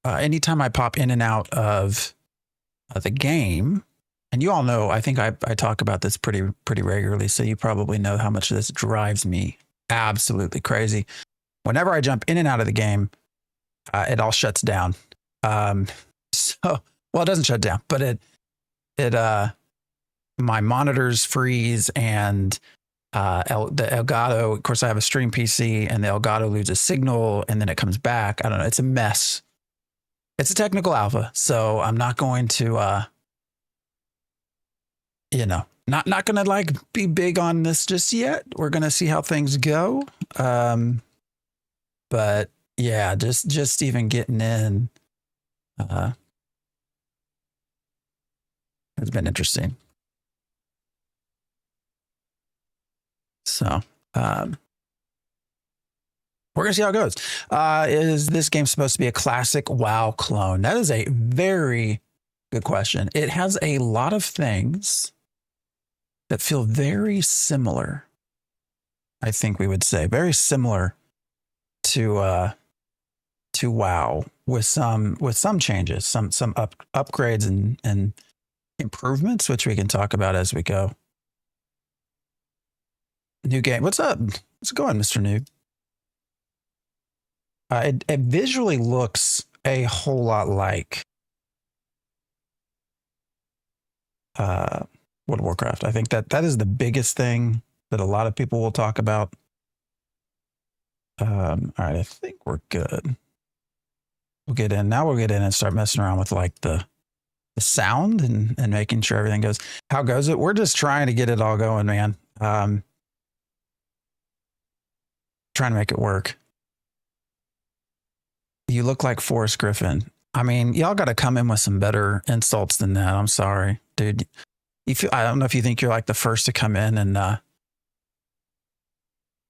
anytime I pop in and out of the game, and you all know, I think I talk about this pretty regularly, so you probably know how much this drives me absolutely crazy. Whenever I jump in and out of the game, it all shuts down. So, well, it doesn't shut down, but my monitors freeze, and the Elgato, of course, I have a stream PC, and the Elgato loses signal, and then it comes back. I don't know. It's a mess. It's a technical alpha, so I'm not going to, not going to like be big on this just yet. We're going to see how things go. But yeah, just even getting in, has been interesting. So, we're going to see how it goes. Is this game supposed to be a classic WoW clone? That is a very good question. It has a lot of things that feel very similar. I think we would say very similar to WoW, with some changes, some upgrades and improvements, which we can talk about as we go. New game. What's up? How's it going, Mr. Noob? It visually looks a whole lot like World of Warcraft. I think that is the biggest thing that a lot of people will talk about. All right, I think we're good. We'll get in and start messing around with like the sound and making sure everything goes. How goes it? We're just trying to get it all going, man. Trying to make it work. You look like Forrest Griffin. I mean, y'all got to come in with some better insults than that. I'm sorry, dude. I don't know if you think you're like the first to come in and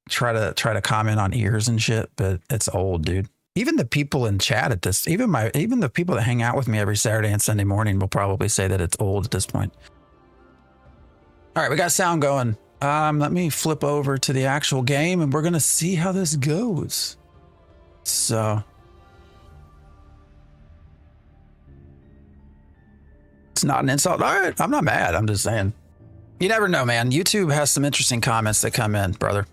try to comment on ears and shit, but it's old, dude. Even the people in chat at this, even the people that hang out with me every Saturday and Sunday morning will probably say that it's old at this point. All right, we got sound going. Let me flip over to the actual game, and we're gonna see how this goes. So. It's not an insult. All right, I'm not mad. I'm just saying. You never know, man. YouTube has some interesting comments that come in, brother.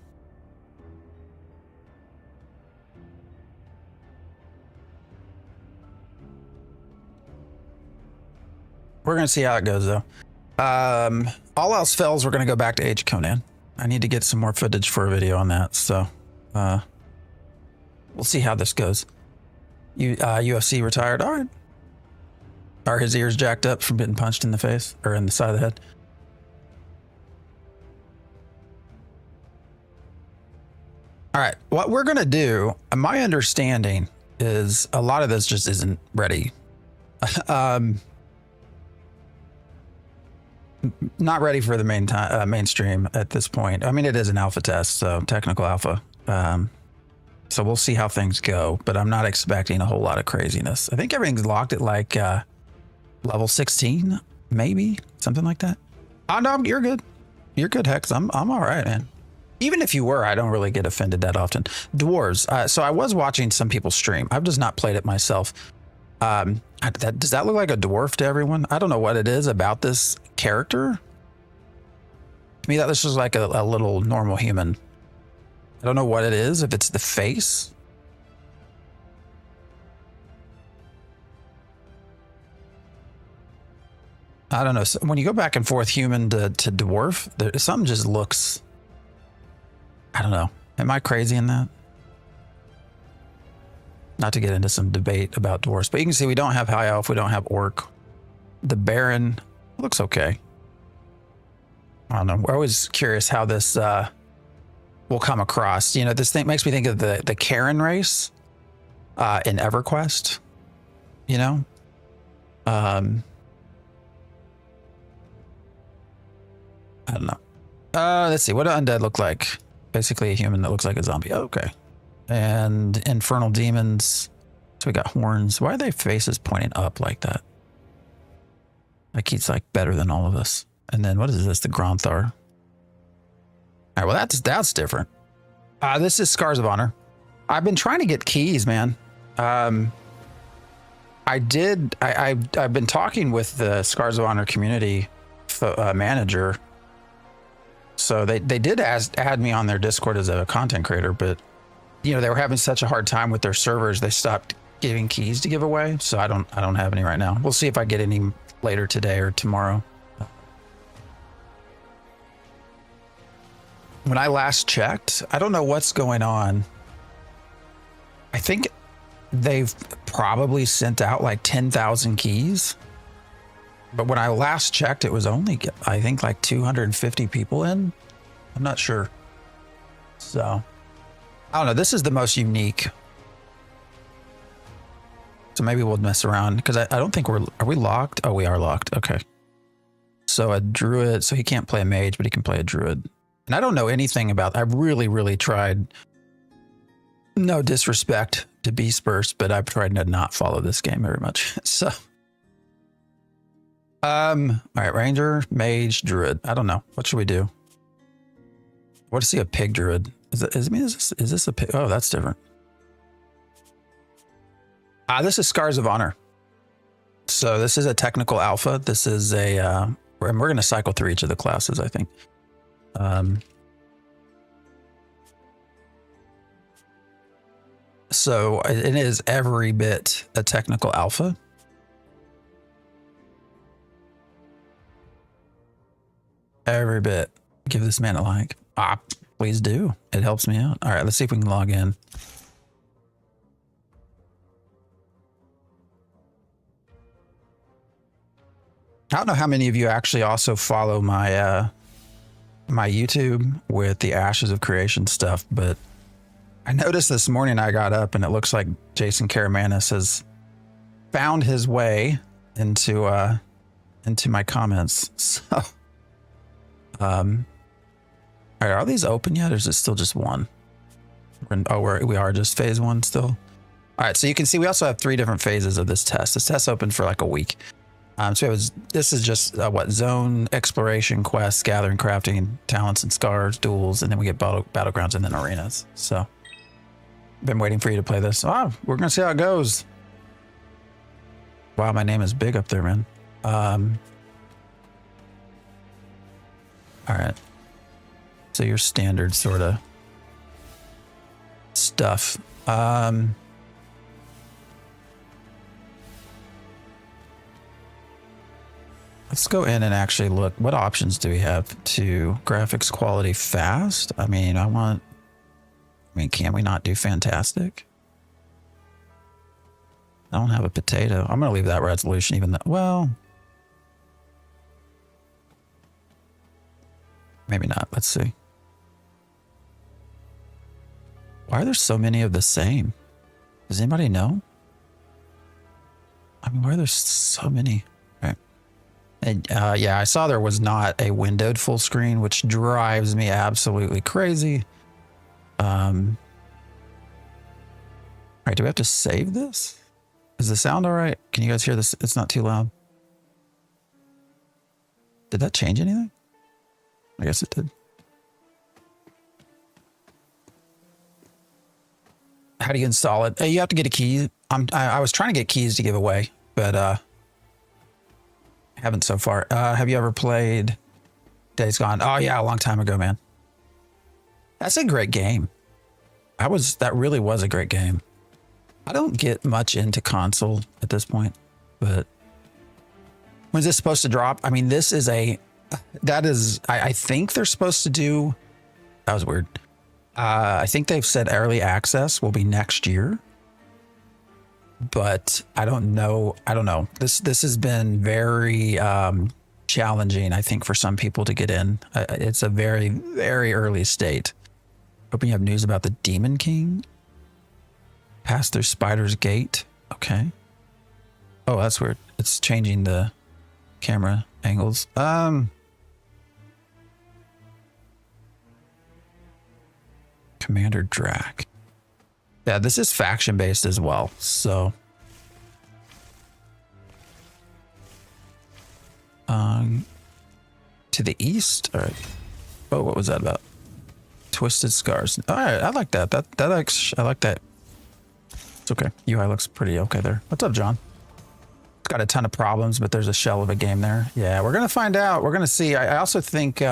We're going to see how it goes, though. All else fails, we're going to go back to Age of Conan. I need to get some more footage for a video on that, so we'll see how this goes. UFC retired. All right. Are his ears jacked up from getting punched in the face or in the side of the head? All right. What we're going to do, my understanding is a lot of this just isn't ready. Not ready for the mainstream at this point. I mean, it is an alpha test, so technical alpha. So we'll see how things go, but I'm not expecting a whole lot of craziness. I think everything's locked at like level 16, maybe something like that. Oh no, you're good. You're good, Hex. I'm all right, man. Even if you were, I don't really get offended that often. Dwarves. So I was watching some people stream. I've just not played it myself. Does that look like a dwarf to everyone? I don't know what it is about this character. To me, that looks just like a little normal human. I don't know what it is. If it's the face. I don't know. So when you go back and forth human to dwarf, something just looks, I don't know. Am I crazy in that? Not to get into some debate about dwarfs, but you can see we don't have high elf. We don't have orc. The Baron looks okay. I don't know. We're always curious how this will come across. You know, this thing makes me think of the Karen race in EverQuest. You know? I don't know. Let's see. What do undead look like? Basically a human that looks like a zombie. Oh, okay. And infernal demons. So we got horns. Why are their faces pointing up like that? Like he's like better than all of us. And then what is this? The Gronthar. All right. Well, that's different. This is Scars of Honor. I've been trying to get keys, man. I did. I've been talking with the Scars of Honor community manager. So they did add me on their Discord as a content creator, but you know, they were having such a hard time with their servers, they stopped giving keys to give away. So I don't have any right now. We'll see if I get any later today or tomorrow. When I last checked, I don't know what's going on. I think they've probably sent out like 10,000 keys. But when I last checked, it was only, I think, like 250 people in. I'm not sure. So, I don't know. This is the most unique. So maybe we'll mess around because I don't think are we locked? Oh, we are locked. Okay. So a druid, so he can't play a mage, but he can play a druid. And I don't know anything about, I really tried. No disrespect to Beast Burst, but I've tried to not follow this game very much. So. All right, ranger, mage, druid. I don't know. What should we do? I want to see a pig druid. Is this a pig? Oh, that's different. This is Scars of Honor. So this is a technical alpha. This is a, and we're going to cycle through each of the classes, I think. So it is every bit a technical alpha. Every bit. Give this man a like. Please do. It helps me out. All right, let's see if we can log in. I don't know how many of you actually also follow my my YouTube with the Ashes of Creation stuff, but I noticed this morning I got up and it looks like Jason Karamanis has found his way into my comments. So all right, are these open yet, or is it still just one? We are just phase one still. All right, so you can see we also have 3 different phases of this test. This test opened for like a week. So this is just zone exploration, quests, gathering, crafting, talents and scars, duels, and then we get battlegrounds and then arenas. So been waiting for you to play this. We're gonna see how it goes. Wow, my name is big up there, man. All right. So your standard sort of stuff. Let's go in and actually look. What options do we have to graphics quality fast? I mean, can we not do fantastic? I don't have a potato. I'm going to leave that resolution even though, well, maybe not. Let's see. Why are there so many of the same? Does anybody know? I mean, why are there so many? Right. And yeah, I saw there was not a windowed full screen, which drives me absolutely crazy. All right, do we have to save this? Is the sound all right? Can you guys hear this? It's not too loud. Did that change anything? I guess it did. How do you install it? You have to get a key. I was trying to get keys to give away, but haven't so far. Have you ever played Days Gone? Oh yeah, a long time ago, man. That's a great game. That really was a great game. I don't get much into console at this point, but when's this supposed to drop? I mean, this is I think they're supposed to do, that was weird. I think they've said early access will be next year, but I don't know. This has been very challenging, I think, for some people to get in. It's a very, very early state. Hoping you have news about the Demon King. Pass through Spider's Gate. Okay. Oh, that's weird. It's changing the camera angles. Commander Drac. Yeah, this is faction based as well. So to the east. All right. Oh, what was that about? Twisted Scars. All right, I like that. I like that. It's okay. UI looks pretty okay there. What's up, John? got a ton of problems, but there's a shell of a game there. Yeah, we're gonna find out. We're gonna see. I also think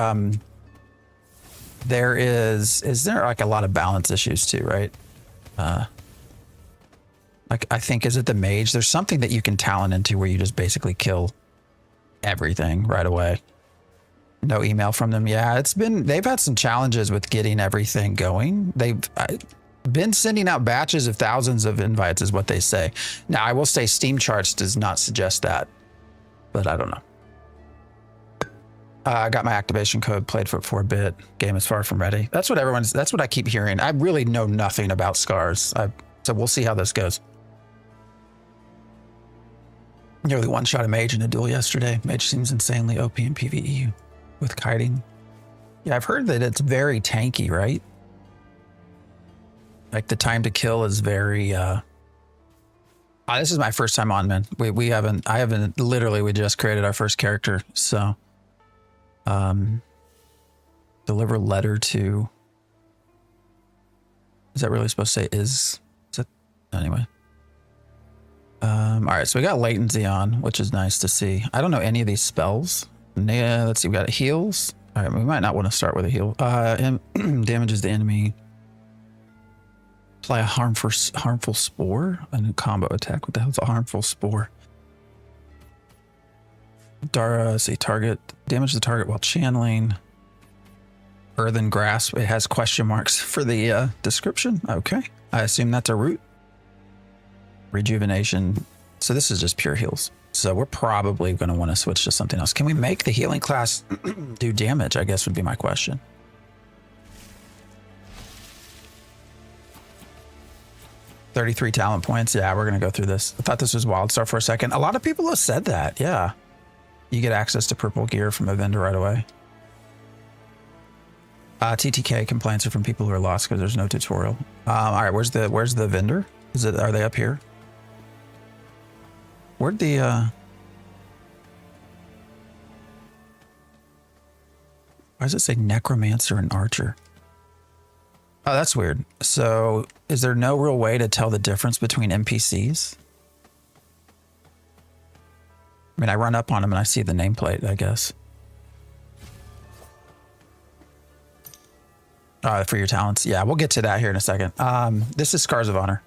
there is there like a lot of balance issues too, right? Like I think, is it the mage? There's something that you can talent into where you just basically kill everything right away. No email from them. Yeah, they've had some challenges with getting everything going. They've been sending out batches of thousands of invites is what they say. Now, I will say Steam charts does not suggest that, but I don't know. I got my activation code, played for it for a bit. Game is far from ready. That's what I keep hearing. I really know nothing about Scars. So we'll see how this goes. Nearly one-shot a mage in a duel yesterday. Mage seems insanely OP in PvE with kiting. Yeah, I've heard that it's very tanky, right? Like the time to kill is very this is my first time on, man. We just created our first character, so deliver letter to, is that really supposed to say is it anyway? All right, so we got latency on, which is nice to see. I don't know any of these spells. Yeah, let's see, we got heals. All right, we might not want to start with a heal. Damages the enemy. Apply a harmful spore. A new combo attack. What the hell's a harmful spore? See, target. Damage the target while channeling. Earthen grasp. It has question marks for the description. Okay. I assume that's a root. Rejuvenation. So this is just pure heals. So we're probably going to want to switch to something else. Can we make the healing class do damage? I guess would be my question. $33 talent points. Yeah, we're going to go through this. I thought this was Wildstar for a second. A lot of people have said that. Yeah. You get access to purple gear from a vendor right away. TTK complaints are from people who are lost because there's no tutorial. All right, where's the vendor? Are they up here? Where'd the why does it say necromancer and archer? Oh, that's weird. So is there no real way to tell the difference between NPCs? I mean, I run up on them and I see the nameplate, I guess. For your talents. Yeah, we'll get to that here in a second. This is Scars of Honor.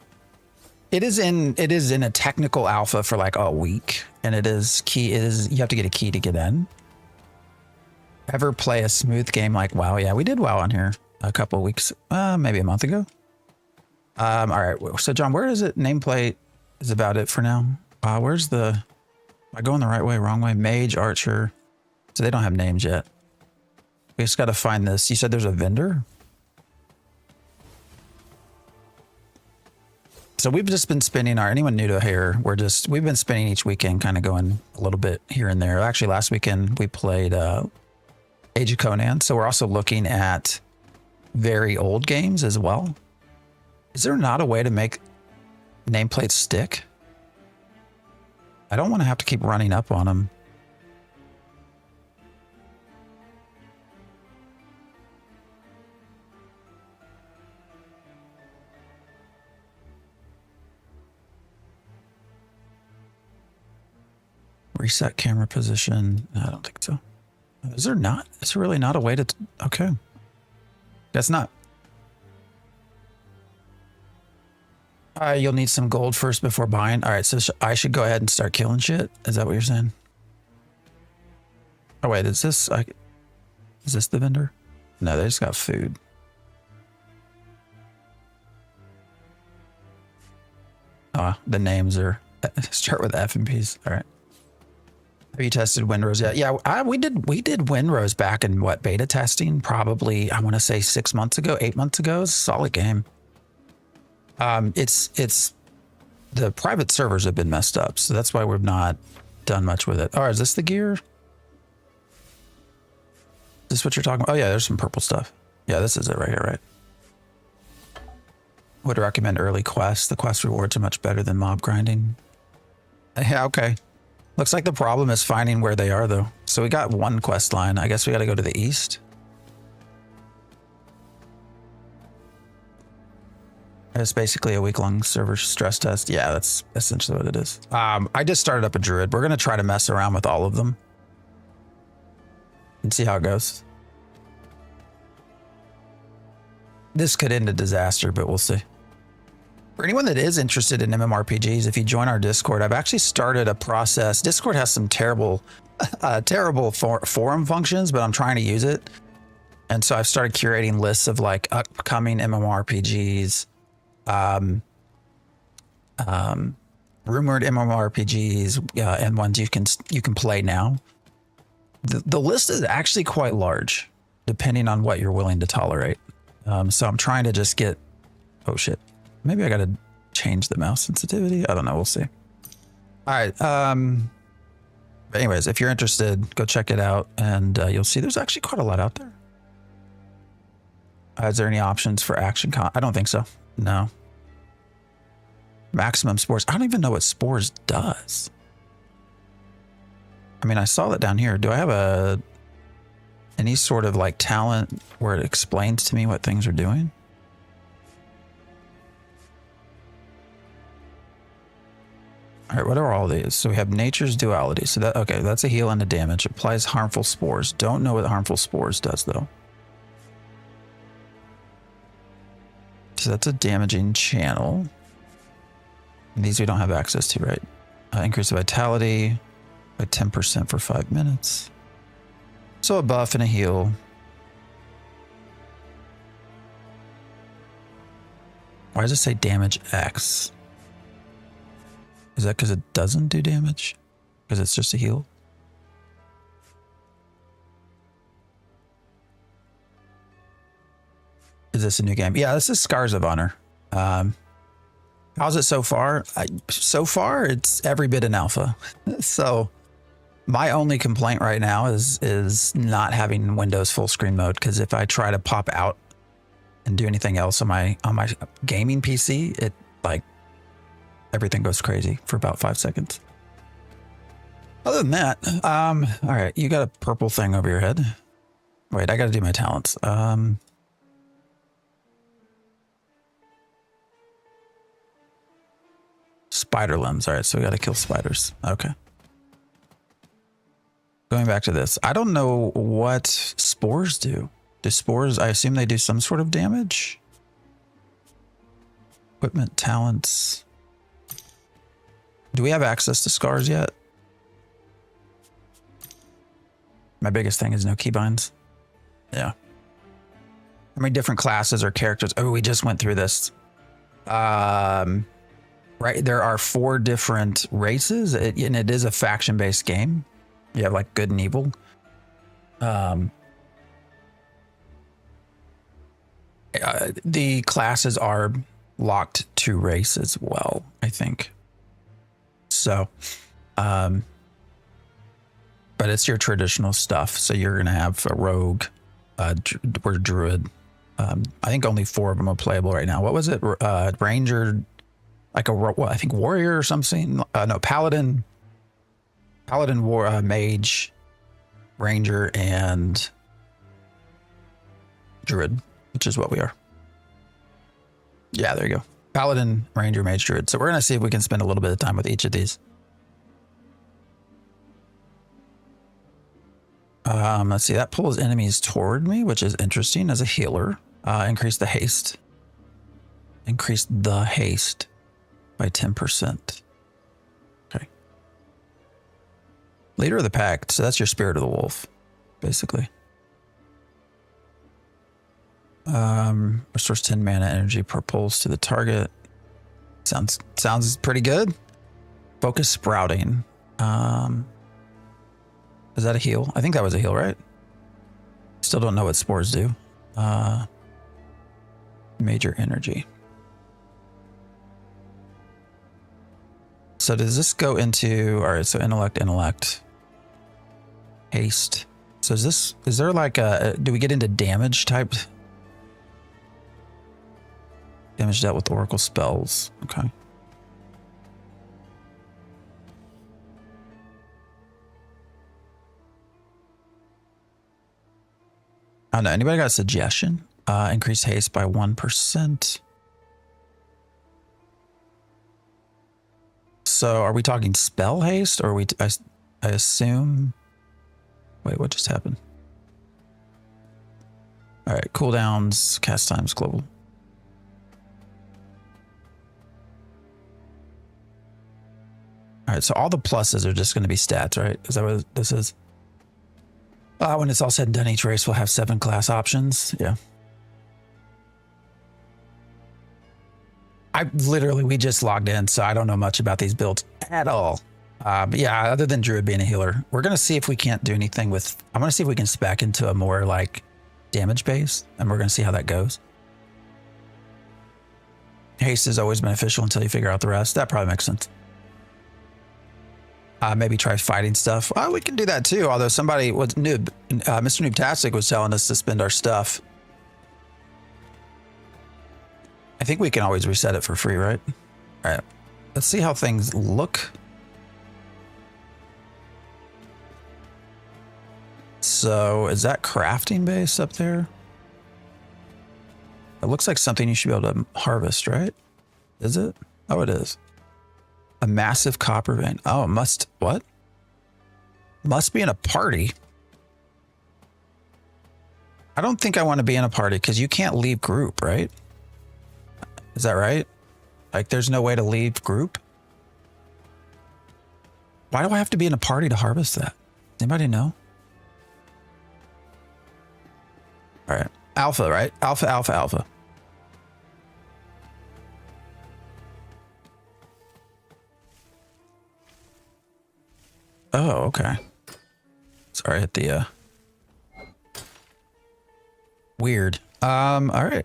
It is in a technical alpha for like a week, and you have to get a key to get in. Ever play a smooth game like WoW? Yeah, we did WoW on here a couple of weeks, maybe a month ago. All right, so John, where is it? Nameplate is about it for now. Am I going the right way, wrong way? Mage, archer. So they don't have names yet. We just got to find this. You said there's a vendor? So we've just been spinning anyone new to here, we've been spinning each weekend, kind of going a little bit here and there. Actually, last weekend we played Age of Conan. So we're also looking at very old games as well. Is there not a way to make nameplates stick? I don't want to have to keep running up on them. Reset camera position. No, I don't think so. Is there not? Is there really not a way to... Okay. That's not... You'll need some gold first before buying. All right, so I should go ahead and start killing shit? Is that what you're saying? Oh, wait, is this the vendor? No, they just got food. Oh, the names are... Start with F and P's. All right. Have you tested Windrose yet? Yeah, we did Windrose back in beta testing, probably, I want to say 8 months ago. It's a solid game. It's the private servers have been messed up, so that's why we've not done much with it. Oh, is this the gear? Is this what you're talking about? Oh yeah, there's some purple stuff. Yeah, this is it right here, right? Would recommend early quests. The quest rewards are much better than mob grinding. Yeah, okay. Looks like the problem is finding where they are, though. So we got one quest line. I guess we got to go to the east. It's basically a week-long server stress test. Yeah, that's essentially what it is. I just started up a druid. We're going to try to mess around with all of them and see how it goes. This could end a disaster, but we'll see. For anyone that is interested in MMORPGs, if you join our Discord, I've actually started a process. Discord has some terrible forum functions, but I'm trying to use it. And so I've started curating lists of like upcoming MMORPGs, rumored MMORPGs, and ones you can play now. The list is actually quite large, depending on what you're willing to tolerate. So I'm trying to just get. Oh shit! Maybe I got to change the mouse sensitivity. I don't know. We'll see. All right. But anyways, if you're interested, go check it out, and you'll see there's actually quite a lot out there. Is there any options for action I don't think so. No. Maximum spores. I don't even know what spores does. I mean, I saw that down here. Do I have any sort of like talent where it explains to me what things are doing? All right, what are all these? So we have nature's duality. So that, okay, that's a heal and a damage. Applies harmful spores. Don't know what harmful spores does though. So that's a damaging channel. These we don't have access to, right? Increase the vitality by 10% for 5 minutes. So a buff and a heal. Why does it say damage X? Is that because it doesn't do damage? Because it's just a heal? Is this a new game? Yeah, this is Scars of Honor. How's it so far? So far, it's every bit an alpha. So my only complaint right now is not having Windows full screen mode, because if I try to pop out and do anything else on my gaming PC, it like everything goes crazy for about 5 seconds. Other than that, all right, you got a purple thing over your head. Wait, I got to do my talents. Spider limbs. All right, so we got to kill spiders. Okay. Going back to this, I don't know what spores do. Do spores, I assume they do some sort of damage? Equipment, talents. Do we have access to scars yet? My biggest thing is no keybinds. Yeah. How many different classes or characters? Oh, we just went through this. Right, there are 4 different races, and it is a faction-based game. You have like good and evil. The classes are locked to race as well, I think. So, but it's your traditional stuff. So you're gonna have a rogue, or druid. I think only 4 of them are playable right now. What was it? Ranger. Like I think warrior or something. No, paladin, mage, ranger, and druid, which is what we are. Yeah, there you go. Paladin, ranger, mage, druid. So we're gonna see if we can spend a little bit of time with each of these. Let's see. That pulls enemies toward me, which is interesting as a healer. Increase the haste. Increase the haste by 10%. Okay. Leader of the pack. So that's your spirit of the wolf, basically. Restores 10 mana energy per pulse to the target. Sounds pretty good. Focus sprouting. Is that a heal? I think that was a heal, right? Still don't know what spores do. Major energy. So does this go into, all right, so intellect, haste. So is there like do we get into damage type? Damage dealt with oracle spells. Okay. I don't know. Anybody got a suggestion? Increase haste by 1%. So are we talking spell haste, or are we? I assume. Wait, what just happened? All right, cooldowns, cast times, global. All right, so all the pluses are just going to be stats, right? Is that what this is? When it's all said and done, each race will have 7 class options. Yeah. We just logged in, so I don't know much about these builds at all. But yeah, other than druid being a healer, we're going to see if we can't do anything with, I'm going to see if we can spec into a more like damage base, and we're going to see how that goes. Haste is always beneficial until you figure out the rest. That probably makes sense. Maybe try fighting stuff. We can do that too. Although somebody was Mr. Noobtastic was telling us to spend our stuff. I think we can always reset it for free, right? All right. Let's see how things look. So is that crafting base up there? It looks like something you should be able to harvest, right? Is it? Oh, it is. A massive copper vein. Oh, what? Must be in a party. I don't think I want to be in a party because you can't leave group, right? Is that right? Like there's no way to leave group? Why do I have to be in a party to harvest that? Anybody know? All right. Alpha, right? Alpha, alpha, alpha. Oh, okay. Sorry, I hit the weird. All right.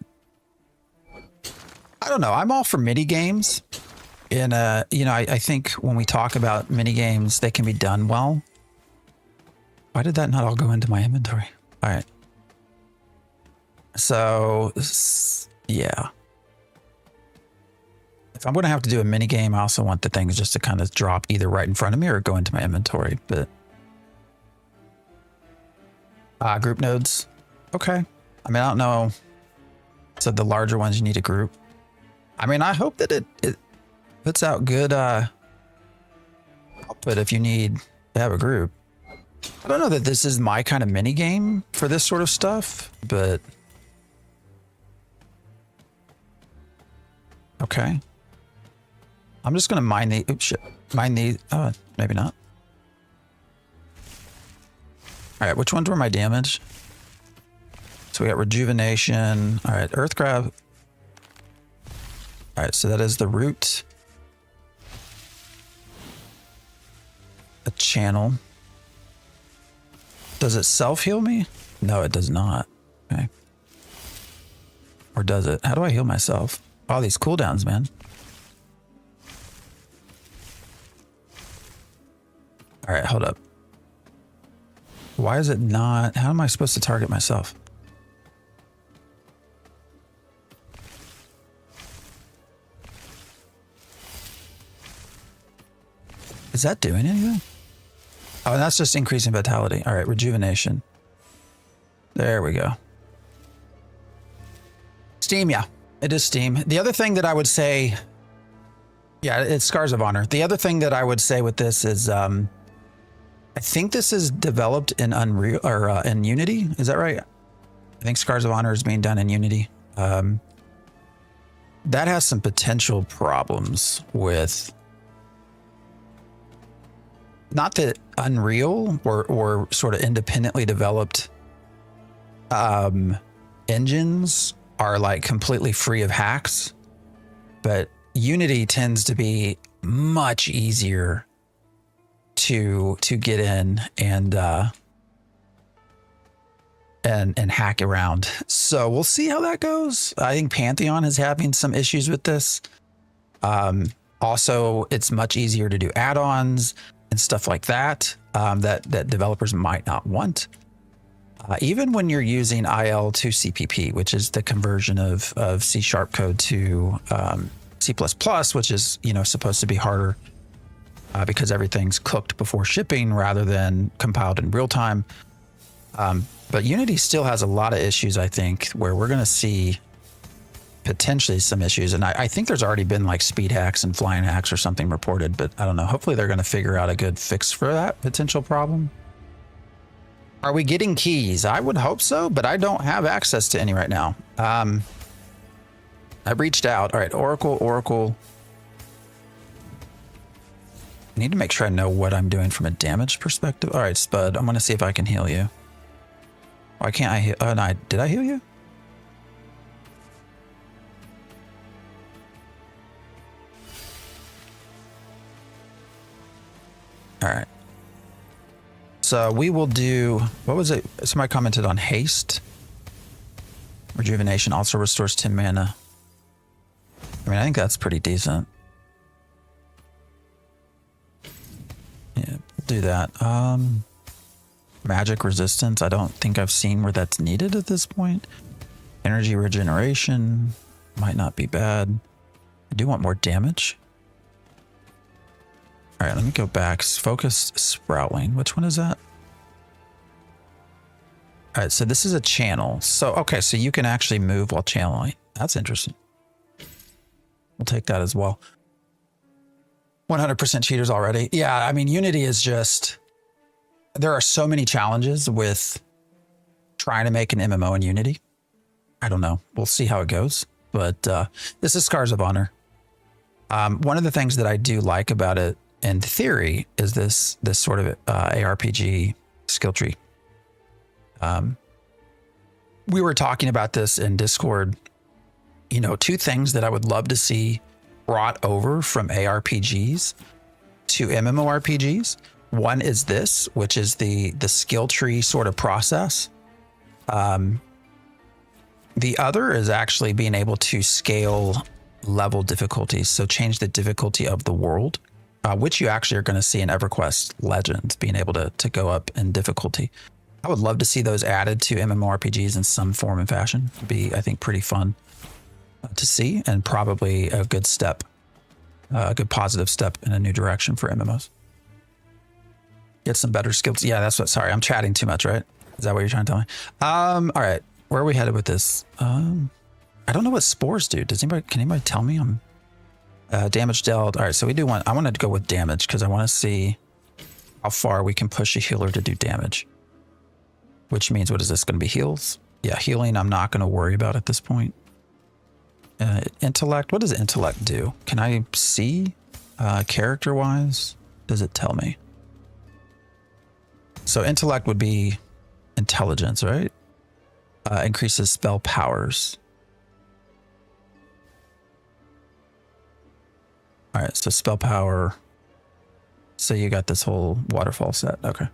I don't know. I'm all for mini games. And you know, I think when we talk about mini games, they can be done well. Why did that not all go into my inventory? All right. So yeah. If I'm going to have to do a mini game, I also want the things just to kind of drop either right in front of me or go into my inventory. But group nodes. Okay. I mean, I don't know. So the larger ones you need a group. I mean, I hope that it puts out good output if you need to have a group. I don't know that this is my kind of mini game for this sort of stuff, but okay. I'm just going to mine the, oops, shit. Mine the, maybe not. All right, which ones were my damage? So we got rejuvenation. All right, earth grab. All right, so that is the root. A channel. Does it self-heal me? No, it does not. Okay. Or does it? How do I heal myself? All these cooldowns, man. All right, hold up. Why is it not? How am I supposed to target myself? Is that doing anything? Oh, and that's just increasing vitality. All right, rejuvenation. There we go. Steam, yeah. It is Steam. The other thing that I would say, yeah, it's Scars of Honor. The other thing that I would say with this is, I think this is developed in Unreal or in Unity. Is that right? I think Scars of Honor is being done in Unity. That has some potential problems with, not that Unreal or sort of independently developed engines are like completely free of hacks, but Unity tends to be much easier to get in and hack around. So we'll see how that goes. I think Pantheon is having some issues with this. Also, it's much easier to do add-ons and stuff like that, that developers might not want. Even when you're using IL to CPP, which is the conversion of C# code to C++, which is, you know, supposed to be harder because everything's cooked before shipping rather than compiled in real time. But Unity still has a lot of issues, I think, where we're going to see potentially some issues. And I think there's already been like speed hacks and flying hacks or something reported, but I don't know. Hopefully they're going to figure out a good fix for that potential problem. Are we getting keys? I would hope so, but I don't have access to any right now. I reached out. All right, Oracle. I need to make sure I know what I'm doing from a damage perspective. All right, Spud, I'm going to see if I can heal you. Why can't I heal? Oh, no, did I heal you? All right. So we will do, what was it? Somebody commented on haste. Rejuvenation also restores 10 mana. I mean, I think that's pretty decent. Yeah, do that. Magic resistance. I don't think I've seen where that's needed at this point. Energy regeneration might not be bad. I do want more damage. All right, let me go back. Focused Sproutling. Which one is that? All right, so this is a channel. So, okay, so you can actually move while channeling. That's interesting. We'll take that as well. 100% cheaters already. Yeah, I mean, Unity is just... There are so many challenges with trying to make an MMO in Unity. I don't know. We'll see how it goes. But this is Scars of Honor. One of the things that I do like about it in theory is this sort of ARPG skill tree. We were talking about this in Discord. You know, two things that I would love to see brought over from ARPGs to MMORPGs. One is this, which is the skill tree sort of process. The other is actually being able to scale level difficulties. So change the difficulty of the world. Which you actually are going to see in EverQuest Legends, being able to go up in difficulty. I would love to see those added to MMORPGs in some form and fashion. It'd be, I think, pretty fun to see, and probably a good step, a good positive step in a new direction for MMOs. Get some better skills. Yeah, that's what, sorry, I'm chatting too much, right? Is that what you're trying to tell me? All right, where are we headed with this? I don't know what spores do. Can anybody tell me? Damage dealt. All right, so I wanted to go with damage because I want to see how far we can push a healer to do damage. Which means, what is this going to be? Heals? Yeah, healing I'm not going to worry about at this point. Intellect, what does intellect do? Can I see character-wise? Does it tell me? So intellect would be intelligence, right? Increases spell powers. All right, so spell power. So you got this whole waterfall set. Okay.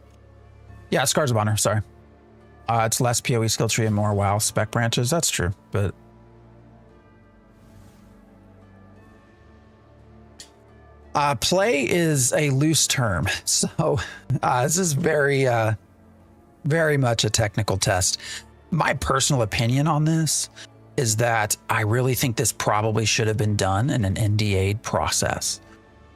Yeah, Scars of Honor, sorry. It's less PoE skill tree and more WoW spec branches. That's true, but... play is a loose term. So this is very much a technical test. My personal opinion on this is that I really think this probably should have been done in an NDA'd process.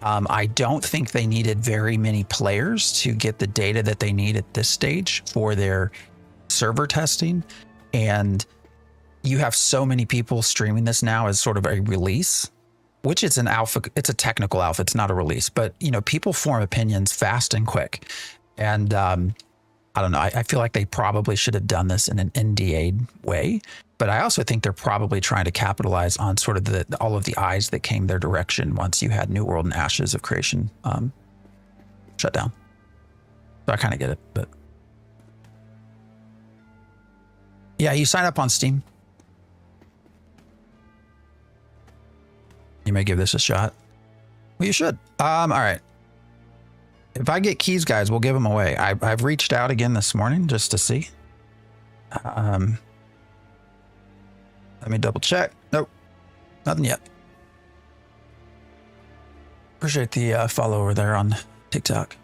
I don't think they needed very many players to get the data that they need at this stage for their server testing. And you have so many people streaming this now as sort of a release, which it's an alpha, it's a technical alpha, it's not a release, but you know, people form opinions fast and quick. And I don't know, I feel like they probably should have done this in an NDA'd way. But I also think they're probably trying to capitalize on sort of all of the eyes that came their direction once you had New World and Ashes of Creation shut down. So I kind of get it, but yeah, you sign up on Steam. You may give this a shot. Well, you should. All right. If I get keys, guys, we'll give them away. I've reached out again this morning just to see. Let me double check. Nope, nothing yet. Appreciate the follow over there on TikTok.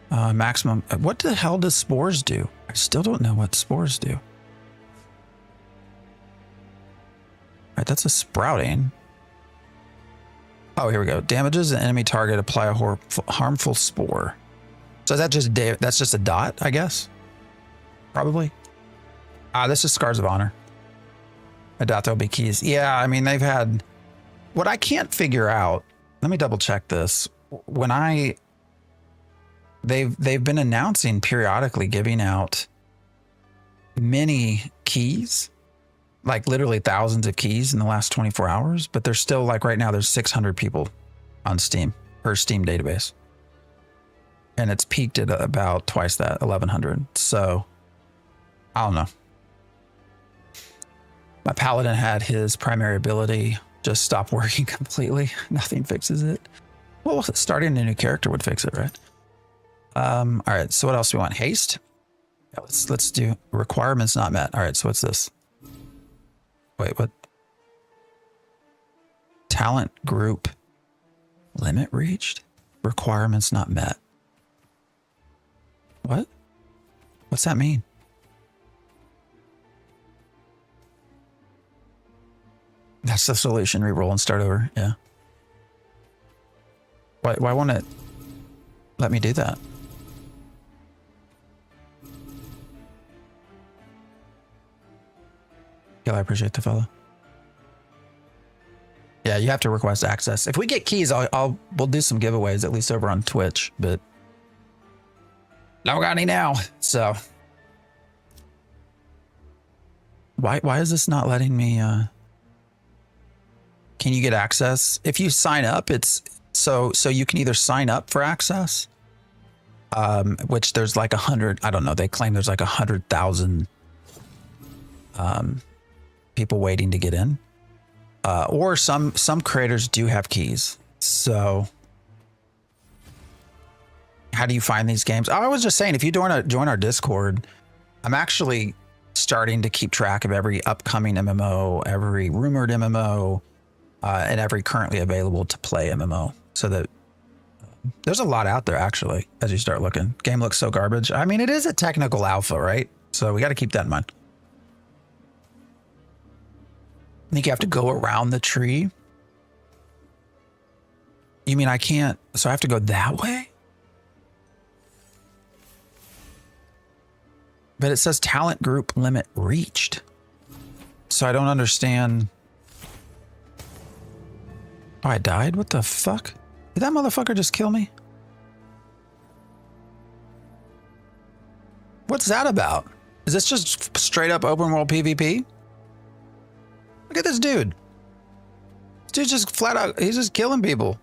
Maximum. What the hell does spores do? I still don't know what spores do. All right, that's a sprouting. Oh, here we go. Damages an enemy target. Apply a harmful spore. So is that that's just a dot, I guess. Probably. This is Scars of Honor. I doubt there'll be keys. Yeah, I mean, they've had... What I can't figure out... Let me double check this. When they've been announcing periodically giving out many keys, like literally thousands of keys in the last 24 hours, but there's still, like right now, there's 600 people on Steam, per Steam database. And it's peaked at about twice that, 1,100. So, I don't know. My paladin had his primary ability just stop working completely. Nothing fixes it. Well, starting a new character would fix it, right? All right, so what else do we want? Haste? Yeah, let's do requirements not met. All right, so what's this? Wait, what? Talent group limit reached? Requirements not met. What? What's that mean? That's the solution. Reroll and start over. Yeah. Why won't it let me do that? Yeah, I appreciate the fellow. Yeah, you have to request access. If we get keys, we'll do some giveaways, at least over on Twitch, but don't got any now. So why is this not letting me can you get access? If you sign up, it's so you can either sign up for access, which there's like 100, I don't know, they claim there's like 100,000 people waiting to get in. Or some creators do have keys. So how do you find these games? Oh, I was just saying, if you join our Discord, I'm actually starting to keep track of every upcoming MMO, every rumored MMO, and every currently available to play MMO. So that there's a lot out there, actually, as you start looking. Game looks so garbage. I mean, it is a technical alpha, right? So we got to keep that in mind. I think you have to go around the tree. You mean I can't? So I have to go that way? But it says talent group limit reached. So I don't understand. Oh, I died? What the fuck? Did that motherfucker just kill me? What's that about? Is this just straight up open world PvP? Look at this dude. This dude's just flat out, he's just killing people.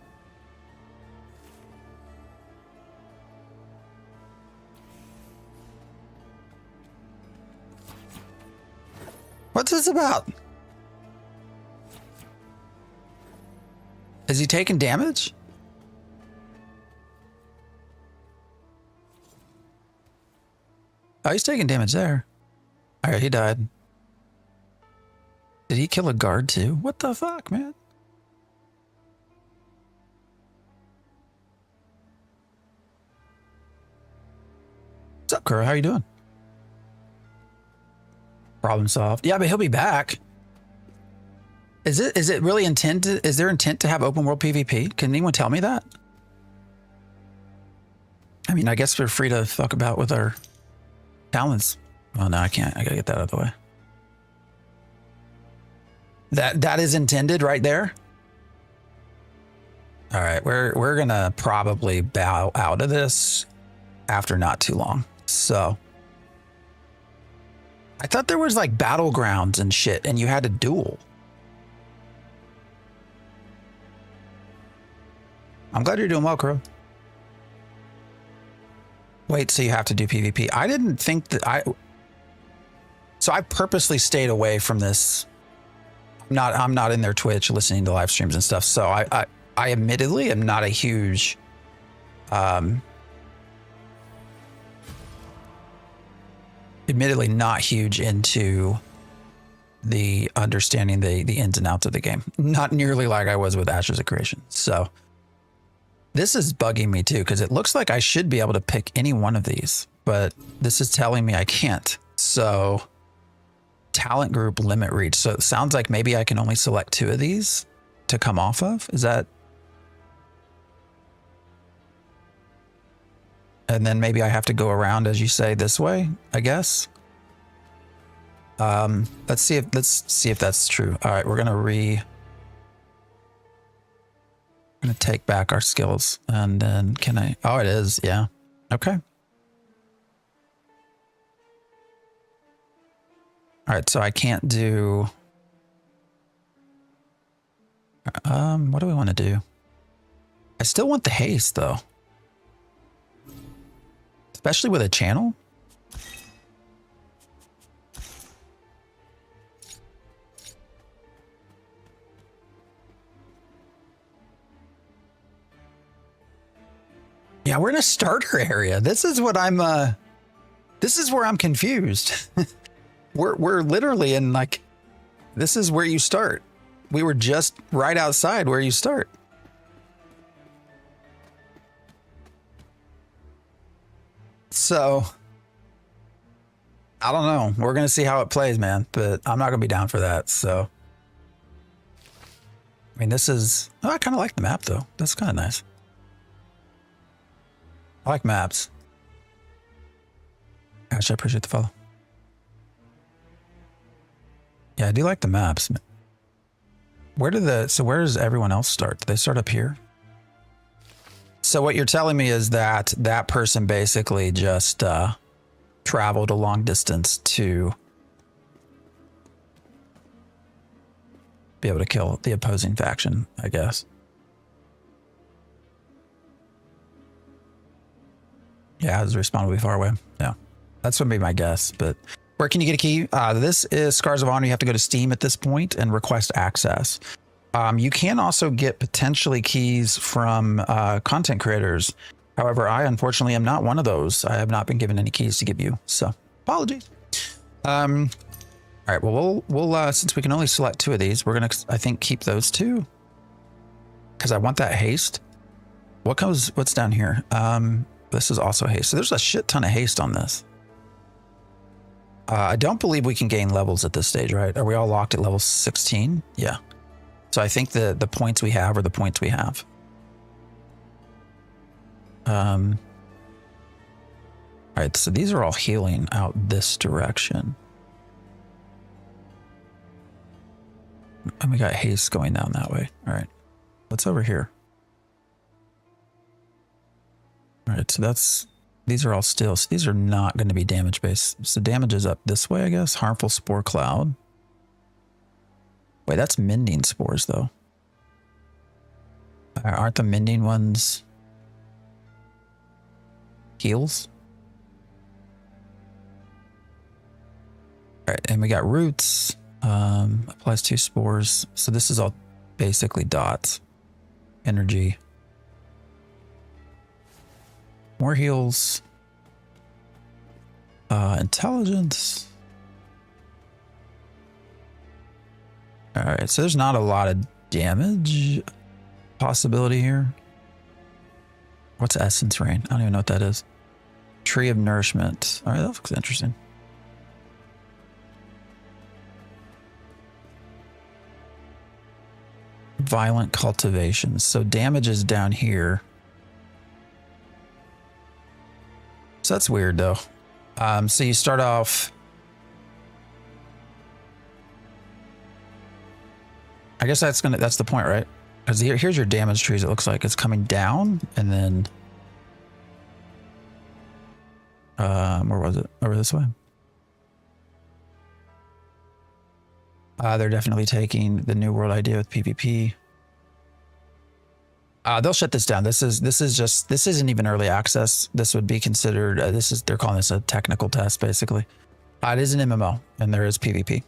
What's this about? Is he taking damage? Oh, he's taking damage there. All right, he died. Did he kill a guard too? What the fuck, man? What's up, Kuro? How you doing? Problem solved. Yeah, but he'll be back. Is it really intended? Is there intent to have open world PvP? Can anyone tell me that? I mean, I guess we're free to fuck about with our talents. Well, no, I can't. I gotta get that out of the way. That is intended right there. All right, we're gonna probably bow out of this after not too long. So I thought there was like battlegrounds and shit, and you had to duel. I'm glad you're doing well, Crow. Wait, so you have to do PvP? I didn't think that So I purposely stayed away from this. I'm not in their Twitch listening to live streams and stuff. So I admittedly am not a huge admittedly not huge into the understanding the ins and outs of the game. Not nearly like I was with Ashes of Creation. So this is bugging me too, because it looks like I should be able to pick any one of these, but this is telling me I can't. So talent group limit reach. So it sounds like maybe I can only select 2 of these to come off of. Is that? And then maybe I have to go around, as you say, this way, I guess. Let's see if that's true. All right, we're gonna take back our skills, and then can I? Oh, it is. Yeah. Okay. All right, so I can't do. What do we want to do? I still want the haste though, especially with a channel. Yeah, we're in a starter area. This is what I'm. This is where I'm confused. we're literally in like. This is where you start. We were just right outside where you start. So, I don't know. We're going to see how it plays, man. But I'm not going to be down for that. So, I mean, this is... Oh, I kind of like the map, though. That's kind of nice. I like maps. Gosh, I appreciate the follow. Yeah, I do like the maps. Where does everyone else start? Do they start up here? So what you're telling me is that that person basically just traveled a long distance to be able to kill the opposing faction, I guess. Yeah, his respawn will be far away. Yeah, that's would be my guess. But where can you get a key? This is Scars of Honor. You have to go to Steam at this point and request access. You can also get potentially keys from content creators. However, I unfortunately am not one of those. I have not been given any keys to give you, so apologies. All right, well, we'll since we can only select 2 of these, we're gonna, I think, keep those 2 because I want that haste. What's down here? This is also haste. So there's a shit ton of haste on this. I don't believe we can gain levels at this stage, right? Are we all locked at level 16? Yeah. So I think the points we have are the points we have. All right, so these are all healing out this direction. And we got haste going down that way. All right, what's over here? All right, so these are all still, so these are not going to be damage based. So damage is up this way, I guess. Harmful spore cloud. Wait, that's mending spores though. Aren't the mending ones heals? All right, and we got roots. Applies 2 spores. So this is all basically dots. Energy. More heals. Intelligence. All right, so there's not a lot of damage possibility here. What's Essence Rain? I don't even know what that is. Tree of Nourishment. All right, that looks interesting. Violent Cultivation. So damage is down here. So that's weird though. So you start off. I guess that's the point, right? Because here's your damage trees. It looks like it's coming down and then where was it? Over this way. They're definitely taking the New World idea with PvP. They'll shut this down. This isn't even early access. This would be considered, they're calling this a technical test, basically. It is an MMO and there is PvP,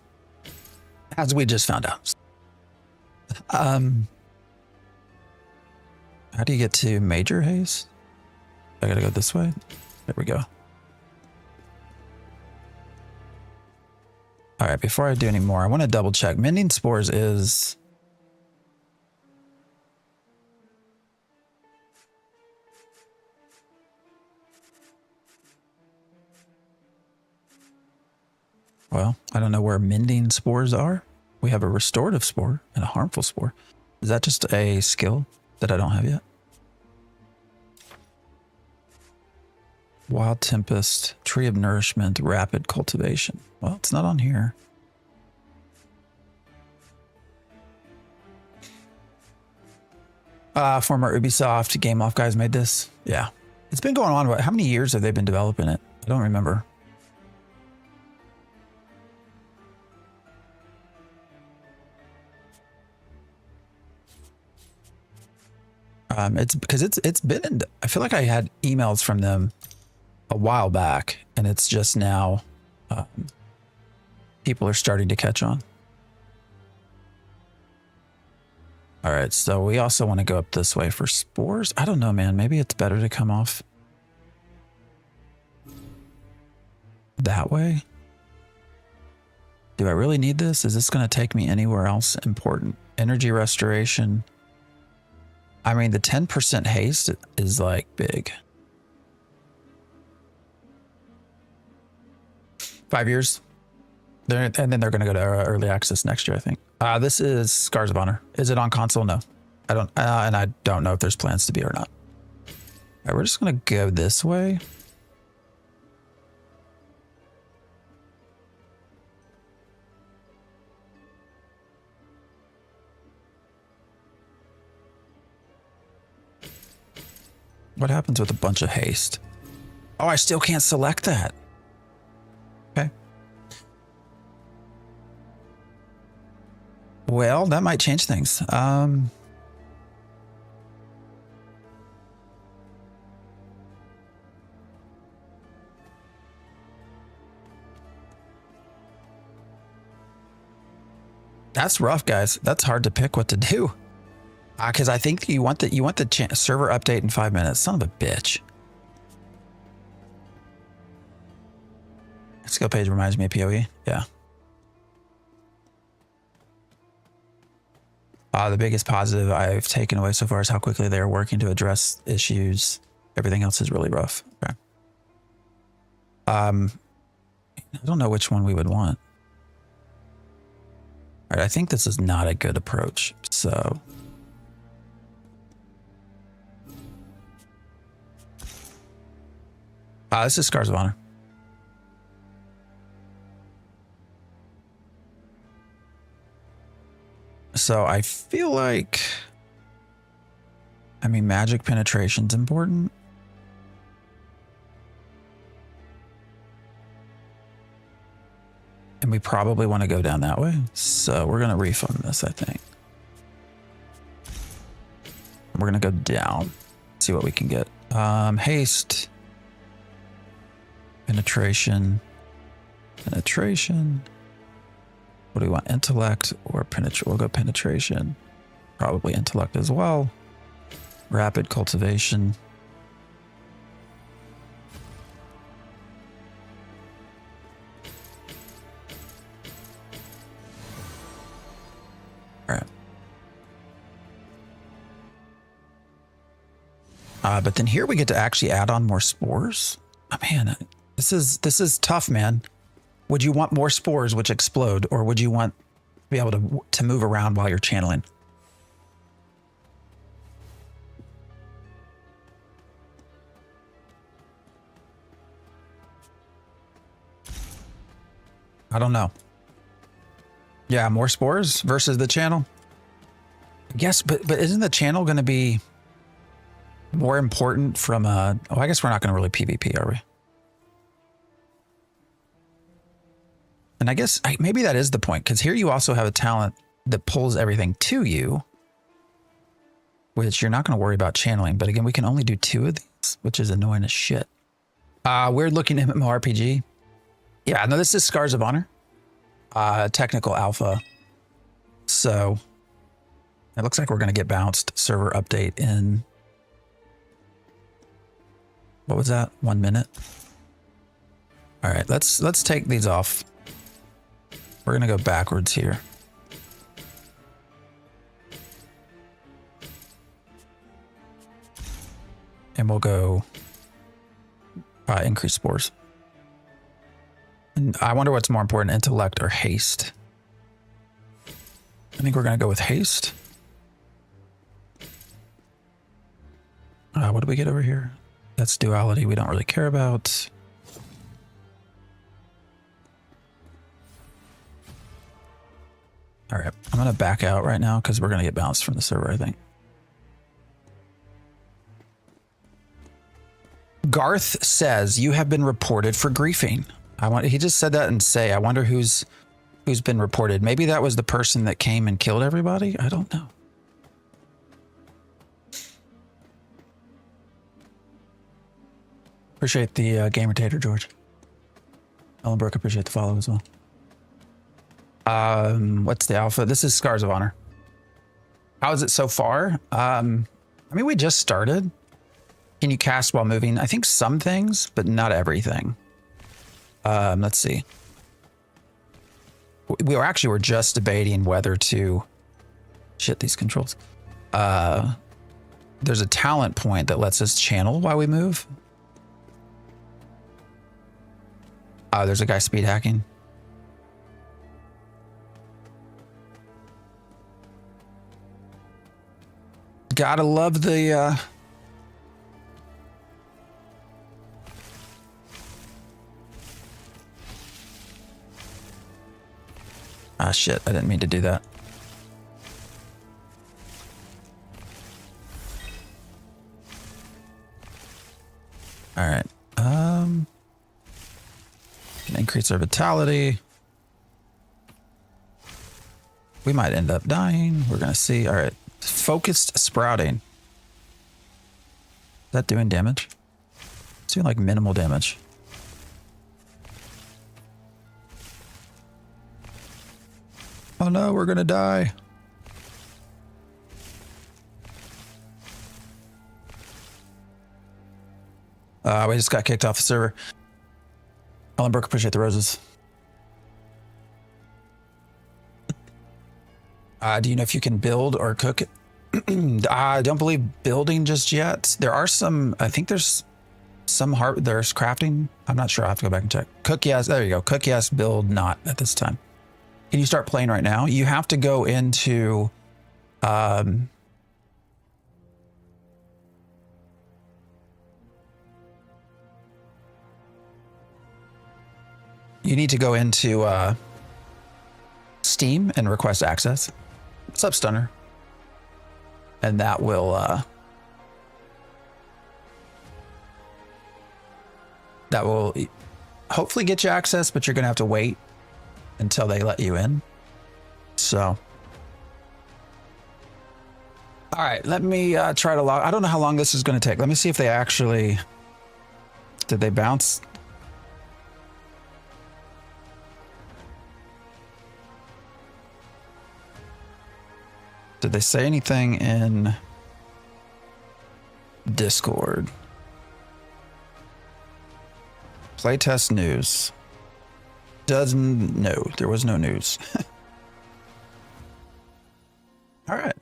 as we just found out. How do you get to Major Haste? I gotta go this way. There we go. All right, before I do any more, I want to double check. Mending Spores is... Well, I don't know where Mending Spores are. We have a Restorative Spore and a Harmful Spore. Is that just a skill that I don't have yet? Wild Tempest, Tree of Nourishment, Rapid Cultivation. Well, it's not on here. Former Ubisoft Game Off guys made this. Yeah. It's been going on. How many years have they been developing it? I don't remember. It's because it's been in, I feel like I had emails from them a while back, and it's just now people are starting to catch on. All right, so we also want to go up this way for spores. I don't know, man. Maybe it's better to come off that way. Do I really need this? Is this going to take me anywhere else important? Energy restoration. I mean, the 10% haste is like big. 5 years. And then they're going to go to early access next year, I think. This is Scars of Honor. Is it on console? No. I don't, and I don't know if there's plans to be or not. All right, we're just going to go this way. What happens with a bunch of haste? Oh, I still can't select that. Okay. Well, that might change things. That's rough, guys. That's hard to pick what to do. Because I think you want the server update in 5 minutes. Son of a bitch. Skill page reminds me of PoE. Yeah. The biggest positive I've taken away so far is how quickly they're working to address issues. Everything else is really rough. Okay. I don't know which one we would want. All right, I think this is not a good approach. So. This is Scars of Honor. So I feel like, I mean, magic penetration's important. And we probably want to go down that way. So we're going to refund this, I think. We're going to go down, see what we can get. Haste. Penetration. What do we want? Intellect or penetration? We'll go penetration. Probably intellect as well. Rapid cultivation. All right. But then here we get to actually add on more spores. Oh, man, this is tough, man. Would you want more spores which explode, or would you want to be able to move around while you're channeling? I don't know. Yeah, more spores versus the channel. Yes, but isn't the channel going to be more important from a... Oh, I guess we're not going to really PvP, are we? And I guess maybe that is the point, because here you also have a talent that pulls everything to you, which you're not going to worry about channeling. But again, we can only do 2 of these, which is annoying as shit. We're looking at MMORPG. Yeah, no, this is Scars of Honor. Technical alpha. So it looks like we're going to get bounced. Server update in... What was that? 1 minute? All right, let's take these off. We're going to go backwards here. And we'll go increase spores. And I wonder what's more important, intellect or haste. I think we're going to go with haste. What do we get over here? That's duality we don't really care about. All right, I'm gonna back out right now because we're gonna get bounced from the server, I think. Garth says you have been reported for griefing. He just said that and say, I wonder who's been reported. Maybe that was the person that came and killed everybody. I don't know. Appreciate the gamer tater, George. Ellenbrook, appreciate the follow as well. What's the alpha? This is Scars of Honor. How is it so far? I mean, we just started. Can you cast while moving? I think some things, but not everything. Let's see. We're just debating whether to shit these controls. There's a talent point that lets us channel while we move. There's a guy speed hacking. Gotta love the ah shit, I didn't mean to do that. All right. Can increase our vitality. We might end up dying. We're gonna see. All right. Focused sprouting. Is that doing damage? It's doing like minimal damage. Oh no, we're gonna die. We just got kicked off the server. Ellenbrook, appreciate the roses. Do you know if you can build or cook it? I don't believe building just yet. There are some, I think there's some there's crafting. I'm not sure. I'll have to go back and check. Cook, yes. There you go. Cook, yes. Build, not at this time. Can you start playing right now? You have to go into, you need to go into Steam and request access. What's up, Stunner? And that will hopefully get you access, but you're gonna have to wait until they let you in. So, all right, let me try to log. I don't know how long this is gonna take. Let me see if they actually, did they bounce? Did they say anything in Discord? Playtest news. No, there was no news. All right.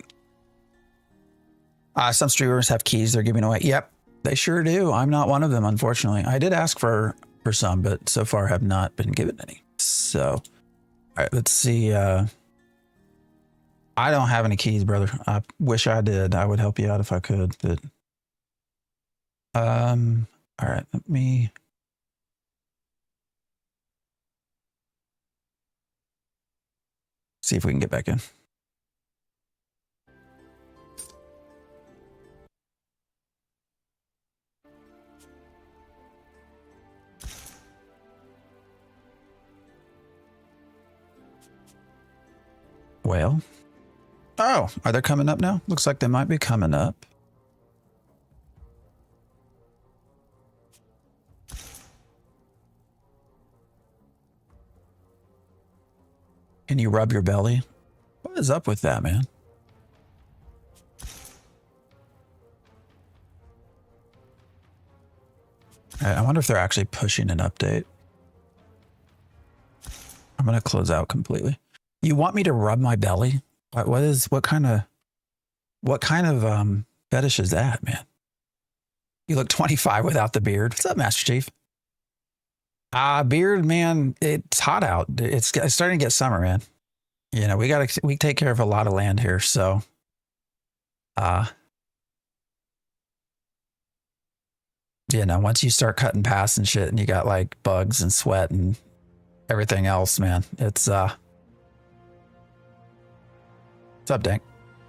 Some streamers have keys they're giving away. Yep, they sure do. I'm not one of them, unfortunately. I did ask for some, but so far have not been given any. So, all right, let's see. I don't have any keys, brother. I wish I did. I would help you out if I could, but all right, let me see if we can get back in. Well, oh, are they coming up now? Looks like they might be coming up. Can you rub your belly? What is up with that, man? I wonder if they're actually pushing an update. I'm going to close out completely. You want me to rub my belly? What kind of fetish is that, man? You look 25 without the beard. What's up, Master Chief? Beard, man, it's hot out. It's starting to get summer, man. You know, we take care of a lot of land here, so You know, once you start cutting past and shit and you got like bugs and sweat and everything else, man, it's what's up, Dank?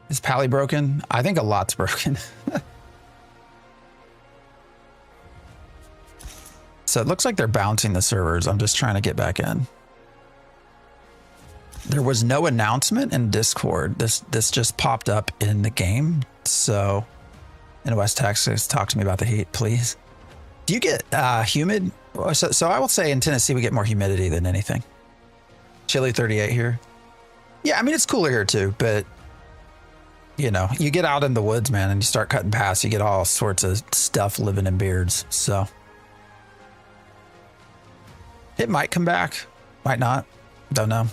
Is Pally broken? I think a lot's broken. So it looks like they're bouncing the servers. I'm just trying to get back in. There was no announcement in Discord. This just popped up in the game. So in West Texas, talk to me about the heat, please. Do you get humid? So I will say in Tennessee, we get more humidity than anything. Chilly 38 here. Yeah, I mean, it's cooler here too, but you know, you get out in the woods, man, and you start cutting past, you get all sorts of stuff living in beards. So it might come back, might not, don't know.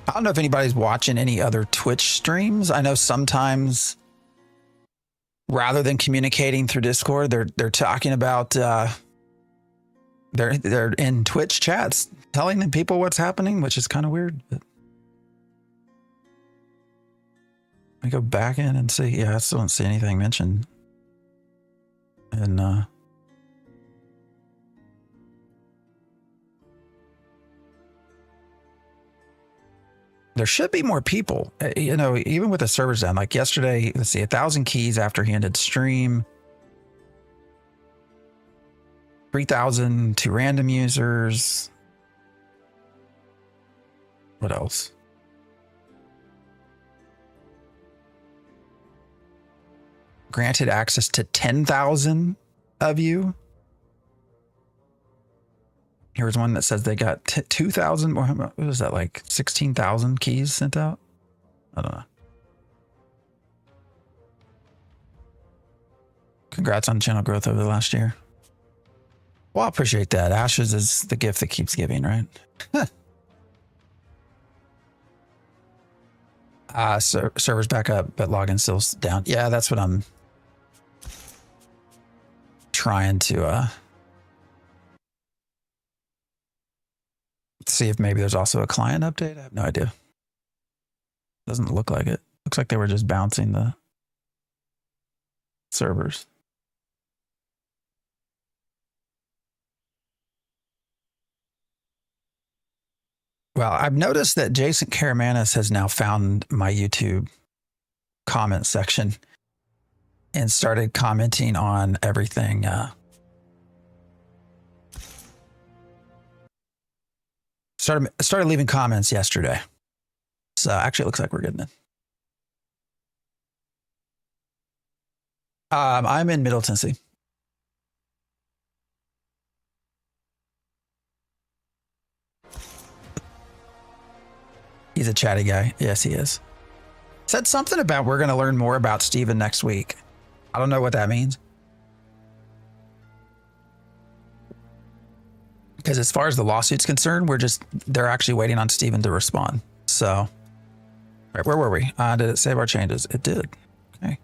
I don't know if anybody's watching any other Twitch streams. I know sometimes rather than communicating through Discord, they're talking about they're in Twitch chats telling people what's happening, which is kind of weird. But let me go back in and see. Yeah, I still don't see anything mentioned. And there should be more people, you know, even with the servers down. Like yesterday, let's see, 1,000 keys after he ended stream. 3,000 to random users. What else? Granted access to 10,000 of you. Here's one that says they got 2,000 more. What was that, like 16,000 keys sent out? I don't know. Congrats on channel growth over the last year. Well, I appreciate that. Ashes is the gift that keeps giving, right? Servers back up, but login still down. Yeah, that's what I'm trying to see if maybe there's also a client update. I have no idea. Doesn't look like it. Looks like they were just bouncing the servers. Well, I've noticed that Jason Karamanis has now found my YouTube comment section and started commenting on everything. Started leaving comments yesterday. So actually it looks like we're getting it. I'm in Middle Tennessee. He's a chatty guy. Yes, he is. Said something about we're going to learn more about Steven next week. I don't know what that means. Because as far as the lawsuit's concerned, they're actually waiting on Steven to respond. So, right, where were we? Did it save our changes? It did. Okay.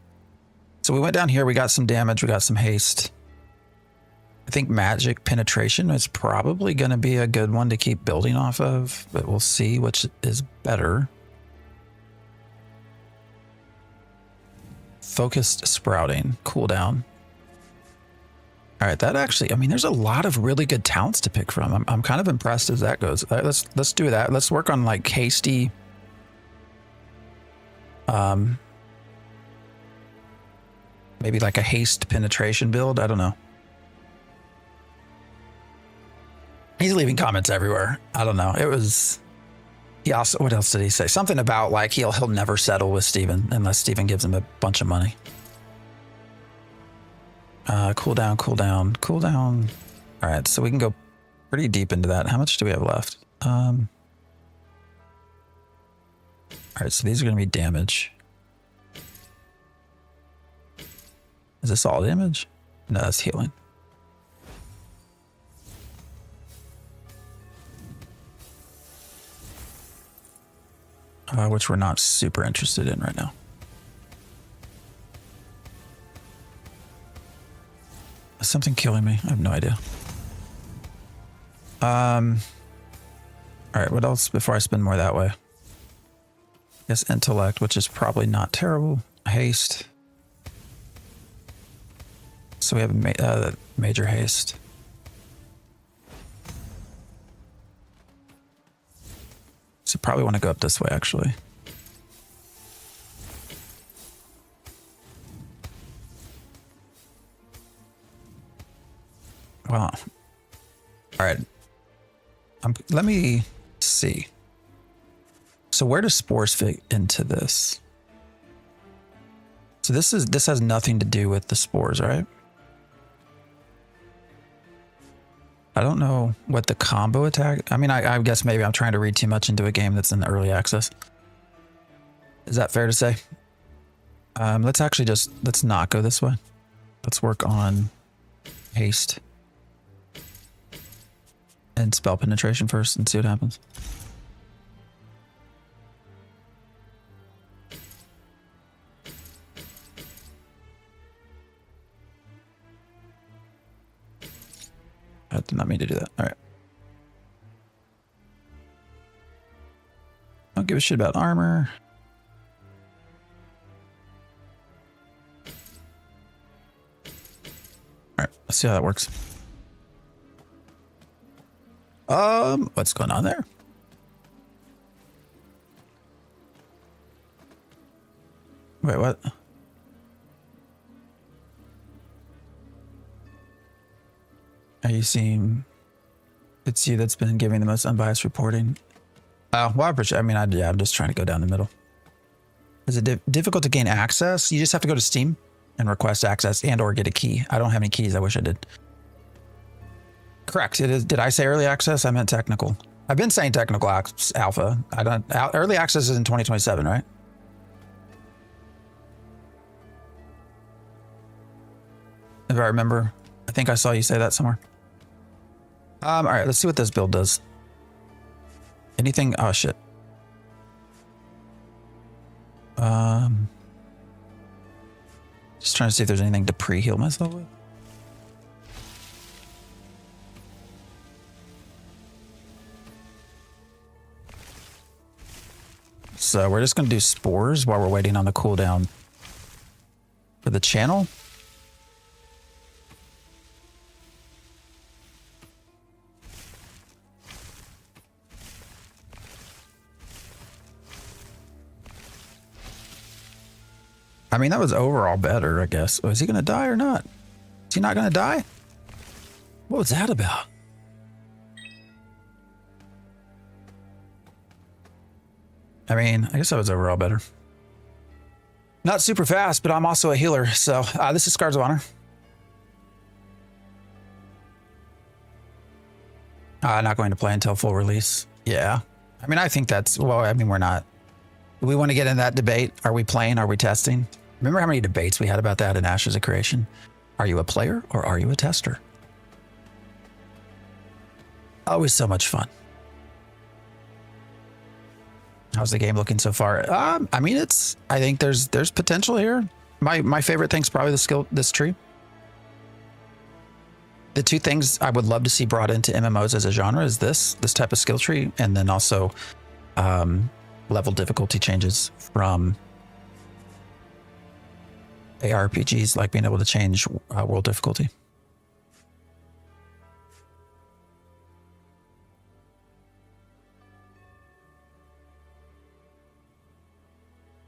So we went down here. We got some damage. We got some haste. I think magic penetration is probably going to be a good one to keep building off of, but we'll see which is better. Focused sprouting, cooldown. All right, that actually, I mean, there's a lot of really good talents to pick from. I'm kind of impressed as that goes. All right, let's do that. Let's work on like hasty. Maybe like a haste penetration build. I don't know. He's leaving comments everywhere. I don't know. It was, he also, what else did he say? Something about like he'll never settle with Steven unless Steven gives him a bunch of money. Cool down. All right, so we can go pretty deep into that. How much do we have left? All right, so these are going to be damage. Is this all damage? No, that's healing. Which we're not super interested in right now. Is something killing me? I have no idea. All right, what else before I spend more that way? Guess intellect, which is probably not terrible. Haste. So we have major haste. So probably want to go up this way, actually. Wow. All right. Let me see. So where do spores fit into this? So this has nothing to do with the spores, right? I don't know what the combo attack. I mean, I guess maybe I'm trying to read too much into a game that's in early access. Is that fair to say? Let's actually let's not go this way. Let's work on haste and spell penetration first and see what happens. I did not mean to do that. All right. Don't give a shit about armor. All right, let's see how that works. What's going on there? Wait, what? Are you seeing? It's you that's been giving the most unbiased reporting. Oh, well, I appreciate. I mean, I'm just trying to go down the middle. Is it difficult to gain access? You just have to go to Steam and request access and/or get a key. I don't have any keys. I wish I did. Correct. It is. Did I say early access? I meant technical. I've been saying technical alpha. I don't. Early access is in 2027, right? If I remember, I think I saw you say that somewhere. All right, let's see what this build does. Anything? Oh shit. Just trying to see if there's anything to pre-heal myself with. So we're just going to do spores while we're waiting on the cooldown for the channel. I mean, that was overall better, I guess. Oh, is he going to die or not? Is he not going to die? What was that about? I mean, I guess that was overall better. Not super fast, but I'm also a healer. So this is Scars of Honor. Not going to play until full release. Yeah. I mean, I think that's, well, I mean, we're not. We want to get in that debate. Are we playing? Are we testing? Remember how many debates we had about that in Ashes of Creation? Are you a player or are you a tester? Always so much fun. How's the game looking so far? I mean, I think there's potential here. My favorite thing's probably this tree. The two things I would love to see brought into MMOs as a genre is this type of skill tree, and then also level difficulty changes from ARPGs, like being able to change world difficulty.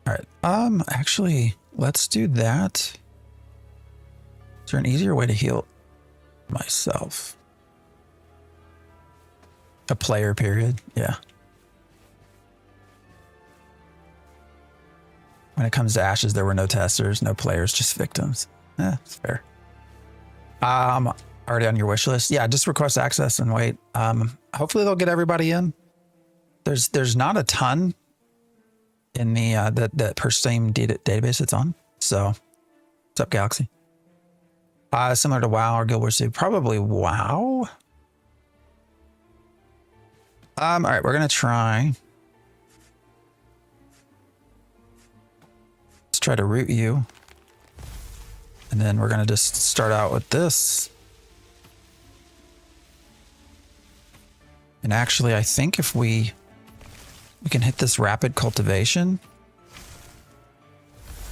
All right. Actually, let's do that. Is there an easier way to heal myself? A player period. Yeah. When it comes to Ashes, there were no testers, no players, just victims. It's fair. Already on your wish list. Yeah, just request access and wait. Hopefully they'll get everybody in. There's not a ton in the that per Steam database it's on. So, what's up, Galaxy? Similar to WoW or Guild Wars 2, probably WoW. All right, we're gonna try. Let's try to root you, and then we're gonna just start out with this. And actually, I think if we We can hit this rapid cultivation.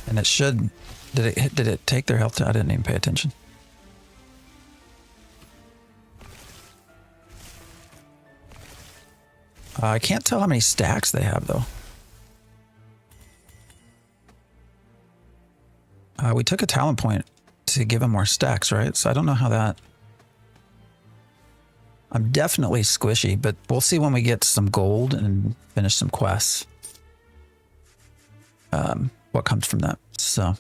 And it should, did it take their health? I didn't even pay attention. I can't tell how many stacks they have though. We took a talent point to give them more stacks, right? So I don't know how that... I'm definitely squishy, but we'll see when we get some gold and finish some quests. What comes from that. So.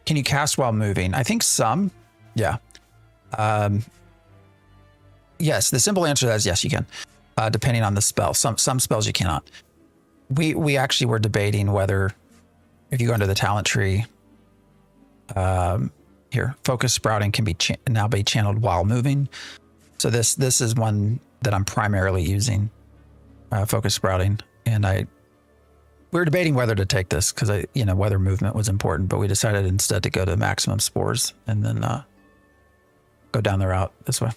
Can you cast while moving? I think some. Yeah. Yes, the simple answer to that is yes, you can. Depending on the spell. Some spells you cannot. We actually were debating whether, if you go into the talent tree, here, focus sprouting can be now be channeled while moving. So this is one that I'm primarily using, focus sprouting, and we were debating whether to take this because whether movement was important, but we decided instead to go to maximum spores and then go down the route this way.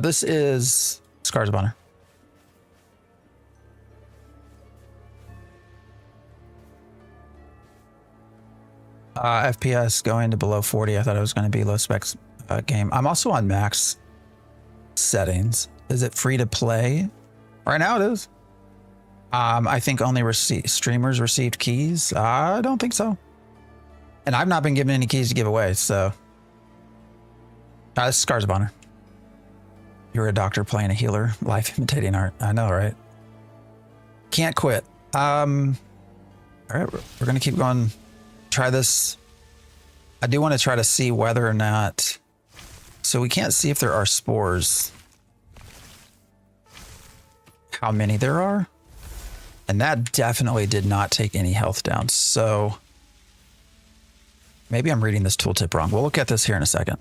This is Scars of Honor. FPS going to below 40. I thought it was going to be low specs game. I'm also on max settings. Is it free to play? Right now it is. I think only streamers received keys. I don't think so. And I've not been given any keys to give away, so. This is Scars of Honor. You're a doctor playing a healer, life imitating art. I know, right? Can't quit. All right, we're going to keep going. Try this. I do want to try to see whether or not, so we can't see if there are spores, how many there are, and that definitely did not take any health down. So maybe I'm reading this tooltip wrong. We'll look at this here in a second.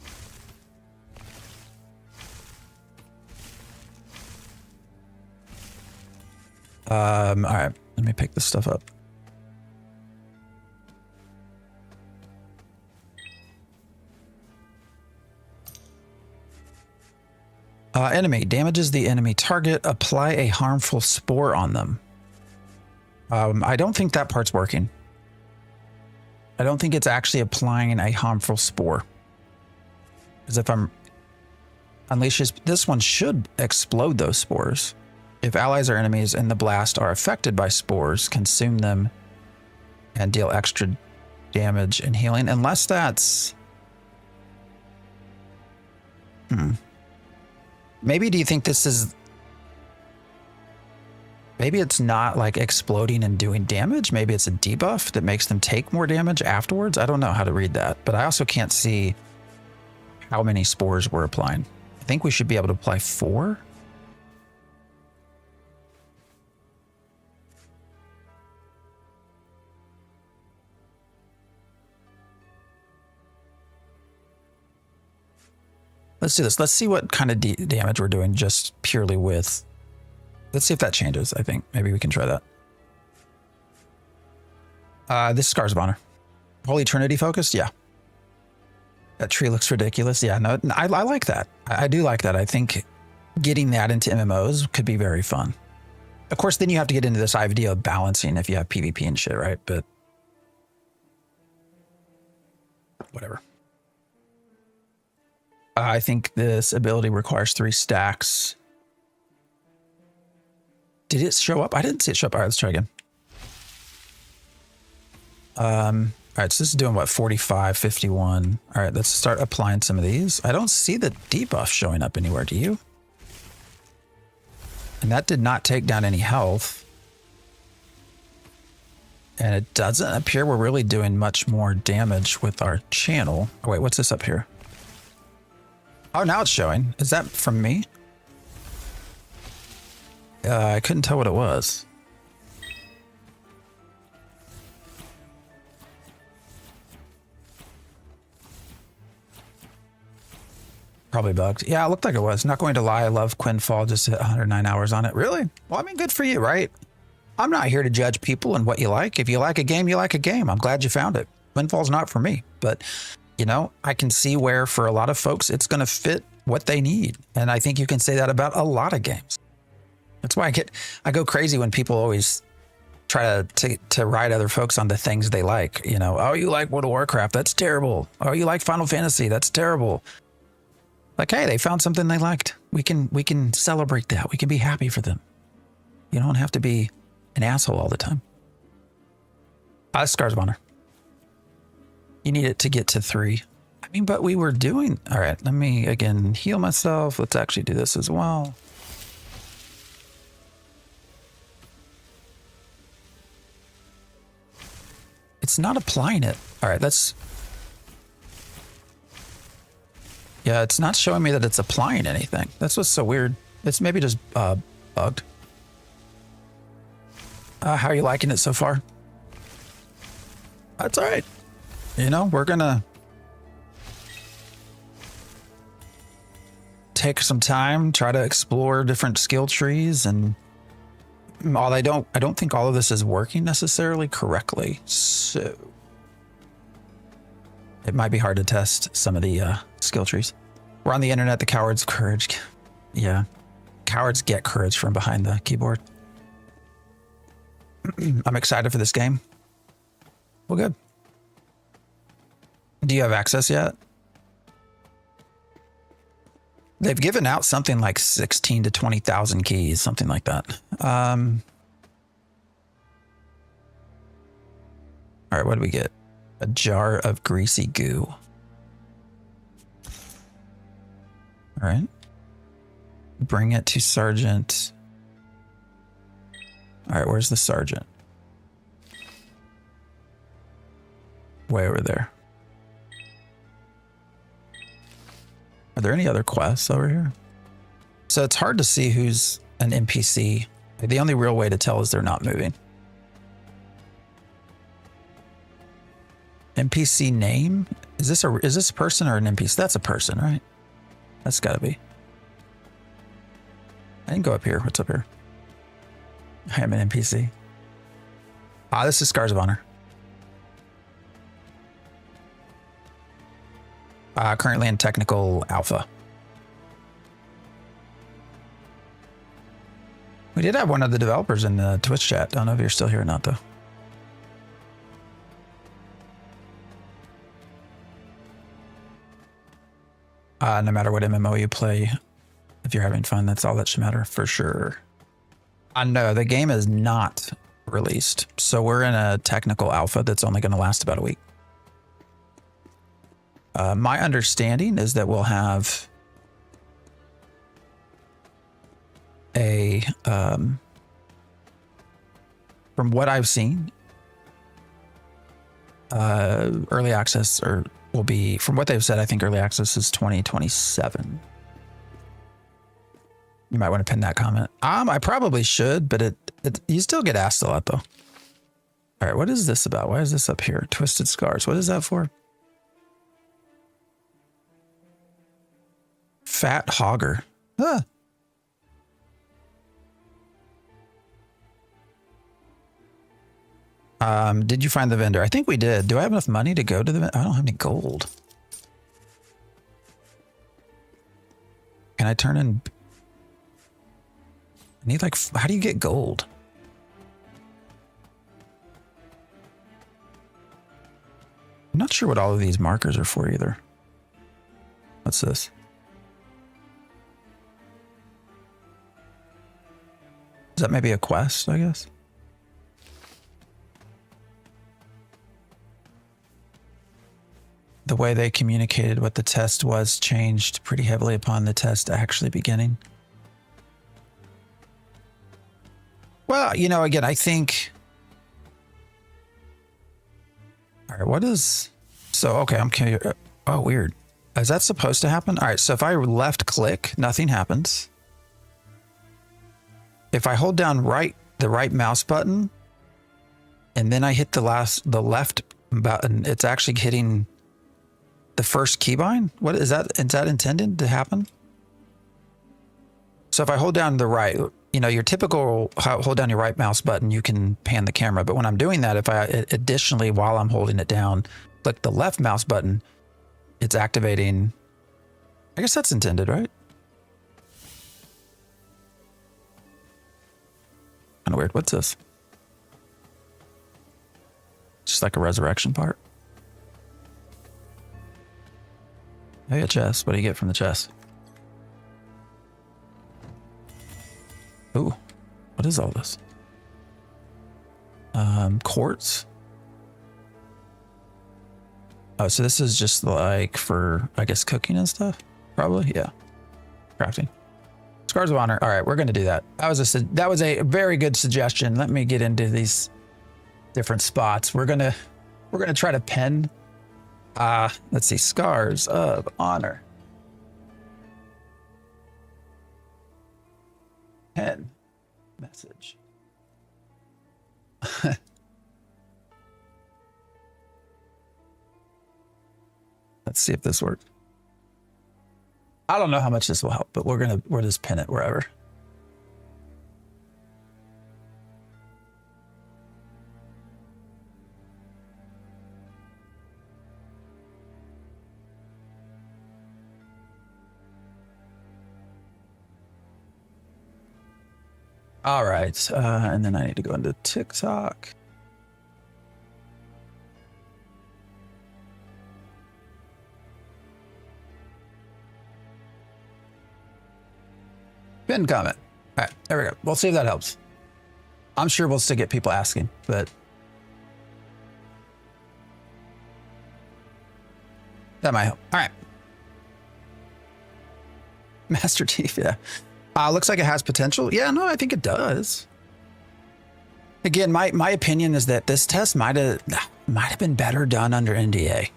All right, let me pick this stuff up. Enemy damages the enemy target. Apply a harmful spore on them. I don't think that part's working. I don't think it's actually applying a harmful spore. Because if I'm unleashes, this one should explode those spores. If allies or enemies in the blast are affected by spores, consume them and deal extra damage and healing. Unless that's... Maybe do you think this is... Maybe it's not like exploding and doing damage. Maybe it's a debuff that makes them take more damage afterwards. I don't know how to read that, but I also can't see how many spores we're applying. I think we should be able to apply 4. Let's do this. Let's see what kind of damage we're doing just purely with... Let's see if that changes, I think. Maybe we can try that. This is Scars of Honor. Holy Trinity focused? Yeah. That tree looks ridiculous. Yeah, no, I like that. I do like that. I think getting that into MMOs could be very fun. Of course, then you have to get into this idea of balancing if you have PvP and shit, right? But... whatever. I think this ability requires 3 stacks. Did it show up? I didn't see it show up. All right, let's try again. All right, so this is doing what, 45, 51. All right, let's start applying some of these. I don't see the debuff showing up anywhere, do you? And that did not take down any health. And it doesn't appear we're really doing much more damage with our channel. Oh, wait, what's this up here? Oh, now it's showing. Is that from me? I couldn't tell what it was. Probably bugged. Yeah, it looked like it was. Not going to lie, I love Quinfall. Just hit 109 hours on it. Really? Well, I mean, good for you, right? I'm not here to judge people and what you like. If you like a game, you like a game. I'm glad you found it. Quinfall's not for me, but... you know, I can see where for a lot of folks it's going to fit what they need. And I think you can say that about a lot of games. That's why I go crazy when people always try to ride other folks on the things they like. You know, oh, you like World of Warcraft? That's terrible. Oh, you like Final Fantasy? That's terrible. Like, hey, they found something they liked. We can celebrate that. We can be happy for them. You don't have to be an asshole all the time. Scars of Honor. You need it to get to 3. I mean, but we were doing... All right, let me, again, heal myself. Let's actually do this as well. It's not applying it. All right, let's... Yeah, it's not showing me that it's applying anything. That's what's so weird. It's maybe just bugged. How are you liking it so far? That's all right. You know, we're gonna take some time, try to explore different skill trees, and I don't think all of this is working necessarily correctly. So it might be hard to test some of the skill trees. We're on the internet. The cowards courage. Yeah, cowards get courage from behind the keyboard. I'm excited for this game. Well, good. Do you have access yet? They've given out something like 16 to 20,000 keys, something like that. All right, what do we get? A jar of greasy goo. All right. Bring it to Sergeant. All right, where's the Sergeant? Way over there. Are there any other quests over here? So it's hard to see who's an NPC. The only real way to tell is they're not moving. NPC name? Is this a person or an NPC? That's a person, right? That's gotta be. I didn't go up here. What's up here? I am an NPC. This is Scars of Honor. Currently in technical alpha. We did have one of the developers in the Twitch chat. Don't know if you're still here or not, though. No matter what MMO you play, if you're having fun, that's all that should matter for sure. No, the game is not released. So we're in a technical alpha that's only going to last about a week. My understanding is that we'll have a, from what I've seen, early access will be, from what they've said, I think early access is 2027. You might want to pin that comment. I probably should, but you still get asked a lot though. All right, what is this about? Why is this up here? Twisted Scars. What is that for? Fat Hogger. Huh. Did you find the vendor? I think we did. Do I have enough money to go to the vendor? I don't have any gold. Can I turn in? I need like, how do you get gold? I'm not sure what all of these markers are for either. What's this? Is that maybe a quest, I guess? The way they communicated what the test was changed pretty heavily upon the test actually beginning. Well, you know, again, I think... All right, what is... So, okay, I'm curious. Oh, weird. Is that supposed to happen? All right, so if I left click, nothing happens. If I hold down the right mouse button, and then I hit the left button, it's actually hitting the first keybind. What is that? Is that intended to happen? So if I hold down the right, you know, your typical hold down your right mouse button, you can pan the camera. But when I'm doing that, if I additionally, while I'm holding it down, click the left mouse button, it's activating I guess that's intended, right? Kind of weird. What's this? Just like a resurrection part. Hey, a chest. What do you get from the chest? Ooh, what is all this? Quartz. Oh, so this is just like for, I guess, cooking and stuff? Probably, yeah. Crafting. Scars of Honor. All right, we're going to do that. That was a very good suggestion. Let me get into these different spots. We're gonna try to pen. Let's see. Scars of Honor. Pen. Message. Let's see if this works. I don't know how much this will help, but we'll just pin it wherever. All right, and then I need to go into TikTok. Pin comment. All right, there we go. We'll see if that helps. I'm sure we'll still get people asking, but that might help. All right. Master Chief, yeah. Looks like it has potential. Yeah, no, I think it does. Again, my opinion is that this test might have been better done under NDA.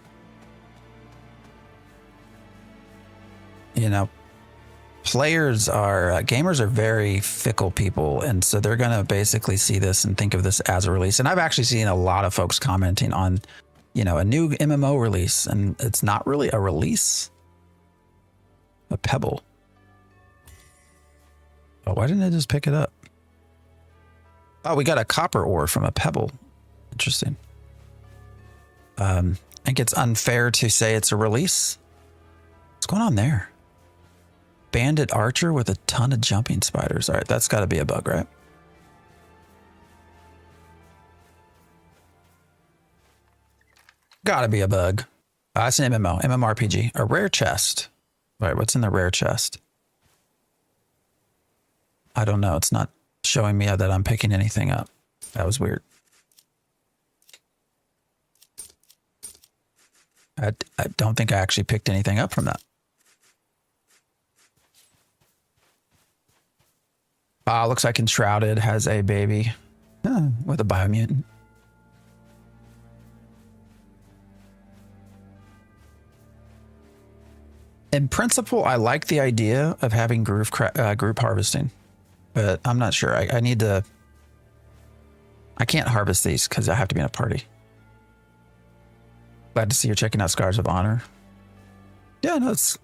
You know, gamers are very fickle people, and so they're going to basically see this and think of this as a release. And I've actually seen a lot of folks commenting on, a new MMO release, and it's not really a release. A pebble. Oh, why didn't I just pick it up? Oh, we got a copper ore from a pebble. Interesting. I think it's unfair to say it's a release. What's going on there? Bandit archer with a ton of jumping spiders. All right, that's got to be a bug, right? Gotta be a bug. That's an MMO, MMORPG. A rare chest. All right, what's in the rare chest? I don't know. It's not showing me that I'm picking anything up. That was weird. I don't think I actually picked anything up from that. Looks like Enshrouded has a baby with a biomutant. In principle, I like the idea of having group harvesting, but I'm not sure. I need to. I can't harvest these because I have to be in a party. Glad to see you're checking out Scars of Honor. Yeah, no, it's.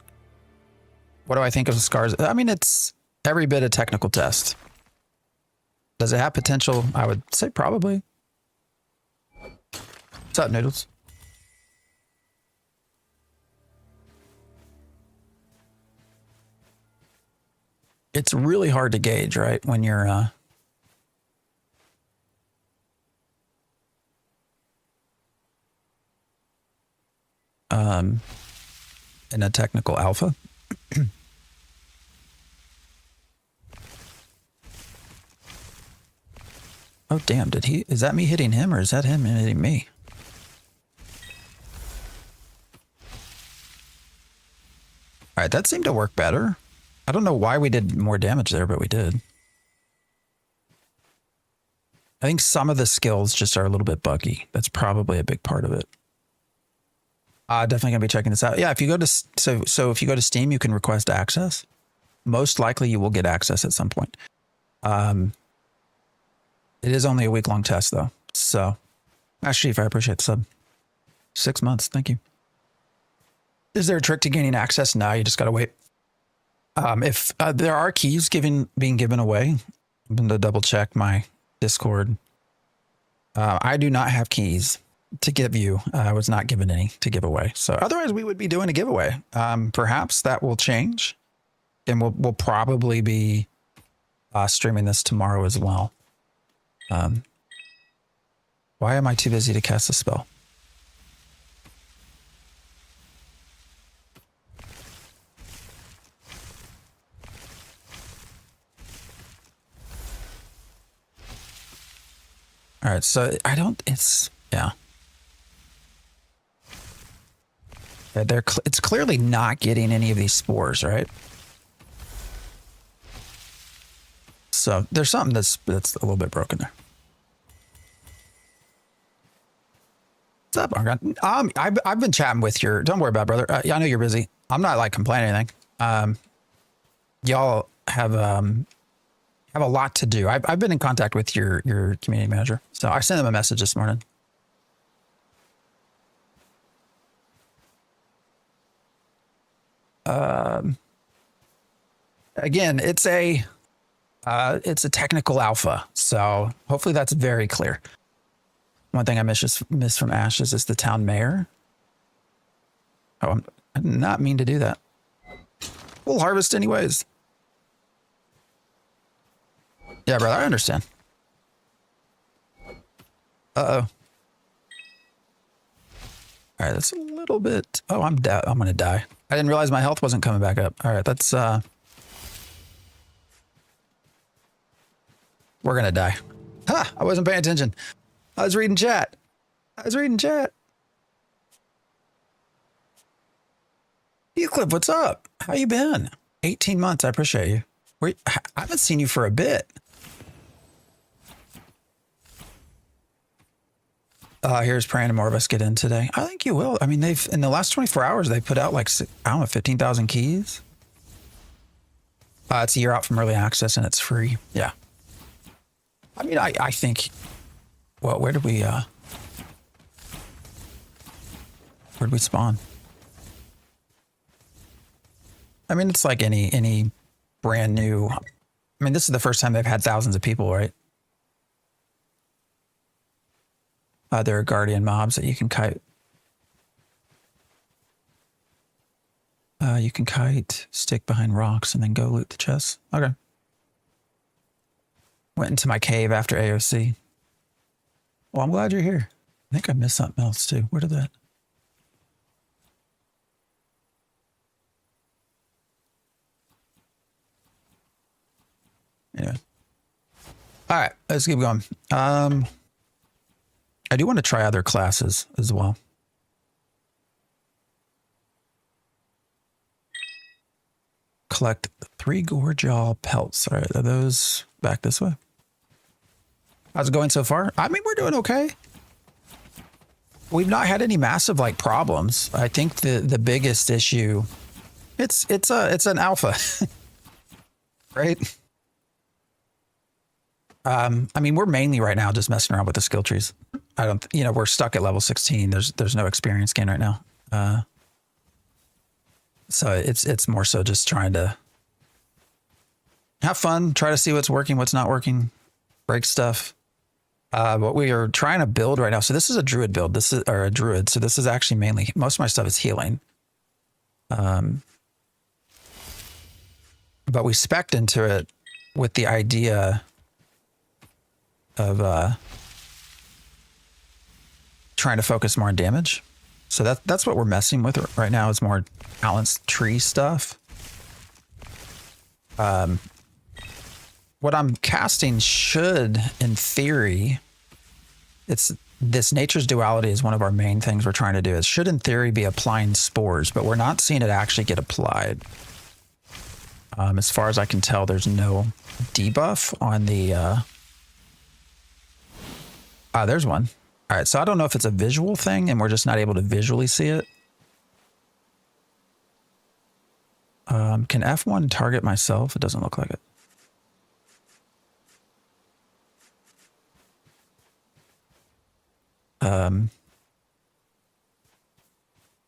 What do I think of the Scars? I mean, it's every bit a technical test. Does it have potential? I would say probably. What's up, Noodles? It's really hard to gauge, right? When you're in a technical alpha. Oh, damn. Is that me hitting him or is that him hitting me? All right, that seemed to work better. I don't know why we did more damage there, but we did. I think some of the skills just are a little bit buggy. That's probably a big part of it. Definitely gonna be checking this out. Yeah, if you go to so if you go to Steam, you can request access. Most likely, you will get access at some point. It is only a week-long test, though. So, Chief, I appreciate the sub. 6 months, thank you. Is there a trick to gaining access? No, you just gotta wait. If there are keys being given away, I'm going to double check my Discord. I do not have keys. to give you. I was not given any to give away. So otherwise we would be doing a giveaway. Perhaps that will change, and we'll probably be streaming this tomorrow as well. Why am I too busy to cast a spell? All right, so yeah. It's clearly not getting any of these spores, right? So there's something that's a little bit broken there. What's up, Argon? I've been chatting with your. Don't worry about it, brother. I know you're busy. I'm not like complaining or anything. Y'all have a lot to do. I've been in contact with your community manager, so I sent him a message this morning. Again, it's a technical alpha, so hopefully that's very clear. One thing I miss from Ashes is the town mayor. Oh, I did not mean to do that. We'll harvest anyways. Yeah, brother, I understand. Uh-oh. All right, that's a little bit... Oh, I'm going to die. I didn't realize my health wasn't coming back up. All right, that's... We're going to die. Ha! I wasn't paying attention. I was reading chat. Heathcliff, what's up? How you been? 18 months. I appreciate you. I haven't seen you for a bit. Here's praying to more of us get in today. I think you will. I mean, in the last 24 hours, they put out like, I don't know, 15,000 keys. It's a year out from early access and it's free. Yeah. I mean, I think, well, where did we spawn? I mean, it's like any brand new, I mean, this is the first time they've had thousands of people, right? There are guardian mobs that you can kite. You can kite, stick behind rocks, and then go loot the chests. Okay. Went into my cave after AOC. Well, I'm glad you're here. I think I missed something else too. Where did that? Anyway. All right, let's keep going. I do want to try other classes as well. Collect 3 Gorejaw pelts. All right, are those back this way? How's it going so far? I mean, we're doing okay. We've not had any massive like problems. I think the biggest issue, it's an alpha, right? I mean, we're mainly right now just messing around with the skill trees. We're stuck at level 16. There's no experience gain right now. So it's more so just trying to have fun, try to see what's working, what's not working, break stuff. What we are trying to build right now. So this is a druid build. Or a druid. So this is actually mainly, most of my stuff is healing. But we spec'd into it with the idea of trying to focus more on damage. So that's what we're messing with right now, is more balanced tree stuff. What I'm casting should, in theory, it's this nature's duality is one of our main things we're trying to do. It should, in theory, be applying spores, but we're not seeing it actually get applied. As far as I can tell, there's no debuff on the... there's one. All right, so I don't know if it's a visual thing and we're just not able to visually see it. Can F1 target myself? It doesn't look like it.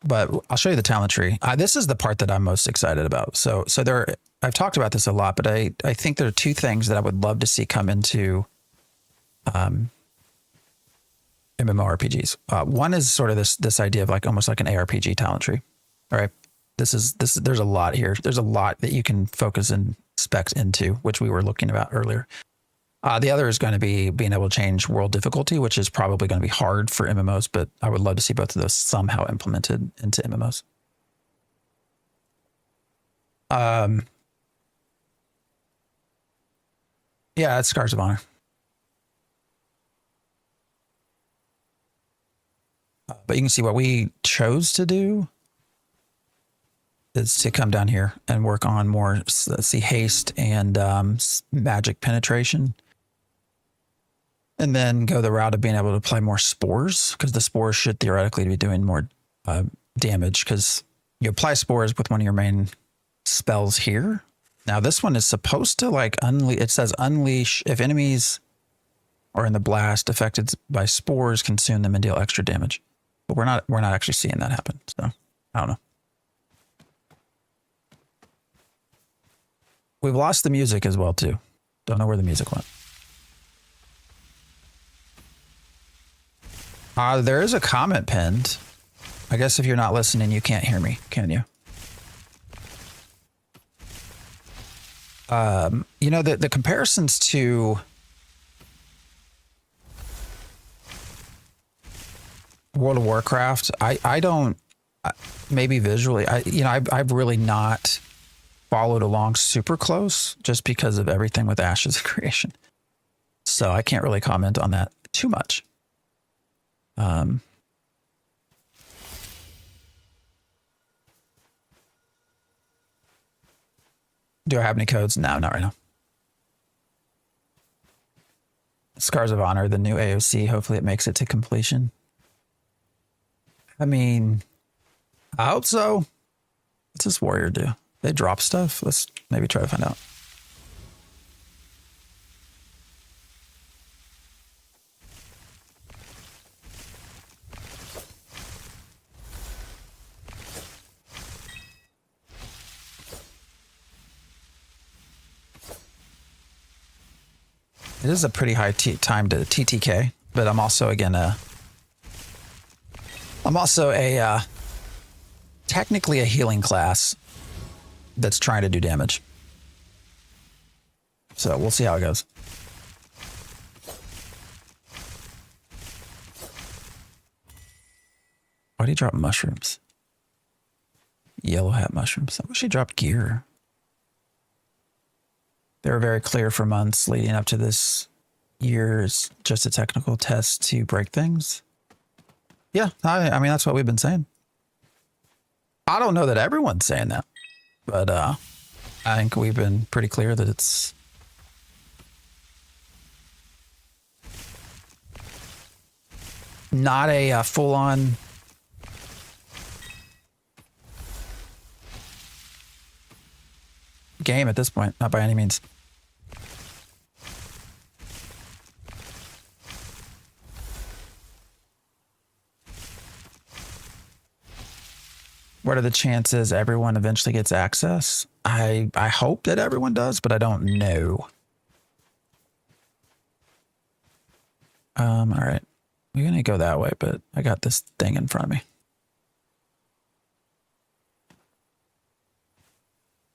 But I'll show you the talent tree. This is the part that I'm most excited about. So I've talked about this a lot, but I think there are 2 things that I would love to see come into MMORPGs. One is sort of this idea of like almost like an ARPG talent tree. All right. There's a lot here. There's a lot that you can focus and specs into, which we were looking about earlier. The other is going to be being able to change world difficulty, which is probably going to be hard for MMOs, but I would love to see both of those somehow implemented into MMOs. Yeah, it's Scars of Honor. But you can see what we chose to do is to come down here and work on more, let's see, haste and magic penetration. And then go the route of being able to play more spores, because the spores should theoretically be doing more damage, because you apply spores with one of your main spells here. Now this one is supposed to like it says unleash if enemies are in the blast affected by spores, consume them and deal extra damage. But we're not actually seeing that happen. So I don't know. We've lost the music as well too. Don't know where the music went. There is a comment pinned. I guess if you're not listening, you can't hear me, can you? You know, the comparisons to World of Warcraft, I don't, maybe visually, I've really not followed along super close just because of everything with Ashes of Creation. So I can't really comment on that too much. Do I have any codes? No, not right now. Scars of Honor, the new AOC. Hopefully it makes it to completion. I mean, I hope so. What's this warrior do? They drop stuff? Let's maybe try to find out. It is a pretty high time to TTK, but I'm also again technically a healing class that's trying to do damage. So we'll see how it goes. Why did he drop mushrooms? Yellow hat mushrooms. I wish he dropped gear. They were very clear for months leading up to this year's just a technical test to break things. Yeah, I mean, that's what we've been saying. I don't know that everyone's saying that, but I think we've been pretty clear that it's not a full-on game at this point, not by any means. What are the chances everyone eventually gets access? I hope that everyone does, but I don't know. All right. We're going to go that way, but I got this thing in front of me.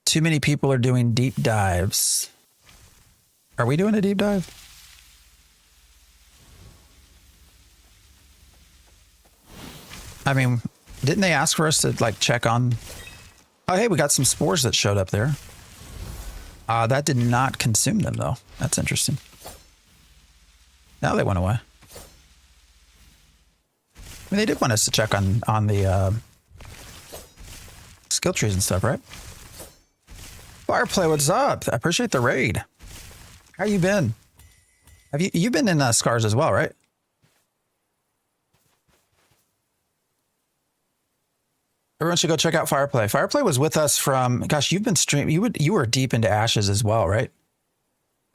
Too many people are doing deep dives. Are we doing a deep dive? I mean, didn't they ask for us to like check on? Oh, hey, we got some spores that showed up there. That did not consume them though. That's interesting. Now they went away. I mean, they did want us to check on the skill trees and stuff, right? Fireplay, what's up? I appreciate the raid. How you been? Have you've been in Scars as well, right? Everyone should go check out Fireplay. Fireplay was with us from, gosh, you've been streaming. You were deep into Ashes as well, right?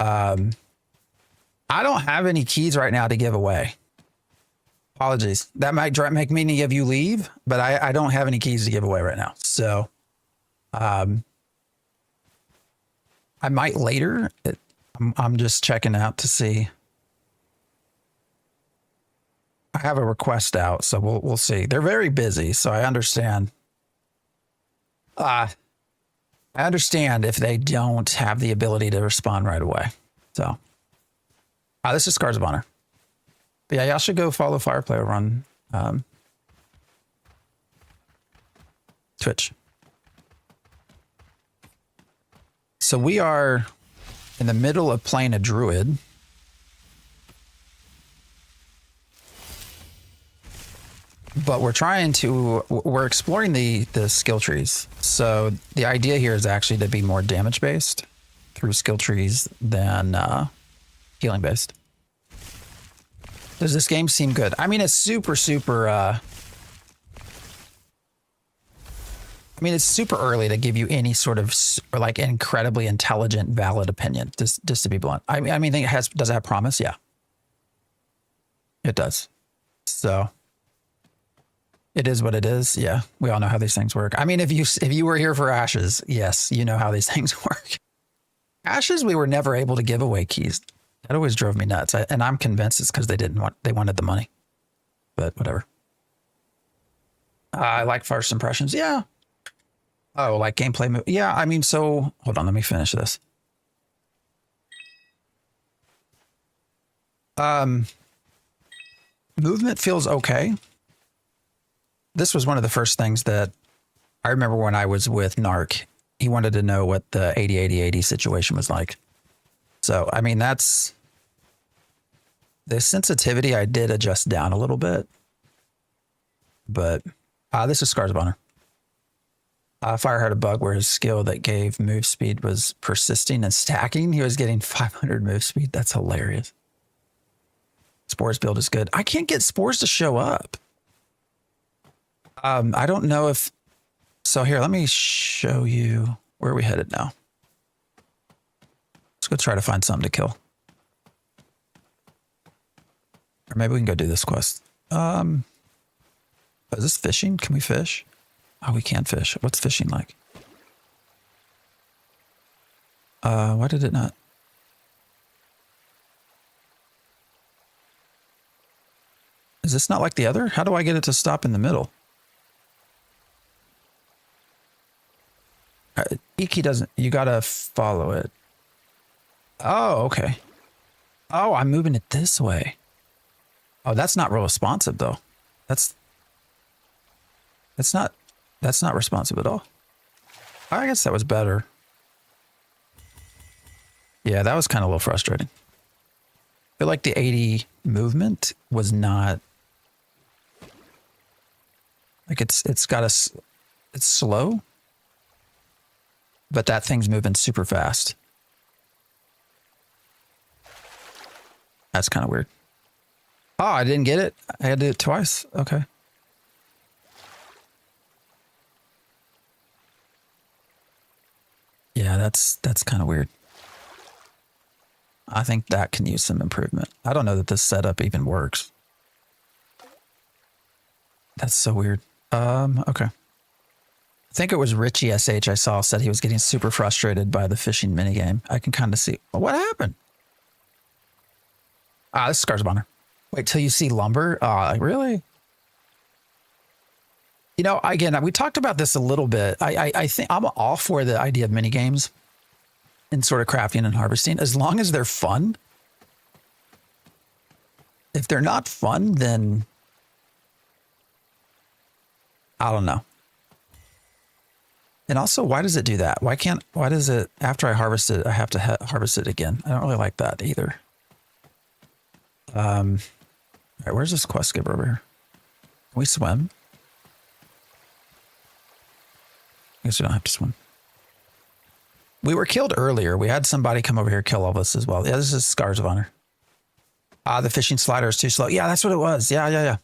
I don't have any keys right now to give away. Apologies. That might make me give you leave, but I don't have any keys to give away right now. So, I might later. I'm just checking out to see. I have a request out, so we'll see. They're very busy, so I understand. I understand if they don't have the ability to respond right away. So, this is Scars of Honor. But yeah, y'all should go follow Fireplay over on Twitch. So we are in the middle of playing a druid. But we're exploring the skill trees. So the idea here is actually to be more damage based through skill trees than healing based. Does this game seem good? I mean, it's super early to give you any sort of like incredibly intelligent, valid opinion, just to be blunt. I mean, does it have promise? Yeah, it does. So it is what it is. Yeah, we all know how these things work. I mean, if you were here for Ashes, yes, you know how these things work. Ashes, we were never able to give away keys. That always drove me nuts. And I'm convinced it's because they wanted the money. But whatever. I like first impressions. Yeah. Oh, like gameplay. Yeah, I mean, so hold on, let me finish this. Movement feels okay. This was one of the first things that I remember when I was with Narc. He wanted to know what the 80-80-80 situation was like. So, I mean, that's the sensitivity I did adjust down a little bit. But this is Scars of Honor. Fire had a bug where his skill that gave move speed was persisting and stacking. He was getting 500 move speed. That's hilarious. Spores build is good. I can't get spores to show up. I don't know if... So here, let me show you where are we headed now. Let's go try to find something to kill. Or maybe we can go do this quest. Is this fishing? Can we fish? Oh, we can fish. What's fishing like? Why did it not? Is this not like the other? How do I get it to stop in the middle? Iki doesn't, you gotta follow it. Oh, okay. Oh, I'm moving it this way. Oh, that's not real responsive though. That's not responsive at all. I guess that was better. Yeah, that was kind of a little frustrating. I feel like the 80 movement was not like it's slow. But that thing's moving super fast. That's kind of weird. Oh, I didn't get it. I had to do it twice. Okay. Yeah, that's kind of weird. I think that can use some improvement. I don't know that this setup even works. That's so weird. Okay. I think it was Richie SH I saw said he was getting super frustrated by the fishing minigame. I can kind of see. Well, what happened? This is Scars of Honor. Wait till you see lumber. Really? You know, again, we talked about this a little bit. I think I'm all for the idea of minigames and sort of crafting and harvesting, as long as they're fun. If they're not fun, then I don't know. And also, why does it do that? Why does it, after I harvest it, I have to harvest it again? I don't really like that either. All right, where's this quest giver over here? Can we swim? I guess we don't have to swim. We were killed earlier. We had somebody come over here kill all of us as well. Yeah, this is Scars of Honor. The fishing slider is too slow. Yeah, that's what it was. Yeah.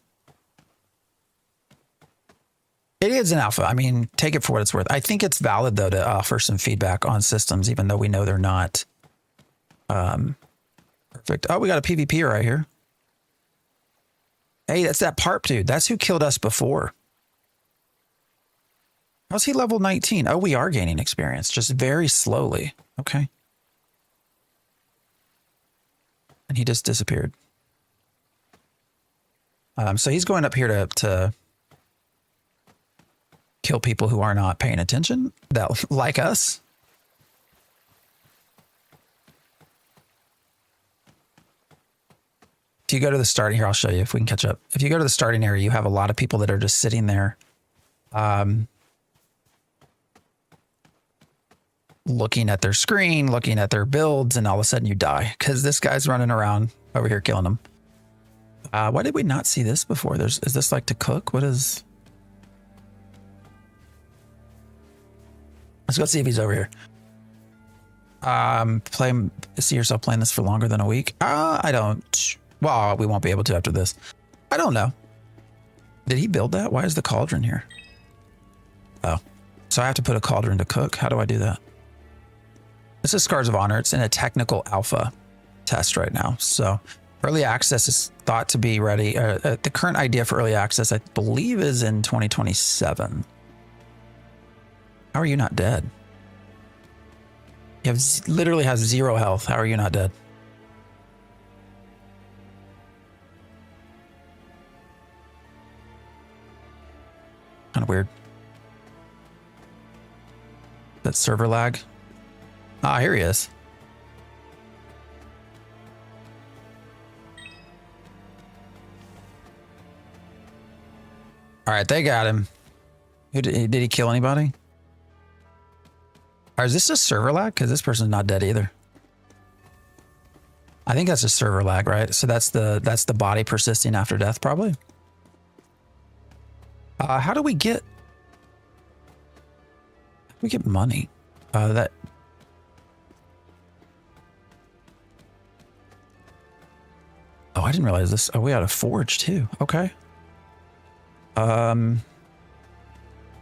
It is an alpha. I mean, take it for what it's worth. I think it's valid, though, to offer some feedback on systems, even though we know they're not perfect. Oh, we got a PvP right here. Hey, that's that Parp dude. That's who killed us before. How's he level 19? Oh, we are gaining experience, just very slowly. Okay. And he just disappeared. So he's going up here to kill people who are not paying attention, that like us. If you go to the starting here, I'll show you if we can catch up. If you go to the starting area, you have a lot of people that are just sitting there, looking at their screen, looking at their builds, and all of a sudden you die because this guy's running around over here killing them. Why did we not see this before? Is this like to cook? What is? Let's go see if he's over here. See yourself playing this for longer than a week? I don't. Well, we won't be able to after this. I don't know. Did he build that? Why is the cauldron here? Oh, so I have to put a cauldron to cook. How do I do that? This is Scars of Honor. It's in a technical alpha test right now. So early access is thought to be ready. The current idea for early access, I believe, is in 2027. How are you not dead? You have literally has 0 health. How are you not dead? Kind of weird. That server lag. Ah, here he is. All right, they got him. Did he kill anybody? Or is this a server lag? Because this person's not dead either. I think that's a server lag, right? So that's the body persisting after death, probably. How do we get money? That. Oh, I didn't realize this. Oh, we had a forge too. Okay. You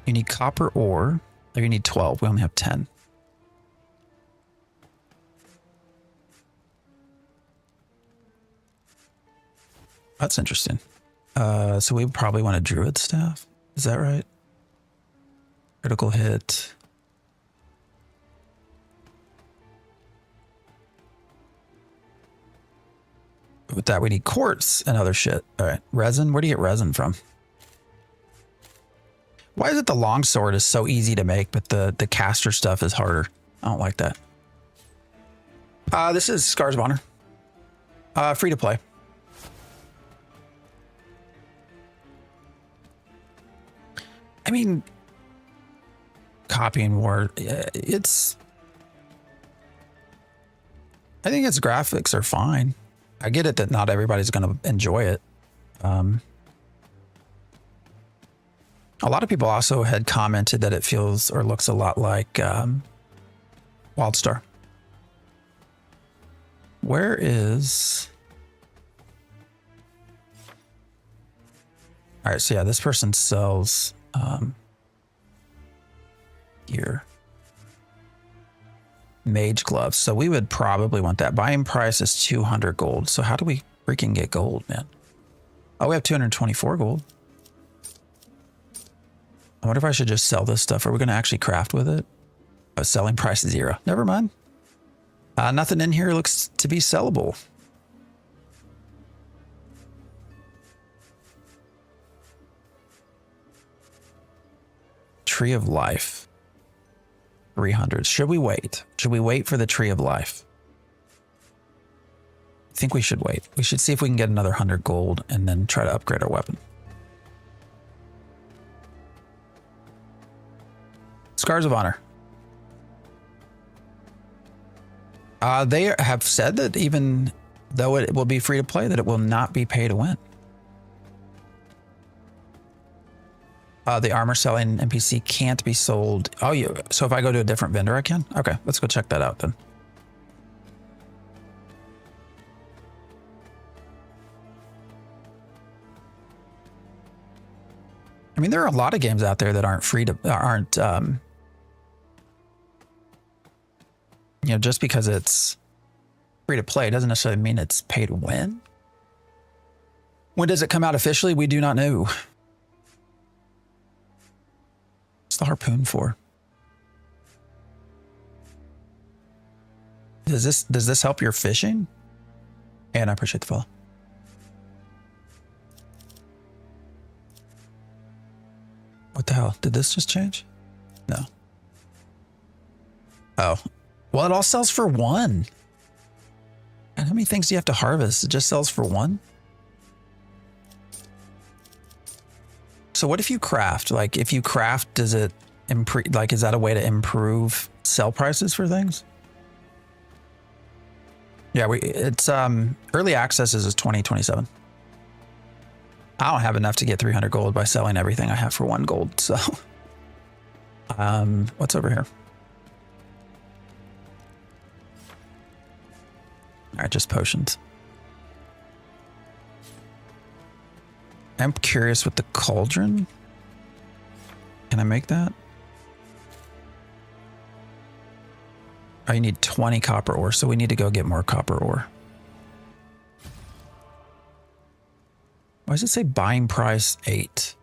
need copper ore. Or you need 12. We only have 10. That's interesting. So we probably want a druid staff. Is that right? Critical hit. With that, we need quartz and other shit. All right. Resin. Where do you get resin from? Why is it the longsword is so easy to make, but the caster stuff is harder? I don't like that. This is Scars of Honor. Free to play. I mean, copying war, it's... I think its graphics are fine. I get it that not everybody's going to enjoy it. A lot of people also had commented that it feels or looks a lot like WildStar. Where is... All right, so yeah, this person sells here. Mage gloves. So we would probably want that. Buying price is 200 gold. So how do we freaking get gold, man? Oh, we have 224 gold. I wonder if I should just sell this stuff. Are we going to actually craft with it? Oh, selling price is 0. Never mind. Nothing in here looks to be sellable. Tree of Life. 300. Should we wait? Should we wait for the Tree of Life? I think we should wait. We should see if we can get another 100 gold and then try to upgrade our weapon. Scars of Honor. They have said that even though it will be free to play, that it will not be pay to win. The armor selling NPC can't be sold. Oh, so if I go to a different vendor, I can? Okay, let's go check that out then. I mean, there are a lot of games out there that aren't free to, just because it's free to play doesn't necessarily mean it's pay to win. When does it come out officially? We do not know. What's the harpoon for? Does this help your fishing? And I appreciate the follow. the hell? Did this just change? No. Oh. Well, it all sells for 1. And how many things do you have to harvest? It just sells for 1? So what if you craft? Like, if you craft, does it improve? Like, is that a way to improve sell prices for things? Yeah, it's early access is 2027. I don't have enough to get 300 gold by selling everything I have for 1 gold. So, what's over here? All right, just potions. I'm curious with the cauldron. Can I make that? Oh, you need 20 copper ore, so we need to go get more copper ore. Why does it say buying price 8?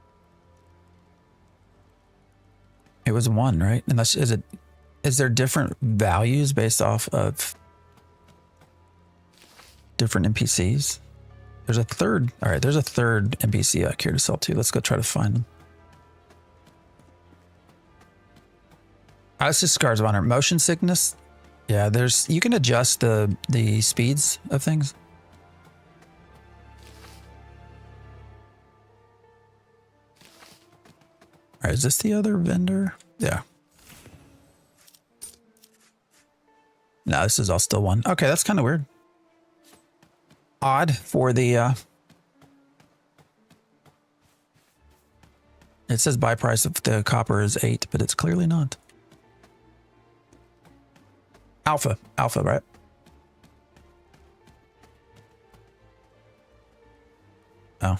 It was 1, right? Unless is there different values based off of different NPCs? There's a third. All right, there's a third NPC out here to sell to. Let's go try to find them. This is Scars of Honor. Motion sickness. Yeah, you can adjust the speeds of things. All right, is this the other vendor? Yeah. No, this is all still 1. Okay, that's kind of weird. Odd for the it says buy price of the copper is 8, but it's clearly not. Alpha, right? Oh.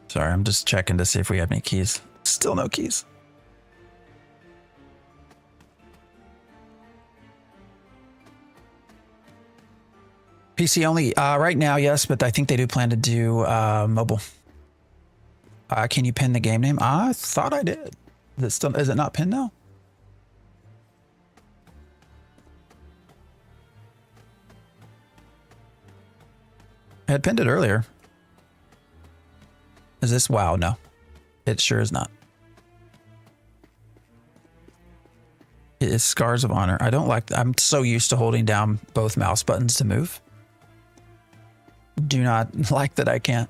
Sorry, I'm just checking to see if we have any keys. Still no keys. PC only right now, yes, but I think they do plan to do mobile. Can you pin the game name? I thought I did. Is it not pinned now? I had pinned it earlier. Is this WoW? No, it sure is not. It is Scars of Honor. I don't like. I'm so used to holding down both mouse buttons to move. Do not like that I can't.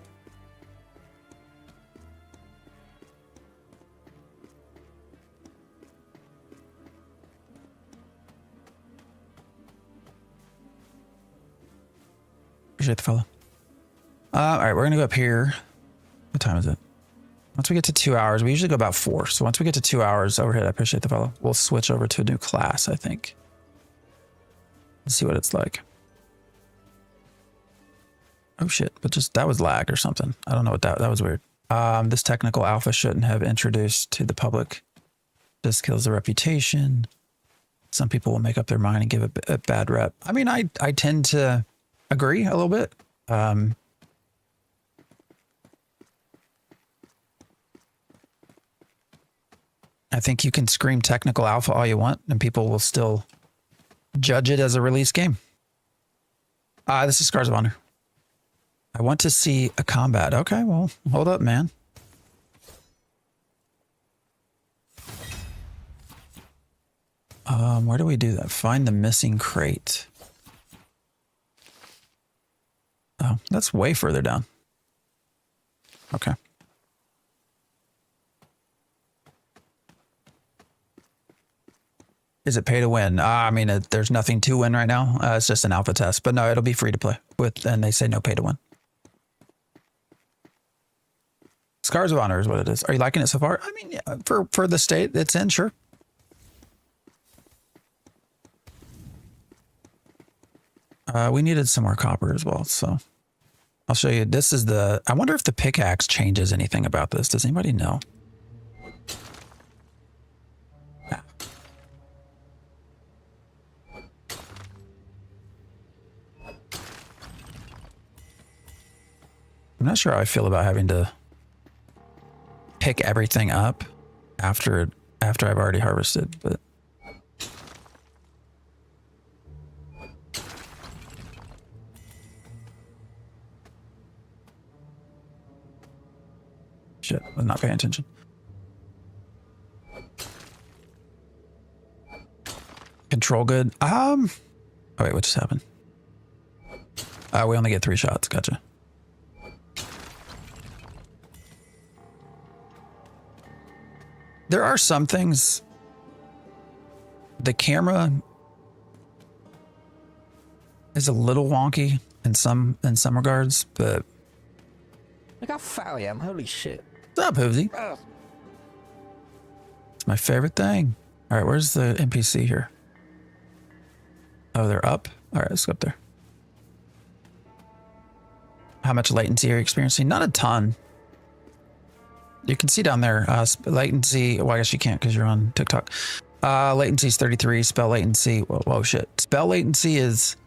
Appreciate the follow. All right, we're gonna go up here. What time is it? Once we get to 2 hours, we usually go about 4. So once we get to 2 hours overhead, I appreciate the follow. We'll switch over to a new class, I think. Let's see what it's like. Oh shit, but just that was lag or something. I don't know what that was weird. This technical alpha shouldn't have introduced to the public. This kills the reputation. Some people will make up their mind and give a bad rep. I mean, I tend to agree a little bit. I think you can scream technical alpha all you want and people will still judge it as a release game. This is Scars of Honor. I want to see a combat. Okay, well, hold up, man. Where do we do that? Find the missing crate. Oh, that's way further down. Okay. Is it pay to win? I mean, there's nothing to win right now. It's just an alpha test, but no, it'll be free to play with, and they say no pay to win. Scars of Honor is what it is. Are you liking it so far? I mean, yeah, for the state it's in, sure. We needed some more copper as well, so I'll show you. This is the. I wonder if the pickaxe changes anything about this. Does anybody know? I'm not sure how I feel about having to pick everything up after I've already harvested, but was not paying attention. Control good. Oh wait, what just happened? We only get 3 shots. Gotcha. There are some things. The camera is a little wonky in some regards, but look how fat I am. Holy shit. what's up, Hoovsy? It's my favorite thing. All right, where's the NPC here? Oh, they're up. All right, let's go up there. How much latency are you experiencing? Not a ton. You can see down there, latency. Well, I guess you can't because you're on TikTok. Latency is 33. Spell latency. Whoa, shit. Spell latency is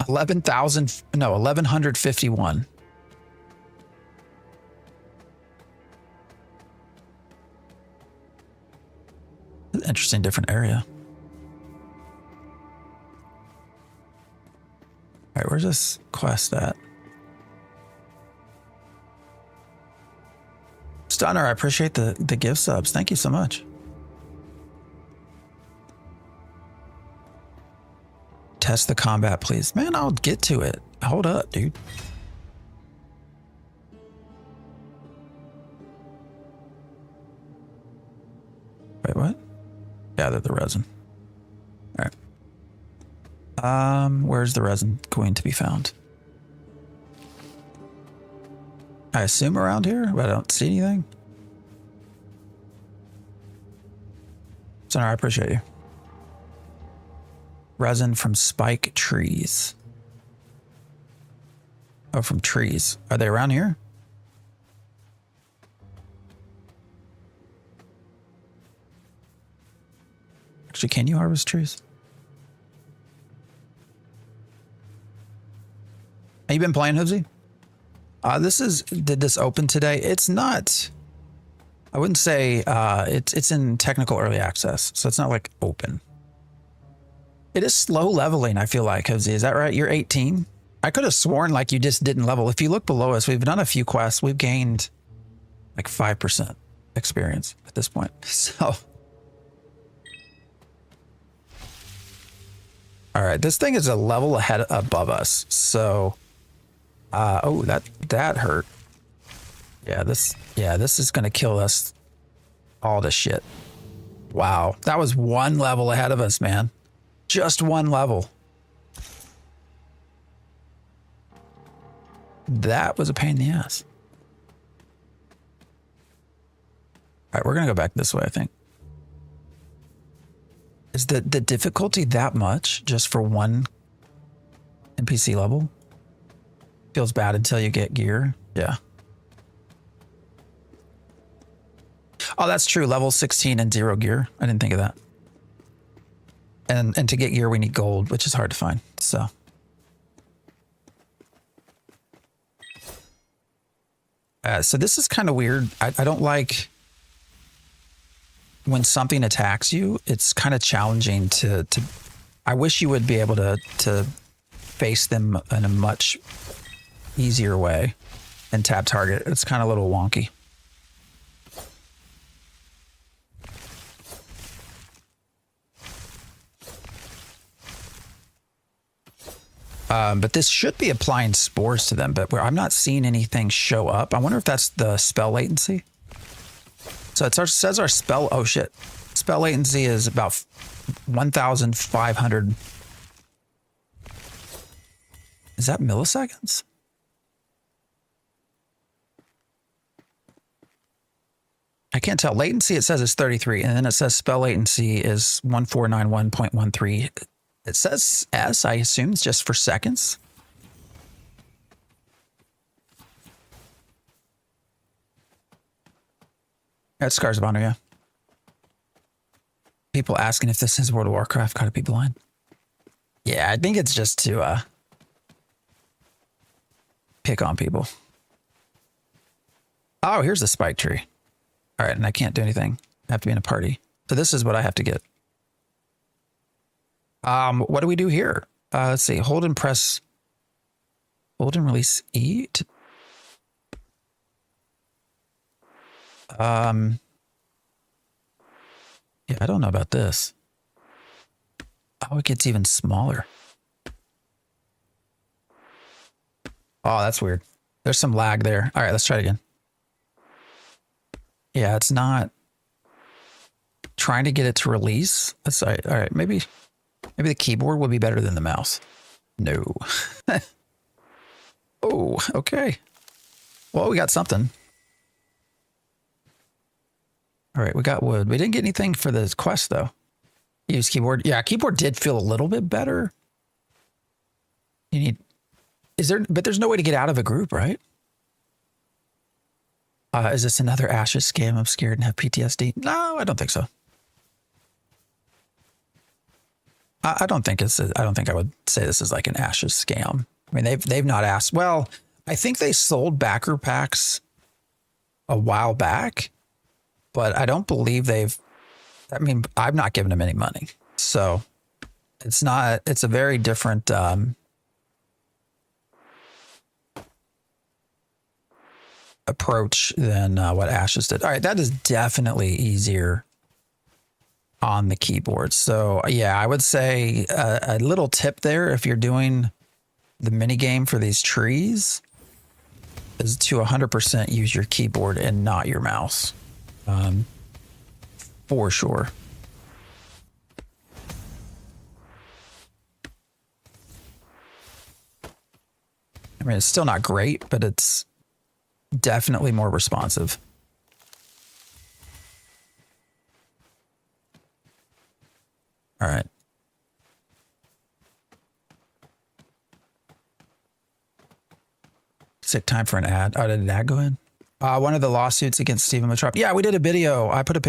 1151. Interesting, different area. All right, where's this quest at? Stunner, I appreciate the gift subs. Thank you so much. Test the combat, please. Man, I'll get to it. Hold up, dude. Wait, what? Gather the resin. All right. Where's the resin going to be found? I assume around here, but I don't see anything. Sonor, I appreciate you. Resin from spike trees. Oh, from trees. Are they around here? Actually, can you harvest trees? Have you been playing, Hoovsy? Did this open today? It's not, I wouldn't say, it's in technical early access. So it's not like open. It is slow leveling, I feel like, Hoovsy. Is that right? You're 18? I could have sworn like you just didn't level. If you look below us, we've done a few quests. We've gained like 5% experience at this point. So. All right, this thing is a level ahead above us. So, oh, that hurt. Yeah, this is gonna kill us all to shit. Wow, that was one level ahead of us, man. Just one level. That was a pain in the ass. All right, we're gonna go back this way, I think. Is the difficulty that much just for one NPC level? Feels bad until you get gear. Yeah. Oh, that's true. Level 16 and 0 gear. I didn't think of that. And to get gear, we need gold, which is hard to find. So. So this is kind of weird. I don't like when something attacks you. It's kind of challenging to I wish you would be able to face them in a much easier way and tab target. It's kind of a little wonky. But this should be applying spores to them, but I'm not seeing anything show up. I wonder if that's the spell latency. So it says our spell, oh shit. Spell latency is about 1,500. Is that milliseconds? I can't tell. Latency, it says it's 33, and then it says spell latency is 1491.13. It says S, I assume it's just for seconds. That's Scars of Honor, yeah. People asking if this is World of Warcraft, gotta be blind. Yeah, I think it's just to pick on people. Oh, here's the spike tree. All right, and I can't do anything. I have to be in a party. So this is what I have to get. What do we do here? Let's see. Hold and release E. Yeah, I don't know about this. Oh, it gets even smaller. Oh, that's weird. There's some lag there. All right, let's try it again. Yeah, it's not trying to get it to release. All right, maybe the keyboard would be better than the mouse. No. Oh, okay. Well, we got something. All right, we got wood. We didn't get anything for this quest, though. Use keyboard. Yeah, keyboard did feel a little bit better. You need... But there's no way to get out of a group, right? Is this another Ashes scam? I'm scared and have PTSD. No, I don't think so. I don't think I would say this is like an Ashes scam. I mean, they've not asked. Well, I think they sold backer packs a while back, but I don't believe I've not given them any money. So it's a very different, approach than what Ashes did. All right, that is definitely easier on the keyboard. So yeah, I would say a little tip there if you're doing the mini game for these trees is to 100% use your keyboard and not your mouse, for sure. I mean, it's still not great, but it's definitely more responsive. All right. Sick time for an ad. Oh, did an ad go in? One of the lawsuits against Stephen Latrobe. Yeah, we did a video. I put a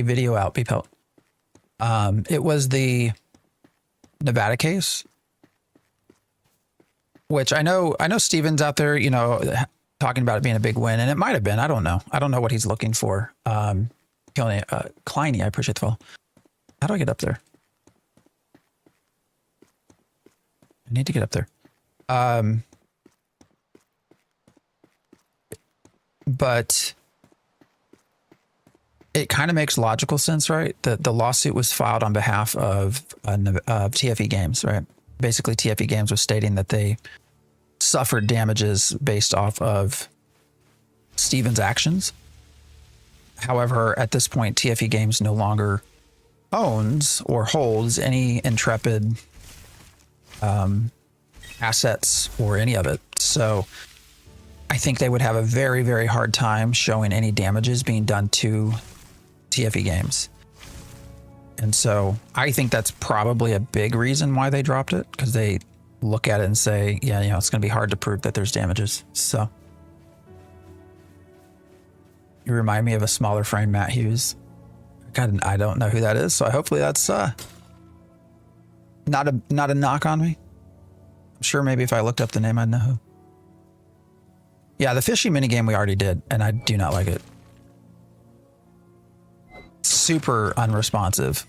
video out, Beepelt. It was the Nevada case, which I know Steven's out there, talking about it being a big win, and it might have been. I don't know. I don't know what he's looking for. Kleiny, I appreciate the follow. How do I get up there? I need to get up there. But it kind of makes logical sense, right? The lawsuit was filed on behalf of TFE Games, right? Basically, TFE Games was stating that they suffered damages based off of Steven's actions. However, at this point, TFE Games no longer owns or holds any Intrepid assets or any of it. So I think they would have a very, very hard time showing any damages being done to TFE Games. And so I think that's probably a big reason why they dropped it, because they look at it and say, yeah, it's going to be hard to prove that there's damages. So you remind me of a smaller frame Matt Hughes. God, I don't know who that is. So hopefully that's not a knock on me. I'm sure maybe if I looked up the name, I'd know who. Yeah, the fishy minigame we already did, and I do not like it. Super unresponsive.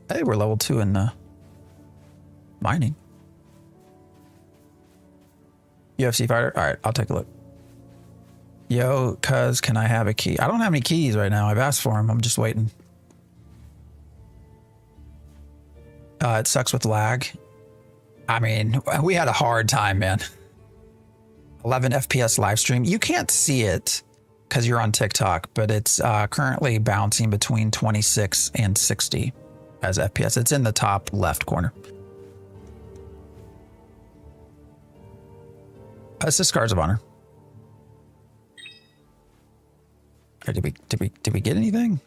Hey, we're level 2 in mining. UFC fighter. All right, I'll take a look. Yo, cuz, can I have a key? I don't have any keys right now. I've asked for them. I'm just waiting. It sucks with lag. I mean, we had a hard time, man. 11 FPS live stream. You can't see it because you're on TikTok, but it's currently bouncing between 26 and 60 as FPS. It's in the top left corner. It's the Scars of Honor. Okay, did we get anything?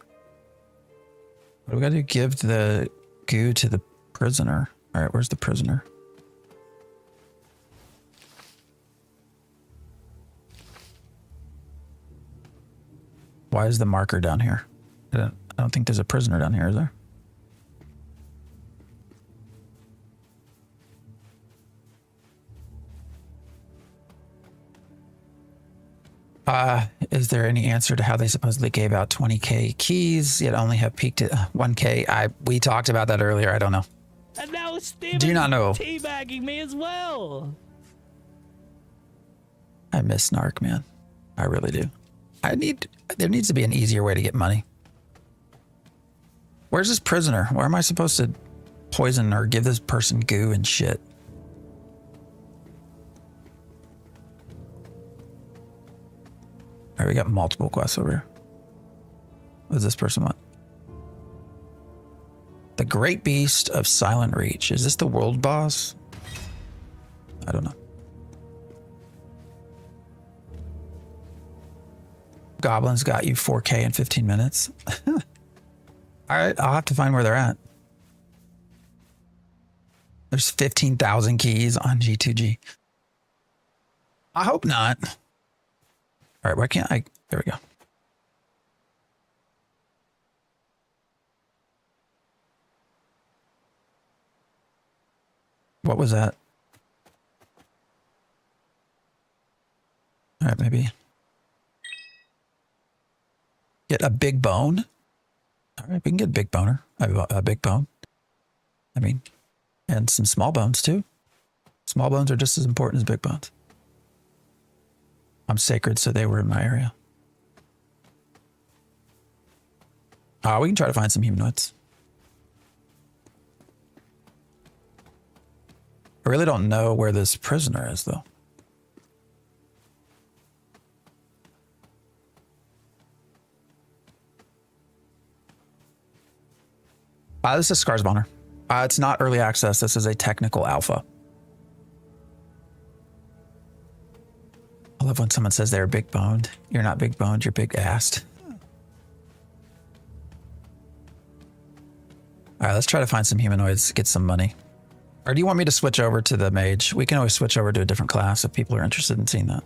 What do we got to give the goo to the prisoner? All right, where's the prisoner? Why is the marker down here? I don't think there's a prisoner down here, is there? Is there any answer to how they supposedly gave out 20K keys yet only have peaked at 1K? We talked about that earlier. I don't know. And now Steven Do you not know? Teabagging me as well. I miss Snark, man. I really do. There needs to be an easier way to get money. Where's this prisoner? Where am I supposed to poison or give this person goo and shit? All right, we got multiple quests over here. What does this person want? The Great Beast of Silent Reach. Is this the world boss? I don't know. Goblins got you 4K in 15 minutes. All right, I'll have to find where they're at. There's 15,000 keys on G2G. I hope not. All right, why can't I? There we go. What was that? All right, maybe. Get a big bone. All right, we can get a big boner. A big bone. I mean, and some small bones too. Small bones are just as important as big bones. I'm sacred, so they were in my area. We can try to find some humanoids. I really don't know where this prisoner is, though. This is Scarsbonner. It's not early access. This is a technical alpha. I love when someone says they're big boned. You're not big boned, you're big assed. All right, let's try to find some humanoids, get some money. Or do you want me to switch over to the mage? We can always switch over to a different class if people are interested in seeing that.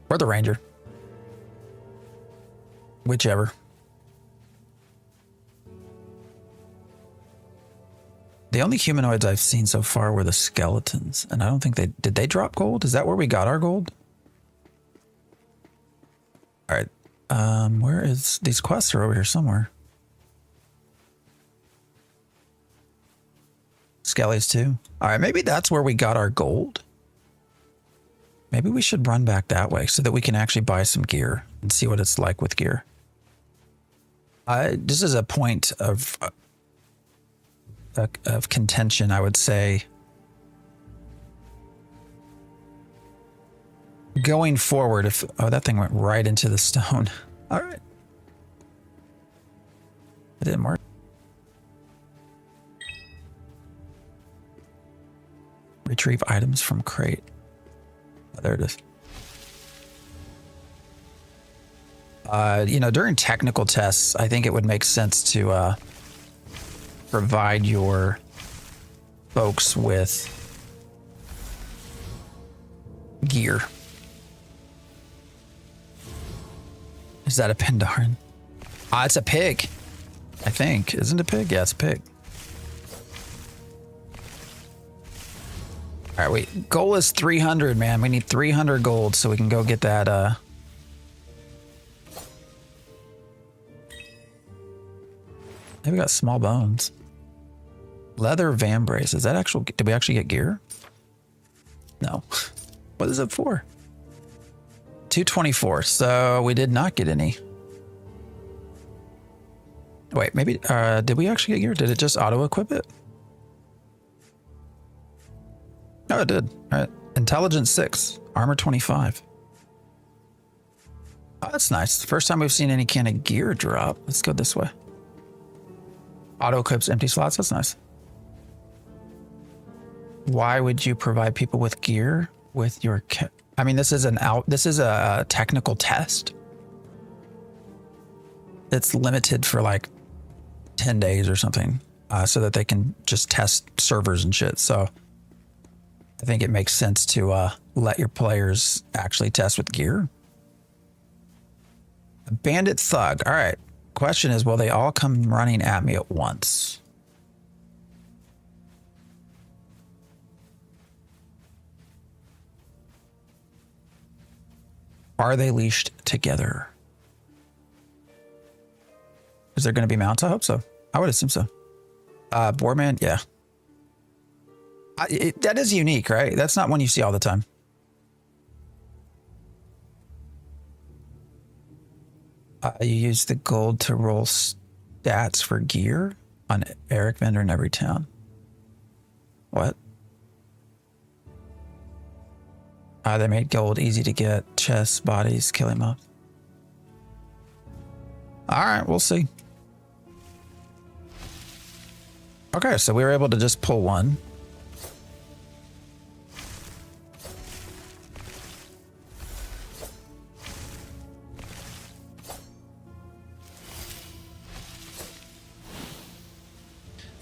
Or the ranger. Whichever. The only humanoids I've seen so far were the skeletons, and I don't think did they drop gold? Is that where we got our gold? All right, where is, these quests are over here somewhere. Skellies too. All right, maybe that's where we got our gold. Maybe we should run back that way so that we can actually buy some gear and see what it's like with gear. This is a point of contention, I would say. Going forward, if that thing went right into the stone. All right, it didn't work. Retrieve items from crate. Oh, there it is. You know, during technical tests, I think it would make sense to provide your folks with gear. Is that a Pendarin? It's a pig, I think. Isn't it a pig? Yeah, it's a pig. All right, wait. Goal is 300, man. We need 300 gold so we can go get that. Maybe we got small bones. Leather vambrace. Is that actual? Did we actually get gear? No. What is it for? 224. So we did not get any. Wait, maybe. Did we actually get gear? Did it just auto equip it? No, it did. All right. Intelligence 6. Armor 25. Oh, that's nice. First time we've seen any kind of gear drop. Let's go this way. Auto equips empty slots. That's nice. Why would you provide people with gear with your? I mean, this is a technical test. It's limited for like 10 days or something, so that they can just test servers and shit. So I think it makes sense to let your players actually test with gear. A bandit thug. All right. Question is, will they all come running at me at once? Are they leashed together? Is there going to be mounts? I hope so. I would assume so. Boarman, yeah. That is unique, right? That's not one you see all the time. You use the gold to roll stats for gear on Eric vendor in every town. What? They made gold easy to get. Chests, bodies, killing mobs. All right, we'll see. Okay, so we were able to just pull one.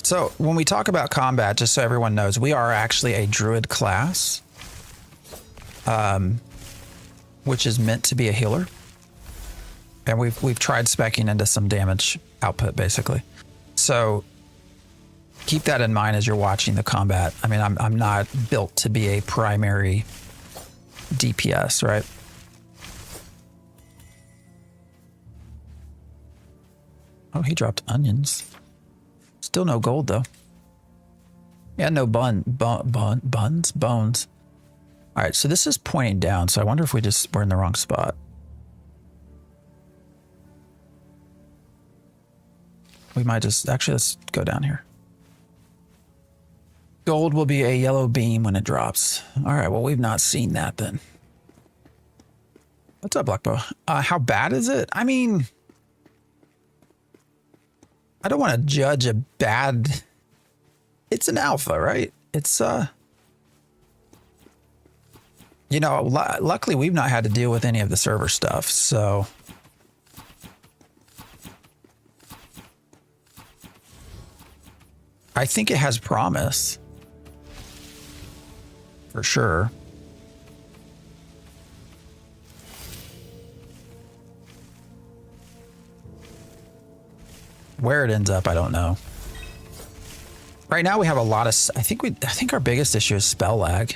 So when we talk about combat, just so everyone knows, we are actually a druid class, which is meant to be a healer. And we've tried speccing into some damage output, basically. So keep that in mind as you're watching the combat. I mean, I'm not built to be a primary DPS, right? Oh, he dropped onions. Still no gold though. Yeah, no bones. All right, so this is pointing down. So I wonder if we're in the wrong spot. We might just, actually, let's go down here. Gold will be a yellow beam when it drops. All right, well, we've not seen that then. What's up, Blackbow? How bad is it? I mean, I don't want to judge a bad... It's an alpha, right? It's, you know, luckily we've not had to deal with any of the server stuff, so... I think it has promise. For sure. Where it ends up, I don't know. Right now we have a lot of, I think our biggest issue is spell lag.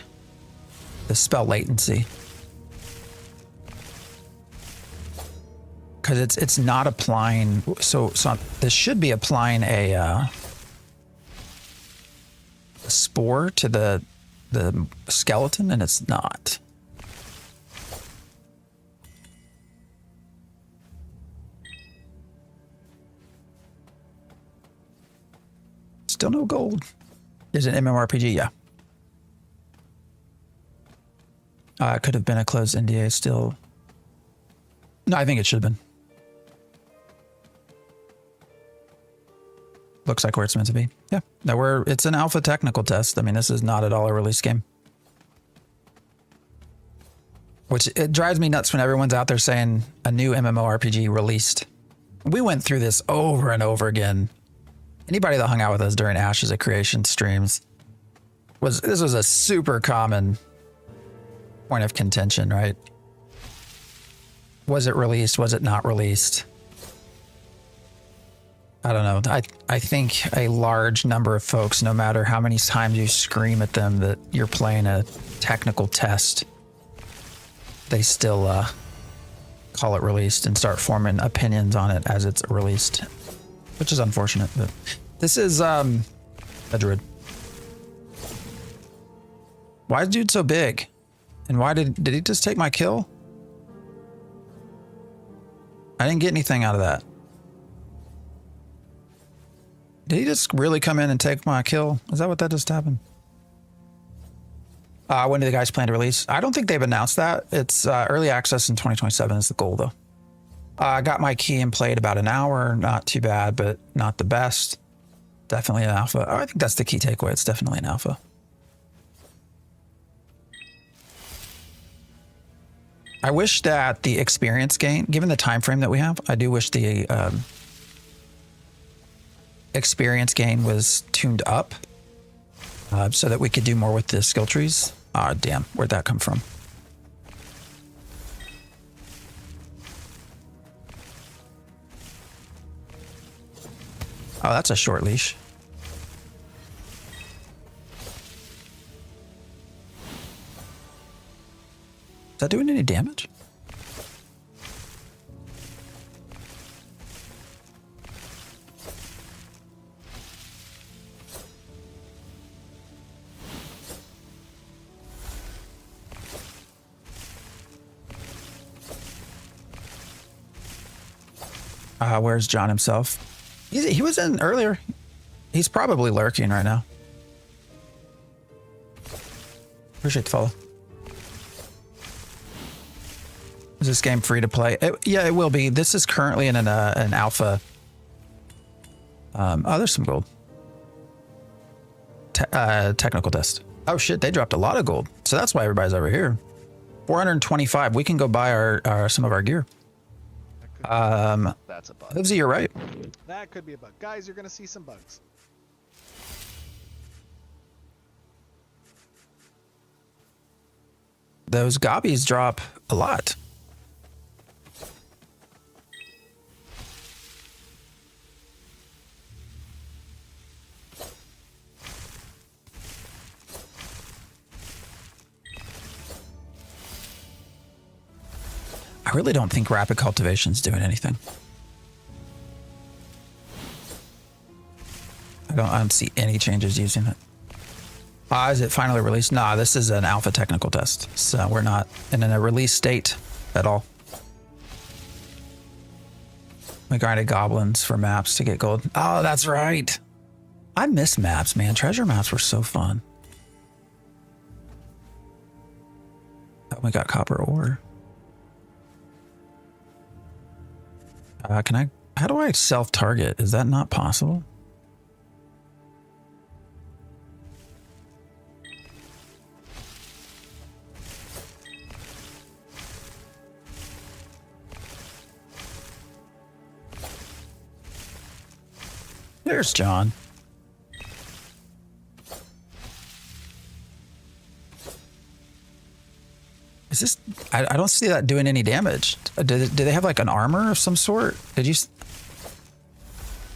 The spell latency. Cuz it's not applying, so this should be applying a spore to the skeleton, and it's not. Still no gold. Is it MMORPG? Yeah. It could have been a closed NDA still. No, I think it should have been. Looks like where it's meant to be. Yeah. No, it's an alpha technical test. I mean, this is not at all a release game. Which it drives me nuts when everyone's out there saying a new MMORPG released. We went through this over and over again. Anybody that hung out with us during Ashes of Creation streams this was a super common point of contention, right? Was it released? Was it not released? I don't know. I think a large number of folks, no matter how many times you scream at them that you're playing a technical test, they still call it released and start forming opinions on it as it's released, which is unfortunate. But this is a druid. Why is dude so big? And why did he just take my kill? I didn't get anything out of that. Did he just really come in and take my kill? Is that what that just happened? When do the guys plan to release? I don't think they've announced that. It's early access in 2027 is the goal, though. I got my key and played about an hour. Not too bad, but not the best. Definitely an alpha. Oh, I think that's the key takeaway. It's definitely an alpha. I wish that the experience gain, given the time frame that we have, I do wish the experience gain was tuned up so that we could do more with the skill trees. Ah, damn, where'd that come from? Oh, that's a short leash. Is that doing any damage? Where's John himself? He was in earlier. He's probably lurking right now. Appreciate the follow. Is this game free to play? Yeah, it will be. This is currently in an alpha. Oh, there's some gold. Technical test. Oh shit, they dropped a lot of gold. So that's why everybody's over here. 425. We can go buy our some of our gear. That's a bug. Livesy, you're right. That could be a bug. Guys, you're going to see some bugs. Those gobbies drop a lot. I really don't think rapid cultivation's doing anything. I don't see any changes using it. Is it finally released? Nah, this is an alpha technical test, so we're not in a release state at all. We grinded goblins for maps to get gold. Oh, that's right. I miss maps, man. Treasure maps were so fun. Oh, we got copper ore. How do I self-target? Is that not possible? There's John. Is this... I don't see that doing any damage. Do they have like an armor of some sort? Did you...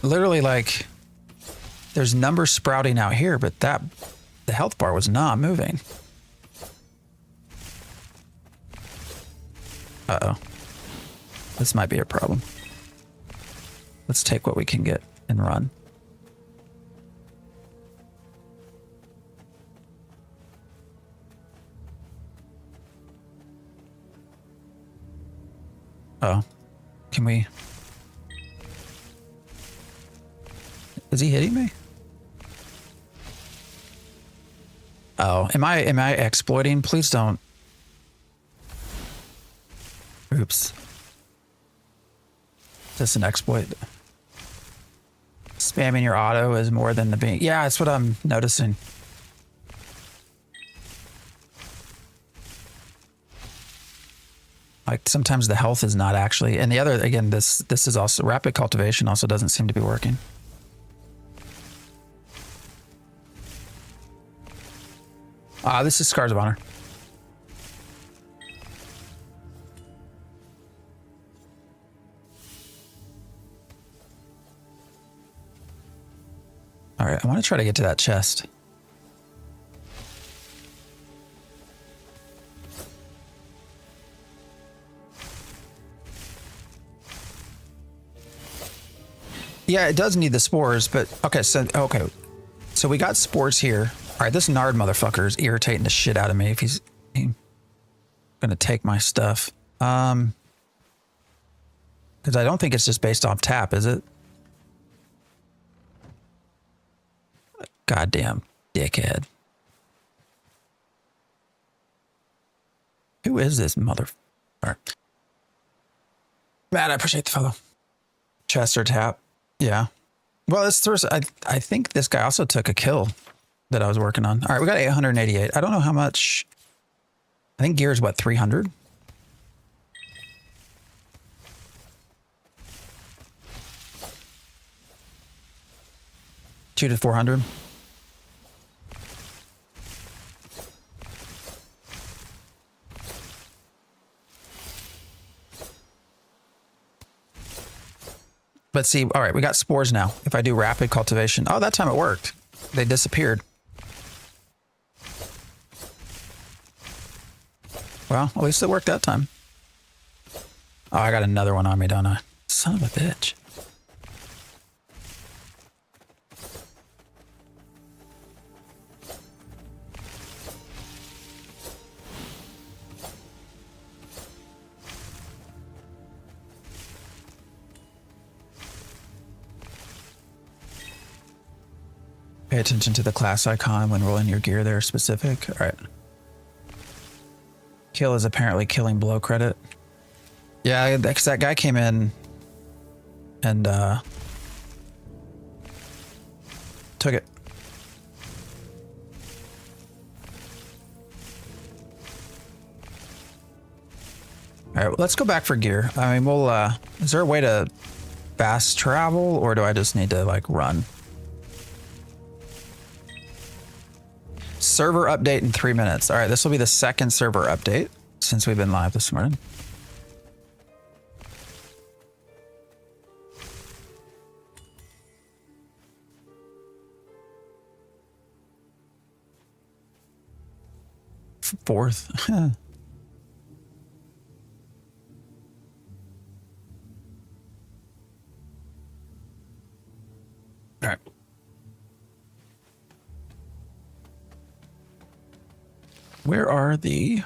Literally like... There's numbers sprouting out here, but the health bar was not moving. Uh-oh. This might be a problem. Let's take what we can get and run. Oh, can we? Is he hitting me? Oh, am I exploiting? Please don't. Oops. Is this an exploit? Spamming your auto is more than the being. Yeah, that's what I'm noticing. Like sometimes the health is not actually, and the other, again, this is also, rapid cultivation also doesn't seem to be working. This is Scars of Honor. All right, I want to try to get to that chest. Yeah, it does need the spores, but okay, so we got spores here. All right, this Nard motherfucker is irritating the shit out of me if he's gonna take my stuff. Because I don't think it's just based off tap, is it? Goddamn dickhead. Who is this mother? Matt, I appreciate the follow. Chest or tap. Yeah. Well, I think this guy also took a kill that I was working on. All right, we got 888. I don't know how much. I think gear is what, 300? $200 to 400. But see, all right, we got spores now. If I do rapid cultivation, oh, that time it worked. They disappeared. Well, at least it worked that time. Oh, I got another one on me, don't I? Son of a bitch. Pay attention to the class icon when rolling your gear there specific. All right. Kill is apparently killing below credit. Yeah, because that guy came in and took it. All right, well, let's go back for gear. I mean, we'll, is there a way to fast travel or do I just need to like run? Server update in 3 minutes. All right, this will be the second server update since we've been live this morning. Fourth. All right. Where are the...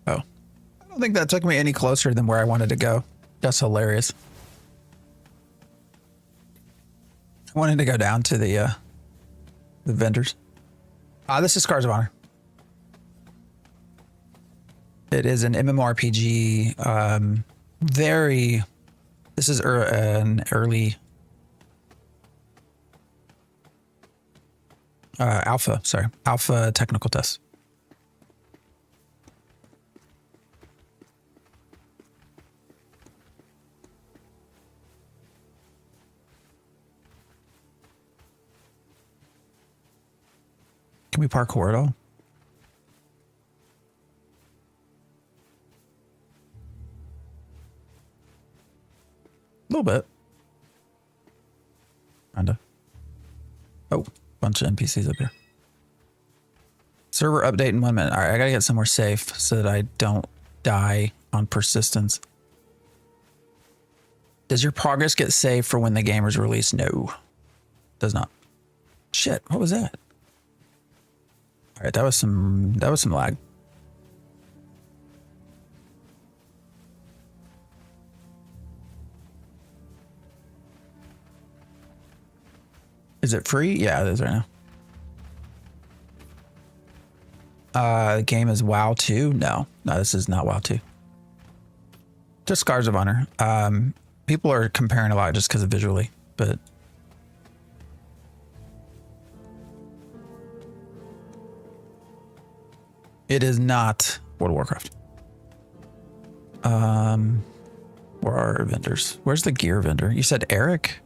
Oh. I don't think that took me any closer than where I wanted to go. That's hilarious. I wanted to go down to the vendors. This is Scars of Honor. It is an MMORPG. This is an early alpha technical test. Can we parkour at all? A little bit. Kinda. Oh, bunch of NPCs up here. Server update in 1 minute. All right, I gotta get somewhere safe so that I don't die on persistence. Does your progress get saved for when the game is released? No, does not. Shit, what was that? All right, that was some lag. Is it free? Yeah, it is right now. The game is WoW 2. No, this is not WoW 2. Just Scars of Honor. People are comparing a lot just because of visually, but it is not World of Warcraft. Where are our vendors? Where's the gear vendor? You said Eric?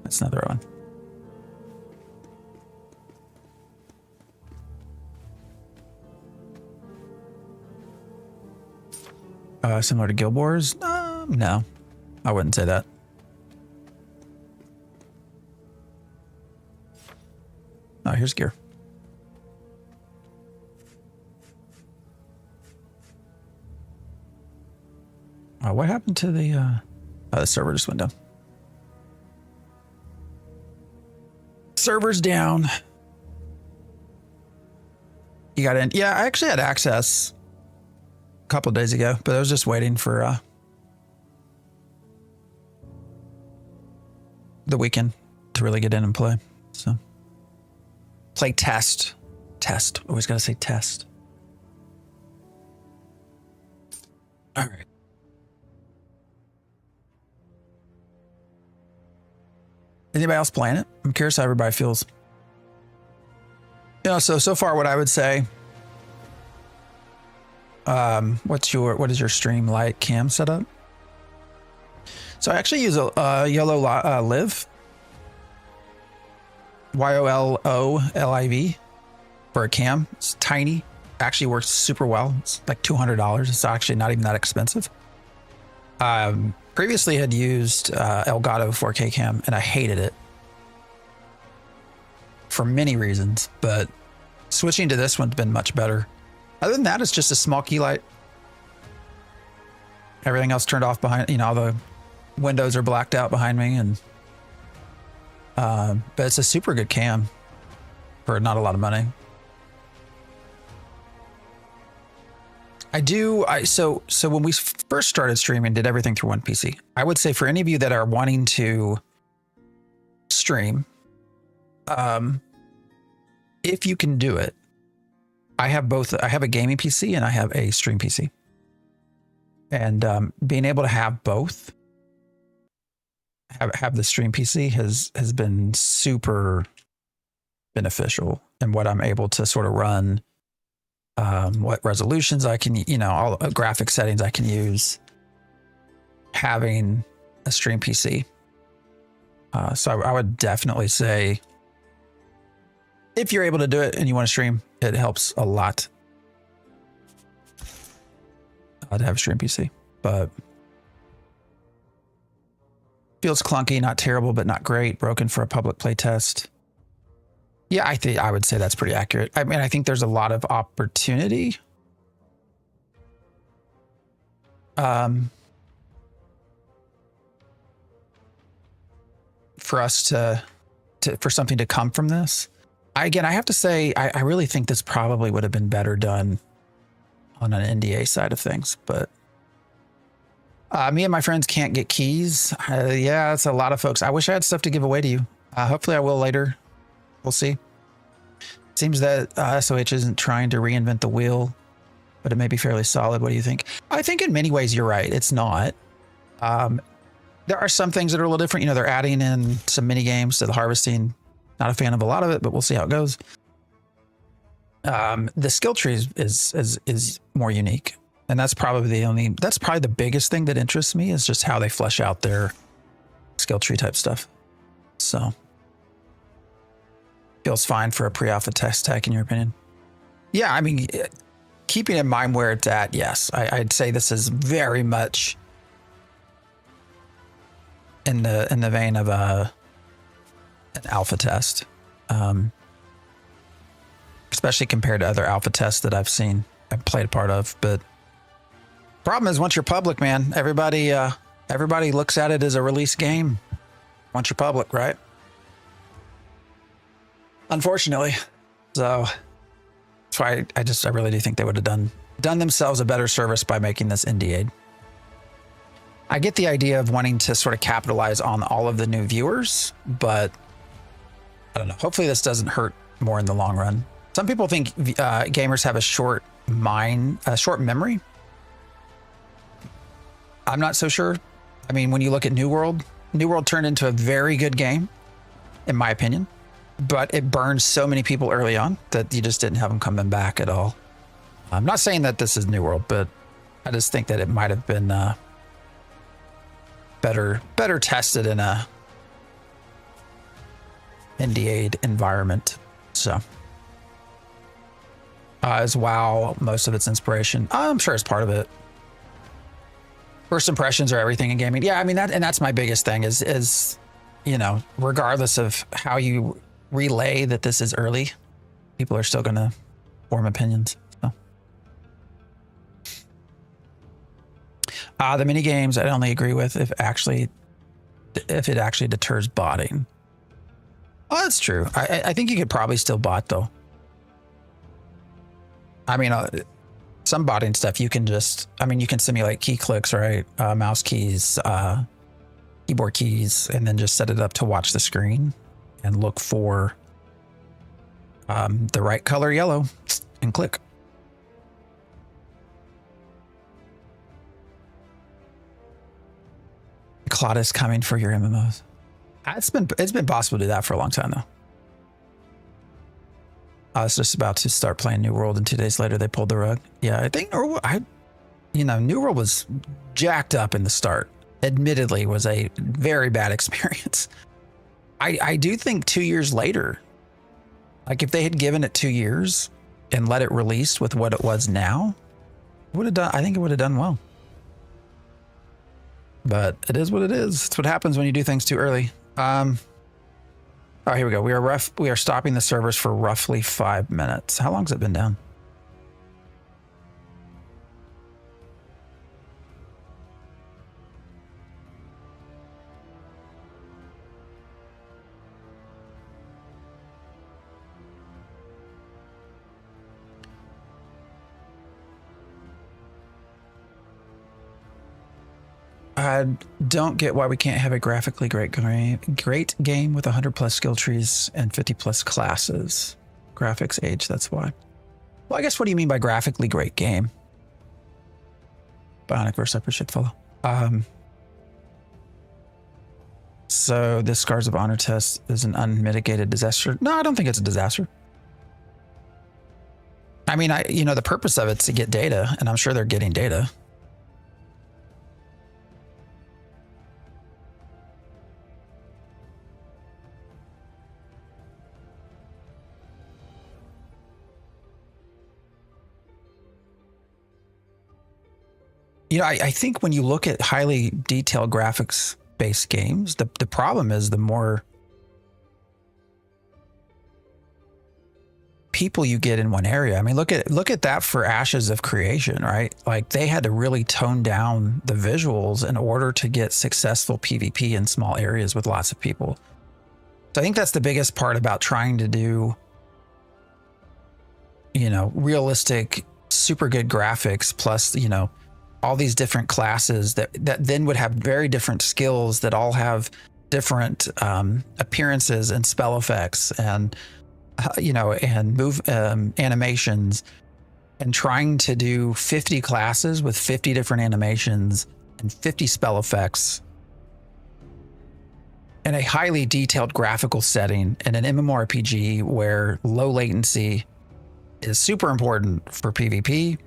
That's not the right one. Similar to Guild Wars? No, I wouldn't say that. Oh, here's gear. What happened to the server just went down. Server's down. You got in? Yeah, I actually had access a couple of days ago, but I was just waiting for the weekend to really get in and play. So play test. Always gotta say test. All right. Anybody else playing it? I'm curious how everybody feels. So far what I would say, what is your stream light cam setup? So I actually use a YOLO Live, YOLOLIV for a cam. It's tiny, actually works super well. It's like $200. It's actually not even that expensive. Previously had used Elgato 4K cam and I hated it for many reasons, but switching to this one's been much better. Other than that, it's just a small key light. Everything else turned off behind, all the windows are blacked out behind me, and but it's a super good cam for not a lot of money. So when we first started streaming, did everything through one PC. I would say for any of you that are wanting to stream, If you can do it, I have both. I have a gaming PC and I have a stream PC. And being able to have both, have the stream PC has been super beneficial in what I'm able to sort of run, what resolutions I can, all graphic settings I can use, having a stream PC. So I would definitely say, if you're able to do it and you want to stream, it helps a lot to have a stream PC. But feels clunky, not terrible, but not great. Broken for a public playtest. Yeah, I would say that's pretty accurate. I mean, I think there's a lot of opportunity. For us for something to come from this. I have to say, I really think this probably would have been better done on an NDA side of things, but me and my friends can't get keys. Yeah, it's a lot of folks. I wish I had stuff to give away to you. Hopefully I will later. We'll see. Seems that SOH isn't trying to reinvent the wheel, but it may be fairly solid. What do you think? I think in many ways you're right. It's not. There are some things that are a little different. They're adding in some mini games to the harvesting. Not a fan of a lot of it, but we'll see how it goes. The skill tree is more unique, and that's probably the biggest thing that interests me is just how they flesh out their skill tree type stuff. So feels fine for a pre-alpha test tech, in your opinion? Yeah, I mean, keeping in mind where it's at, yes, I'd say this is very much in the vein of an alpha test, especially compared to other alpha tests that I've played a part of. But problem is, once you're public, man, everybody looks at it as a release game. Once you're public, right? Unfortunately, so that's why I really do think they would have done themselves a better service by making this NDA. I get the idea of wanting to sort of capitalize on all of the new viewers, but I don't know. Hopefully this doesn't hurt more in the long run. Some people think gamers have a short memory. I'm not so sure. I mean, when you look at New World turned into a very good game, in my opinion, but it burned so many people early on that you just didn't have them coming back at all. I'm not saying that this is New World, but I just think that it might have been better tested in a NDA'd environment. So as WoW, most of its inspiration, I'm sure it's part of it. First impressions are everything in gaming. Yeah, I mean that's my biggest thing is regardless of how you relay that this is early, people are still going to form opinions. So. The mini games I'd only agree with if it actually deters botting. Oh, that's true. I think you could probably still bot though. I mean, some botting stuff you can simulate key clicks, right? Mouse keys, keyboard keys, and then just set it up to watch the screen and look for the right color yellow and click. Cloud is coming for your MMOs. It's been possible to do that for a long time though. I was just about to start playing New World, and 2 days later they pulled the rug. Yeah, I think New World was jacked up in the start. Admittedly, was a very bad experience. I do think 2 years later, like if they had given it 2 years and let it release with what it was now, I think it would have done well. But it is what it is. It's what happens when you do things too early. Oh, here we go. We are stopping the servers for roughly 5 minutes. How long has it been down? I don't get why we can't have a graphically great game with 100 plus skill trees and 50 plus classes. Graphics age, that's why. Well, I guess what do you mean by graphically great game? Bionic verse, I appreciate the follow. So this Scars of Honor test is an unmitigated disaster. No, I don't think it's a disaster. I mean, the purpose of it's to get data, and I'm sure they're getting data. I think when you look at highly detailed graphics-based games, the problem is the more people you get in one area. I mean, look at that for Ashes of Creation, right? Like they had to really tone down the visuals in order to get successful PvP in small areas with lots of people. So I think that's the biggest part about trying to do, realistic, super good graphics plus, all these different classes that then would have very different skills that all have different appearances and spell effects and and move animations, and trying to do 50 classes with 50 different animations and 50 spell effects in a highly detailed graphical setting in an MMORPG where low latency is super important for PvP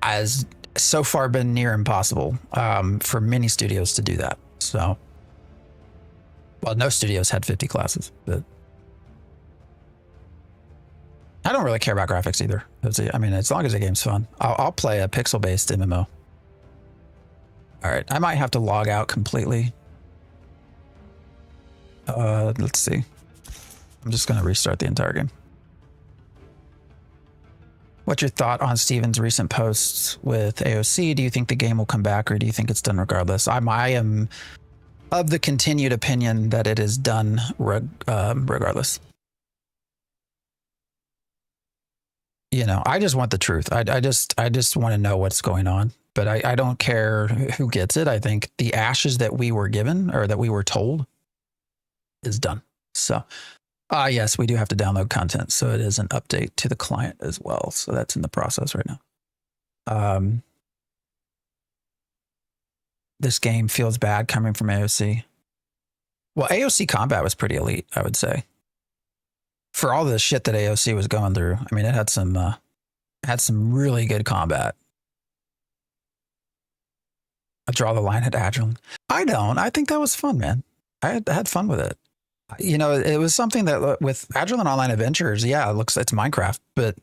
has so far been near impossible for many studios to do that. So, well, no studios had 50 classes, but I don't really care about graphics either. I mean, as long as the game's fun, I'll play a pixel-based MMO. All right, I might have to log out completely. Let's see. I'm just going to restart the entire game. What's your thought on Steven's recent posts with AOC? Do you think the game will come back, or do you think it's done regardless? I am of the continued opinion that it is done regardless. I just want the truth. I just want to know what's going on, but I don't care who gets it. I think the Ashes that we were given, or that we were told, is done. So yes, we do have to download content. So it is an update to the client as well. So that's in the process right now. This game feels bad coming from AOC. Well, AOC combat was pretty elite, I would say. For all the shit that AOC was going through, I mean, it had some really good combat. I draw the line at Agilent. I think that was fun, man. I had fun with it. It was something that with Agilent Online Adventures, yeah, it's Minecraft, but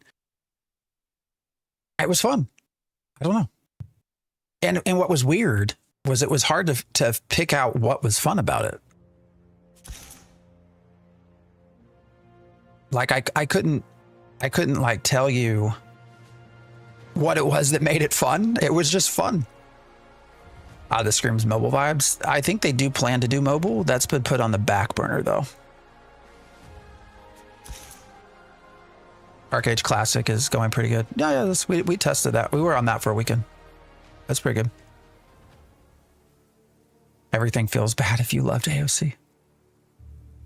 it was fun. I don't know. And what was weird was it was hard to pick out what was fun about it. Like I couldn't like tell you what it was that made it fun. It was just fun. This screams mobile vibes. I think they do plan to do mobile. That's been put on the back burner though. Arcade Classic is going pretty good. Yeah, we tested that. We were on that for a weekend. That's pretty good. Everything feels bad if you loved AOC.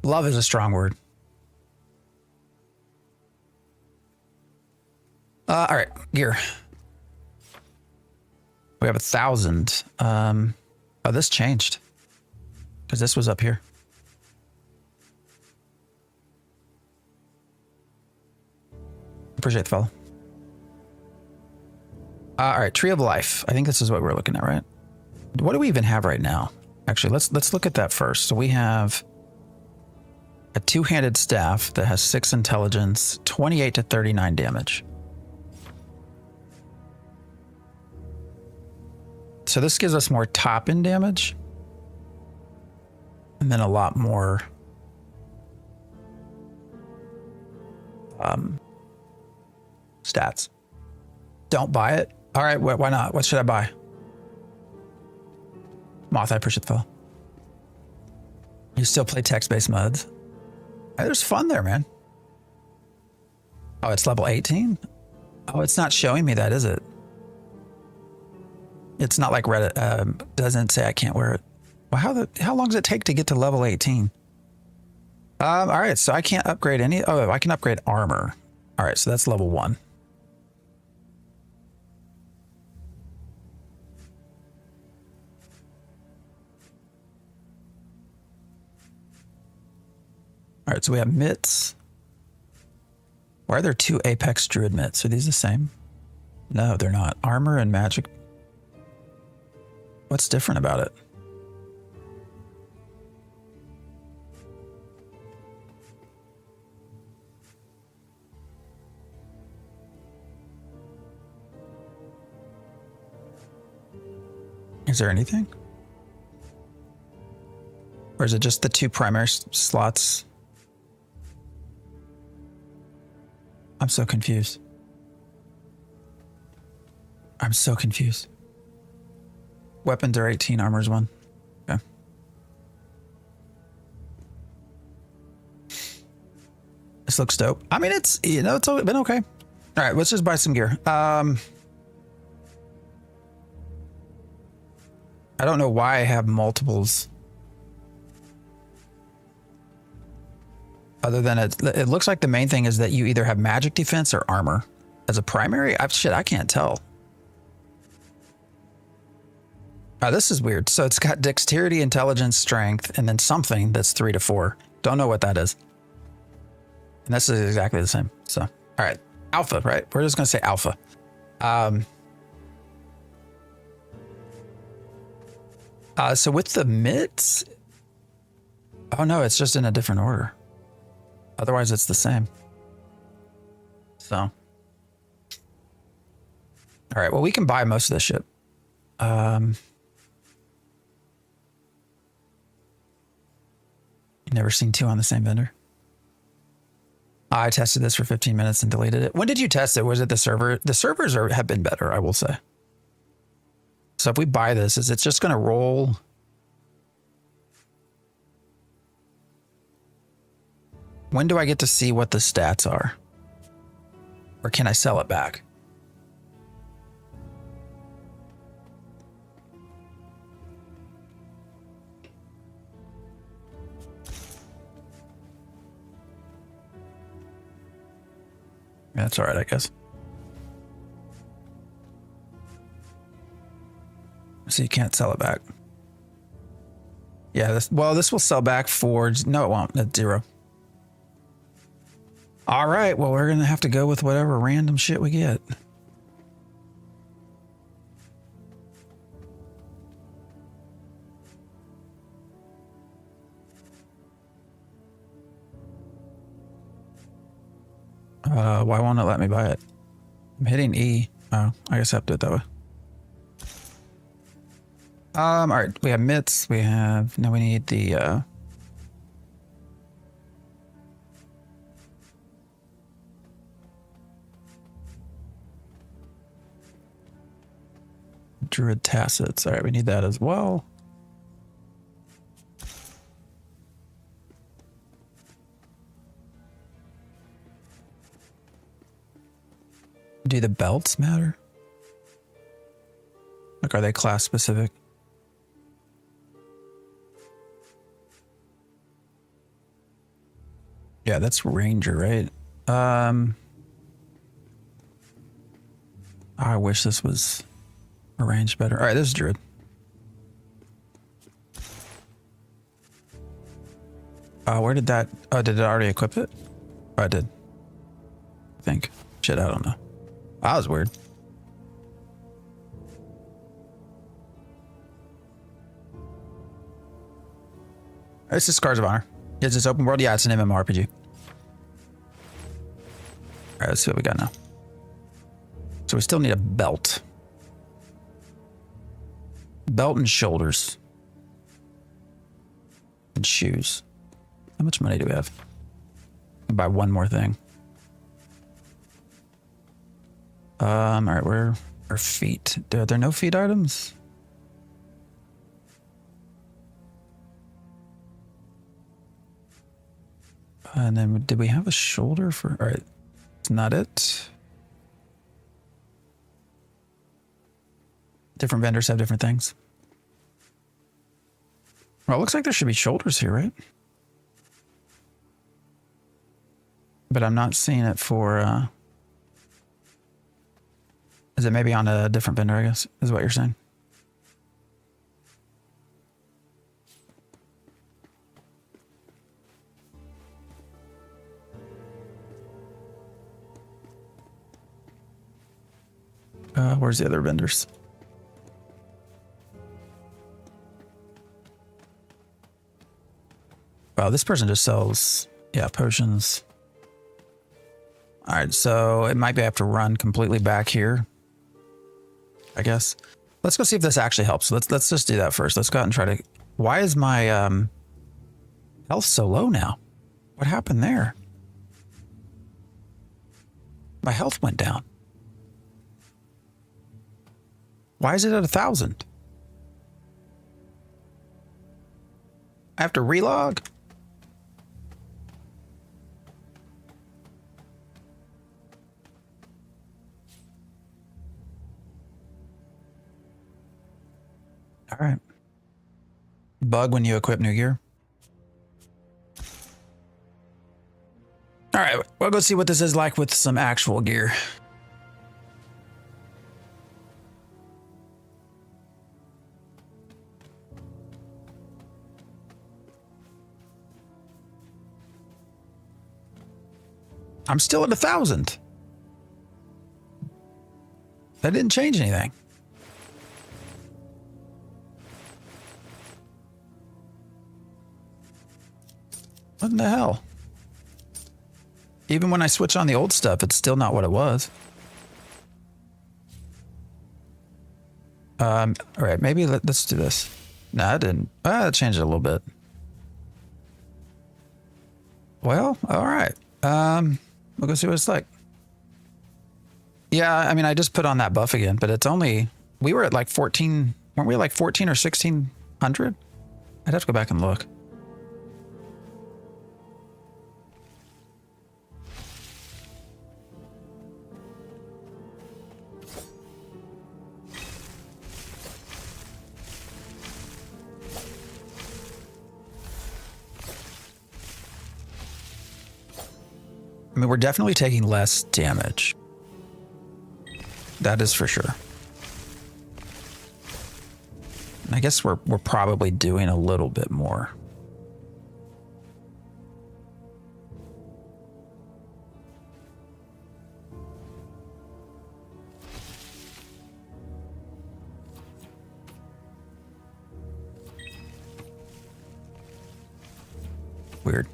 Love is a strong word. All right, gear. We have 1,000. Oh, this changed because this was up here. Appreciate the follow. All right, Tree of Life. I think this is what we're looking at, right? What do we even have right now? Actually, let's look at that first. So we have a two-handed staff that has 6 intelligence, 28 to 39 damage. So this gives us more top-end damage, and then a lot more stats. Don't buy it. All right, why not? What should I buy? Moth, I appreciate the follow. You still play text-based mods? Hey, there's fun there, man. Oh, it's level 18? Oh, it's not showing me that, is it? It's not like Reddit doesn't say I can't wear it. Well, how long does it take to get to level 18? All right, so I can't upgrade any. Oh, I can upgrade armor. All right, so that's level 1. All right, so we have mitts. Why are there 2 Apex Druid mitts? Are these the same? No, they're not. Armor and magic. What's different about it? Is there anything? Or is it just the 2 primary slots? I'm so confused. I'm so confused. Weapons are 18, armor's 1. Okay. This looks dope. I mean, it's, you know, it's been okay. All right, let's just buy some gear. I don't know why I have multiples. Other than it looks like the main thing is that you either have magic defense or armor. As a primary, I can't tell. Oh, this is weird. So it's got dexterity, intelligence, strength, and then something that's 3 to 4. Don't know what that is. And this is exactly the same. So, all right. Alpha, right? We're just going to say alpha. So with the mitts, oh no, it's just in a different order. Otherwise, it's the same. So, all right. Well, we can buy most of this shit. Never seen 2 on the same vendor. I tested this for 15 minutes and deleted it. When did you test it? Was it the server? The servers have been better, I will say. So if we buy this, is it just going to roll? When do I get to see what the stats are? Or can I sell it back? Yeah, that's all right, I guess. So you can't sell it back. Yeah, this will sell back for, no, it won't. That's 0. All right, well, we're going to have to go with whatever random shit we get. Why won't it let me buy it? I'm hitting E. Oh, I guess I have to do it that way. All right, we have mitts. We need the, druid tacits. All right, we need that as well. Do the belts matter? Like, are they class specific? Yeah, that's ranger, right? I wish this was arranged better. All right, this is druid. Where did that? Oh, did it already equip it? Oh, I did. I think. Shit, I don't know. That was weird. This is Scars of Honor. Is this open world? Yeah, it's an MMORPG. All right, let's see what we got now. So we still need a belt. Belt and shoulders. And shoes. How much money do we have? I'll buy one more thing. All right, where are feet? Are there no feet items? And then did we have a shoulder for, all right, it's not it. Different vendors have different things. Well, it looks like there should be shoulders here, right? But I'm not seeing it for... Is it maybe on a different vendor, I guess, is what you're saying? Where's the other vendors? Wow, this person just sells, yeah, potions. All right, so it might be I have to run completely back here, I guess. Let's go see if this actually helps. Let's just do that first. Let's go out and try to... Why is my health so low now? What happened there? My health went down. Why is it at 1,000? I have to relog? All right. Bug when you equip new gear. All right, we'll go see what this is like with some actual gear. I'm still at 1,000. That didn't change anything. What in the hell? Even when I switch on the old stuff, it's still not what it was. All right, maybe let's do this. No, it didn't. It changed it a little bit. Well, all right. We'll go see what it's like. Yeah, I mean, I just put on that buff again, but it's only... We were at like 14... Weren't we like 14 or 1,600? I'd have to go back and look. I mean, we're definitely taking less damage. That is for sure. I guess we're probably doing a little bit more. Weird.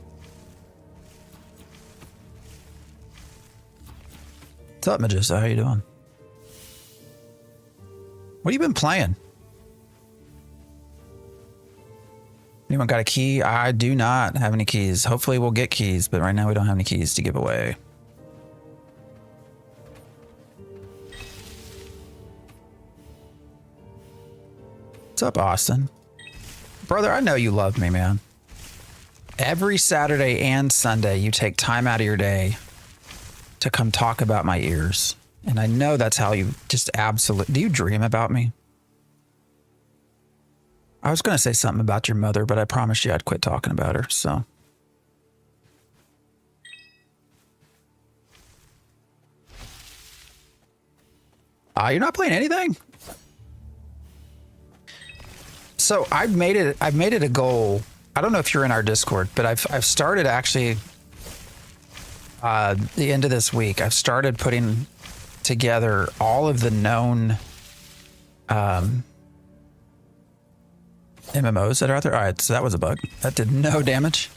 What's up, Magista? How you doing? What have you been playing? Anyone got a key? I do not have any keys. Hopefully we'll get keys, but right now we don't have any keys to give away. What's up, Austin? Brother, I know you love me, man. Every Saturday and Sunday, you take time out of your day to come talk about my ears. And I know that's how you just absolutely... Do you dream about me? I was going to say something about your mother, but I promised you I'd quit talking about her, so... You're not playing anything? So I've made it a goal. I don't know if you're in our Discord, but I've started actually the end of this week. I've started putting together all of the known MMOs that are out there. All right, so that was a bug. That did no damage.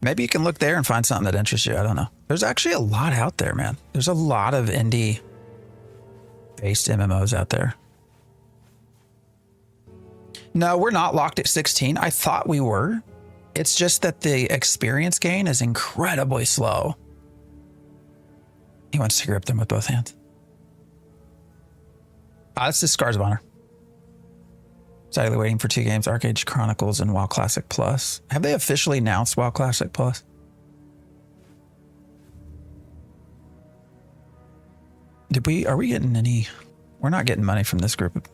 Maybe you can look there and find something that interests you. I don't know. There's actually a lot out there, man. There's a lot of indie based MMOs out there. No, we're not locked at 16. I thought we were. It's just that the experience gain is incredibly slow. He wants to grip them with both hands. That's just Scars of Honor. Sadly waiting for 2 games, Arcade Chronicles and WoW Classic Plus. Have they officially announced WoW Classic Plus? Are we getting any We're not getting money from this group of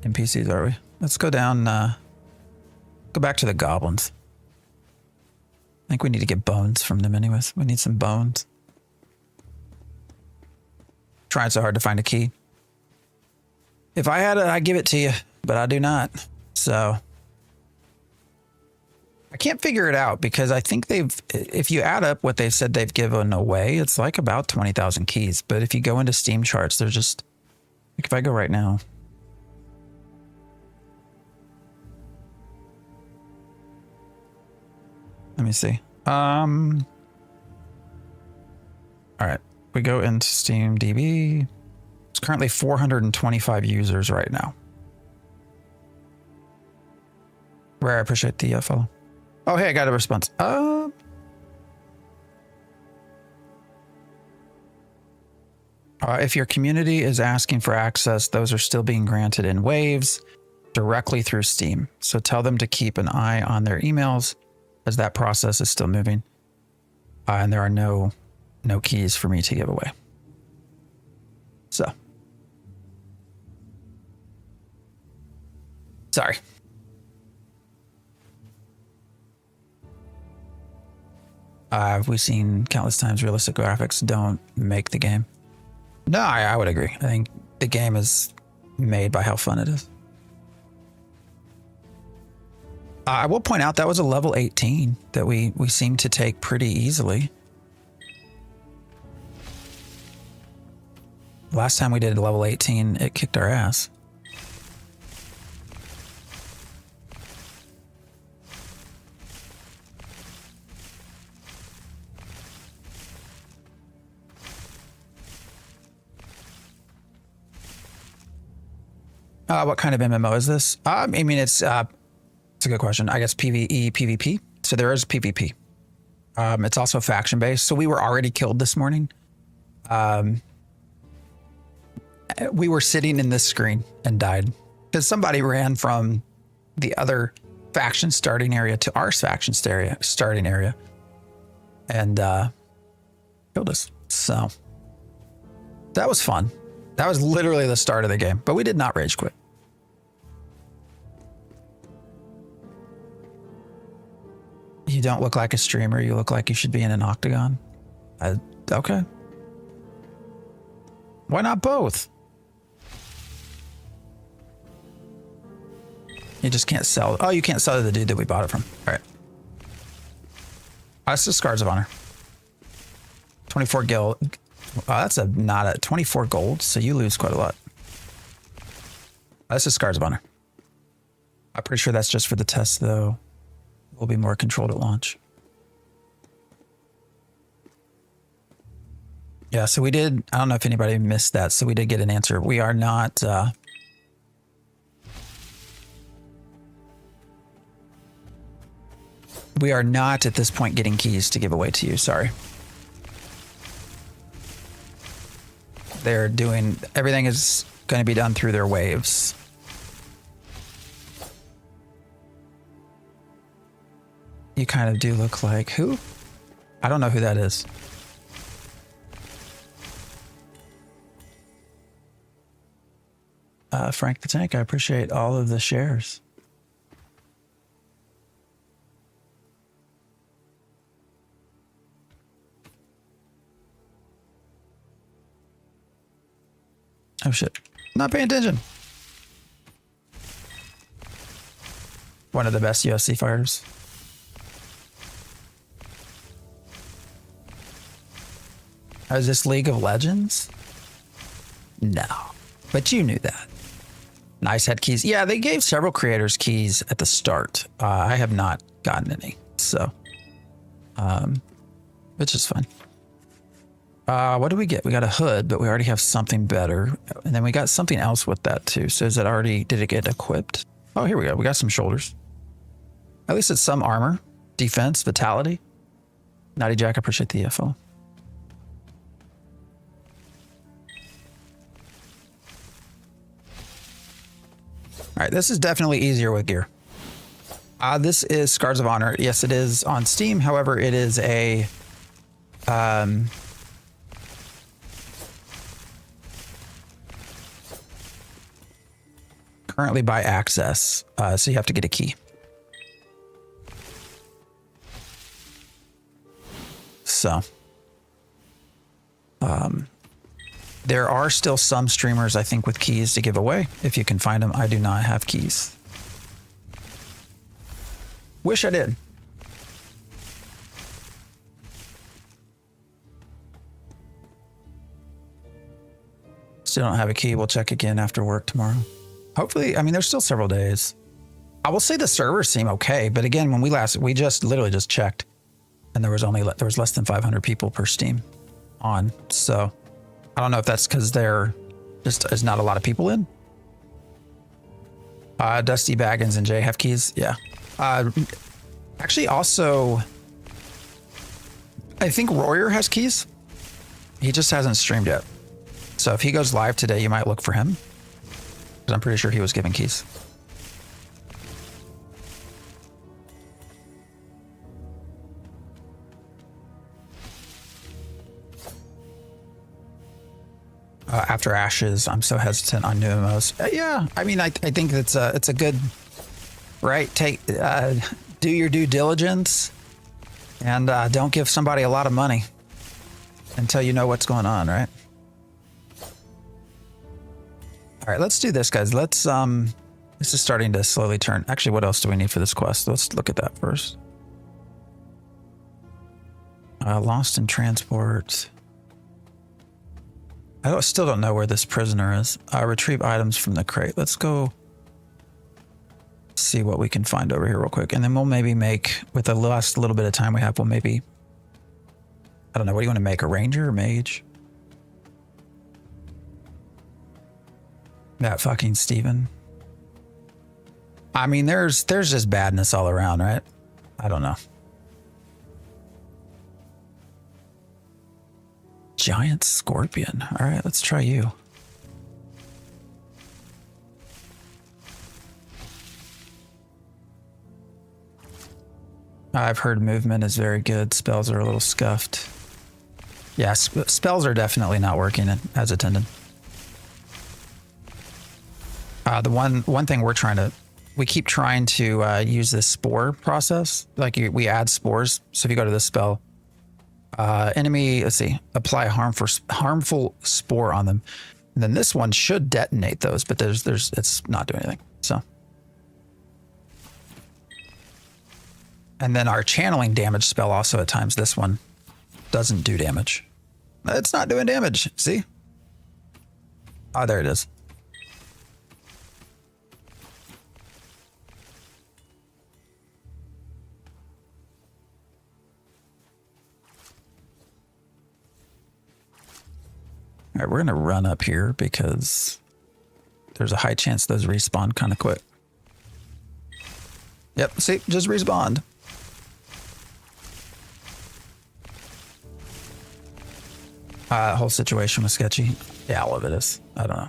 NPCs, are we? Let's go down, go back to the goblins. I think we need to get bones from them anyways. We need some bones. Trying so hard to find a key. If I had it, I'd give it to you, but I do not. So I can't figure it out because I think if you add up what they've said they've given away, it's like about 20,000 keys. But if you go into Steam charts, there's just, like if I go right now. Let me see. All right, we go into Steam DB. It's currently 425 users right now. Rare, I appreciate the follow. Oh, hey, I got a response. If your community is asking for access, those are still being granted in waves directly through Steam. So tell them to keep an eye on their emails as that process is still moving. And there are no keys for me to give away. So. Sorry. We've seen countless times realistic graphics don't make the game. No, I would agree. I think the game is made by how fun it is. I will point out that was a level 18 that we seemed to take pretty easily. Last time we did level 18, it kicked our ass. What kind of MMO is this? I mean, it's a good question. I guess PvE, PvP. So there is PvP. It's also faction based. So we were already killed this morning. We were sitting in this screen and died because somebody ran from the other faction starting area to our faction starting area and killed us. So that was fun. That was literally the start of the game, but we did not rage quit. You don't look like a streamer. You look like you should be in an octagon. Okay. Why not both? You just can't sell. Oh, you can't sell to the dude that we bought it from. All right. That's the Scars of Honor. 24 gil. That's not a 24 gold, so you lose quite a lot. That's the Scars of Honor. I'm pretty sure that's just for the test, though. Will be more controlled at launch. Yeah, so we did. I don't know if anybody missed that. So we did get an answer. We are not. We are not at this point getting keys to give away to you. Sorry. They're doing, everything is going to be done through their waves. You kind of do look like who? I don't know who that is. Frank the Tank, I appreciate all of the shares. Oh shit. Not paying attention. One of the best UFC fighters. Is this League of Legends? No. But you knew that. Nice head keys. Yeah, they gave several creators keys at the start. I have not gotten any. So, which is fine. What do we get? We got a hood, but we already have something better. And then we got something else with that too. So is it already, did it get equipped? Oh, here we go. We got some shoulders. At least it's some armor, defense, vitality. Naughty Jack, I appreciate the FO. All right, this is definitely easier with gear. This is Scars of Honor. Yes, it is on Steam. However, it is a currently by access, so you have to get a key. So, there are still some streamers, I think, with keys to give away. If you can find them, I do not have keys. Wish I did. Still don't have a key. We'll check again after work tomorrow. Hopefully, I mean, there's still several days. I will say the servers seem okay, but again, when we literally just checked, and there was less than 500 people per Steam on. So I don't know if that's because there just is not a lot of people in. Dusty Baggins and Jay have keys. Yeah. Actually, also, I think Royer has keys. He just hasn't streamed yet. So if he goes live today, you might look for him. Because I'm pretty sure he was given keys. After Ashes, I'm so hesitant on new MMOs. Yeah, I mean, I think it's a good, right? Do your due diligence, and don't give somebody a lot of money until you know what's going on, right? All right, let's do this, guys. This is starting to slowly turn. Actually, what else do we need for this quest? Let's look at that first. Lost in transport. I still don't know where this prisoner is. Retrieve items from the crate. Let's go see what we can find over here real quick. And then we'll maybe make, with the last little bit of time we have, we'll maybe, I don't know, what do you want to make? A ranger or mage? That fucking Steven. I mean, there's just badness all around, right? I don't know. Giant scorpion. All right, let's try you. I've heard movement is very good. Spells are a little scuffed. Yeah, spells are definitely not working as intended. The one thing we keep trying to use this spore process. Like we add spores. So if you go to this spell, enemy, let's see, apply a harmful spore on them. And then this one should detonate those, but it's not doing anything. So. And then our channeling damage spell also at times, this one doesn't do damage. It's not doing damage. See? Oh, there it is. All right, we're going to run up here because there's a high chance those respawn kind of quick. Yep, see, just respawned. Whole situation was sketchy. Yeah, all of it is. I don't know.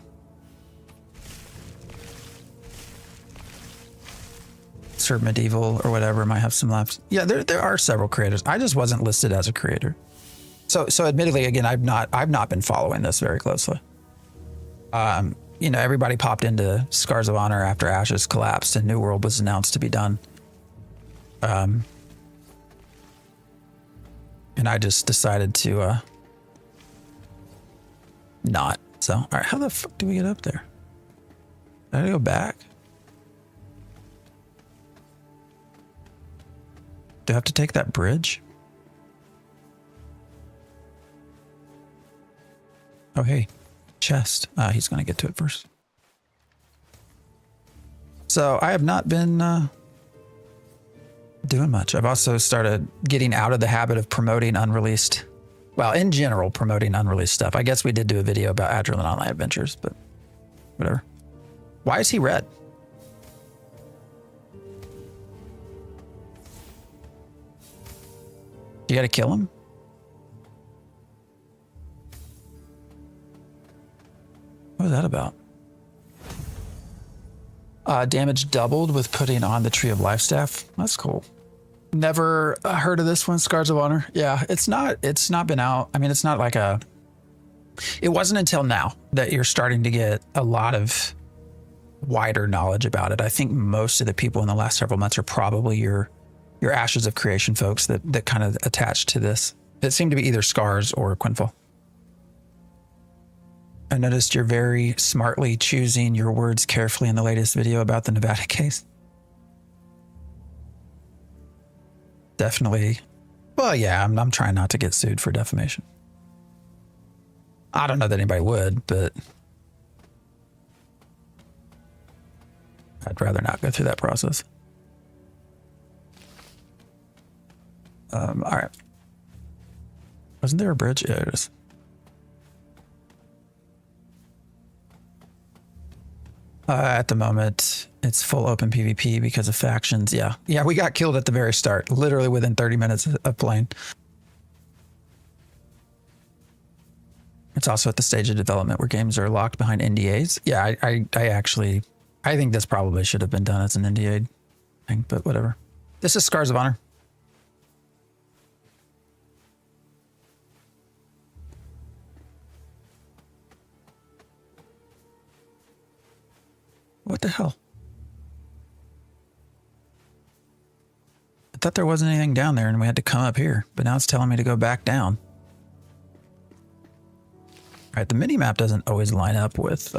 Serve Medieval or whatever might have some left. Yeah, there are several creators. I just wasn't listed as a creator. So admittedly, again, I've not been following this very closely. You know, everybody popped into Scars of Honor after Ashes collapsed and New World was announced to be done. And I just decided to not. So, all right, how the fuck do we get up there? I gotta go back. Do I have to take that bridge? Oh, hey, chest. He's going to get to it first. So I have not been doing much. I've also started getting out of the habit of promoting unreleased, well, in general, promoting unreleased stuff. I guess we did do a video about Adrenaline Online Adventures, but whatever. Why is he red? You got to kill him? What was that about? Damage doubled with putting on the Tree of Life staff. That's cool. Never heard of this one, Scars of Honor. Yeah, it's not been out. I mean, it's not like it wasn't until now that you're starting to get a lot of wider knowledge about it. I think most of the people in the last several months are probably your Ashes of Creation folks that kind of attached to this. It seemed to be either Scars or Quinfall. I noticed you're very smartly choosing your words carefully in the latest video about the Nevada case. Definitely. Well, yeah, I'm trying not to get sued for defamation. I don't know that anybody would, but I'd rather not go through that process. All right. Wasn't there a bridge? Yeah, it is. At the moment, it's full open PvP because of factions. Yeah. Yeah, we got killed at the very start, literally within 30 minutes of playing. It's also at the stage of development where games are locked behind NDAs. Yeah, I think this probably should have been done as an NDA thing, but whatever. This is Scars of Honor. What the hell? I thought there wasn't anything down there and we had to come up here, but now it's telling me to go back down. All right, the mini-map doesn't always line up with...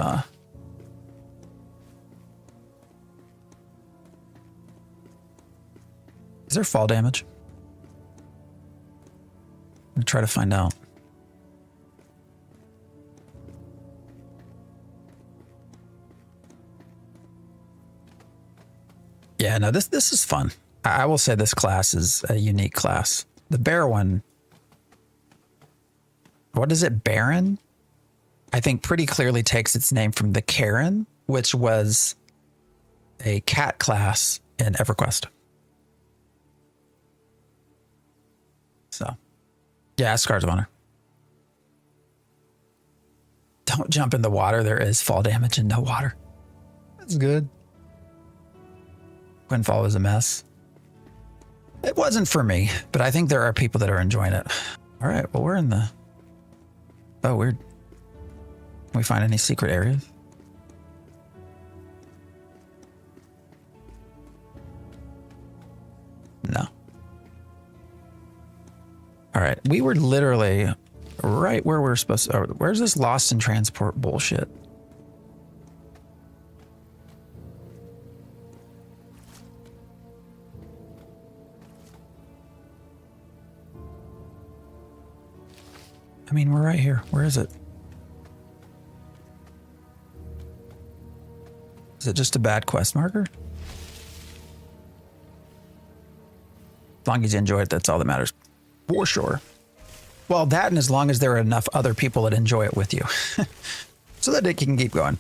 Is there fall damage? I'm gonna try to find out. Yeah, no, this is fun. I will say this class is a unique class. The bear one, what is it, Baron? I think pretty clearly takes its name from the Karen, which was a cat class in EverQuest. So, yeah, Scars of Honor. Don't jump in the water. There is fall damage and no water. That's good. Quinfall was a mess. It wasn't for me, but I think there are people that are enjoying it. All right, well, we're in the... Oh, weird. Can we find any secret areas? No. All right, we were literally right where we're supposed to... Where's this lost in transport bullshit? I mean, we're right here. Where is it? Is it just a bad quest marker? As long as you enjoy it, that's all that matters. For sure. Well, that and as long as there are enough other people that enjoy it with you. So that it can keep going.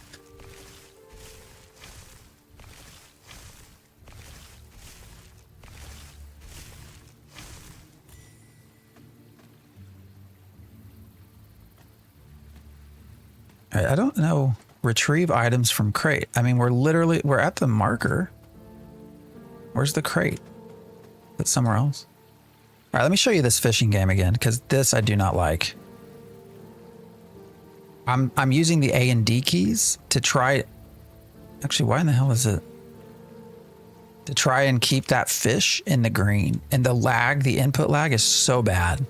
I don't know. Retrieve items from crate. I mean, we're at the marker. Where's the crate? Is it somewhere else? All right, let me show you this fishing game again, because this I do not like. I'm using the A and D keys to try... Actually, why in the hell is it? To try and keep that fish in the green. And the lag, the input lag is so bad.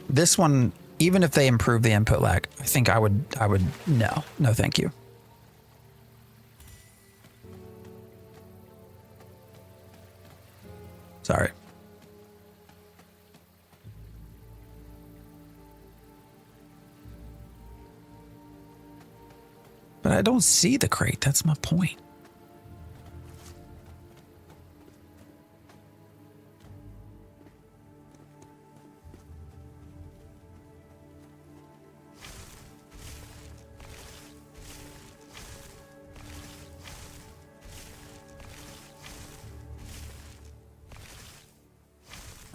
This one... Even if they improve the input lag, I think I would, no, thank you. Sorry. But I don't see the crate. That's my point.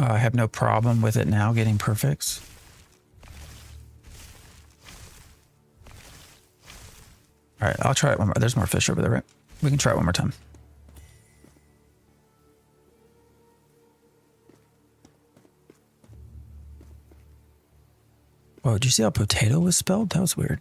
I have no problem with it now getting perfects. All right, I'll try it one more. There's more fish over there, right? We can try it one more time. Whoa, did you see how potato was spelled? That was weird.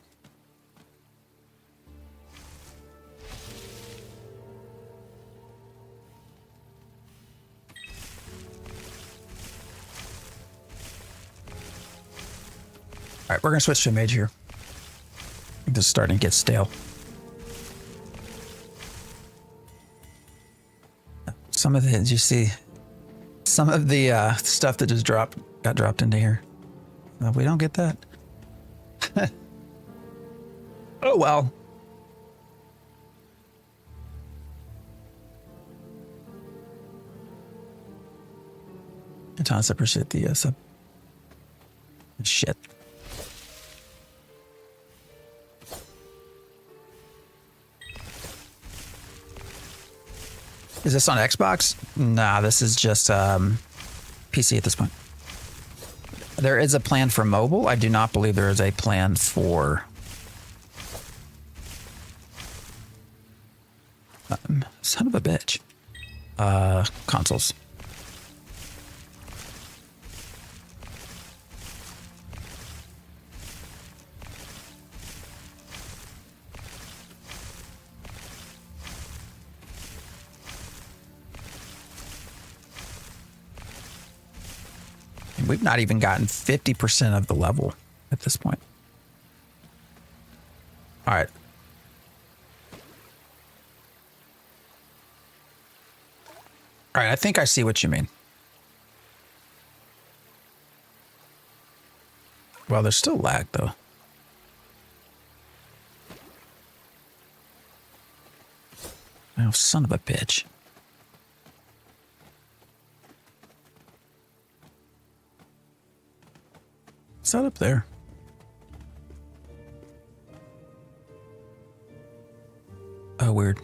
All right, we're gonna switch to a mage here. This is starting to get stale. Some of the, did you see? Some of the stuff that just got dropped into here. We don't get that. Oh well. Thomas, I appreciate the sub. Shit. Is this on Xbox? Nah, this is just PC at this point. There is a plan for mobile. I do not believe there is a plan for son of a bitch. Consoles. We've not even gotten 50% of the level at this point. All right. All right, I think I see what you mean. Well, there's still lag, though. Oh, son of a bitch. What's that up there? Oh, weird.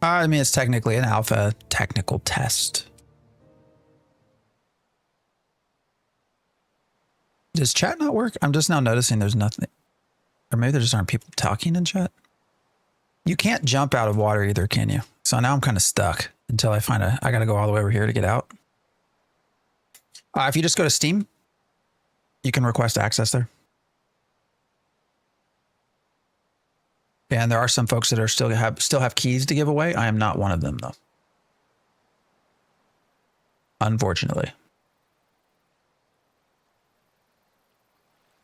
I mean, it's technically an alpha technical test. Does chat not work? I'm just now noticing there's nothing. Or maybe there just aren't people talking in chat. You can't jump out of water either, can you? So now I'm kind of stuck until I find I got to go all the way over here to get out. If you just go to Steam, you can request access there. And there are some folks that are still have keys to give away. I am not one of them, though. Unfortunately.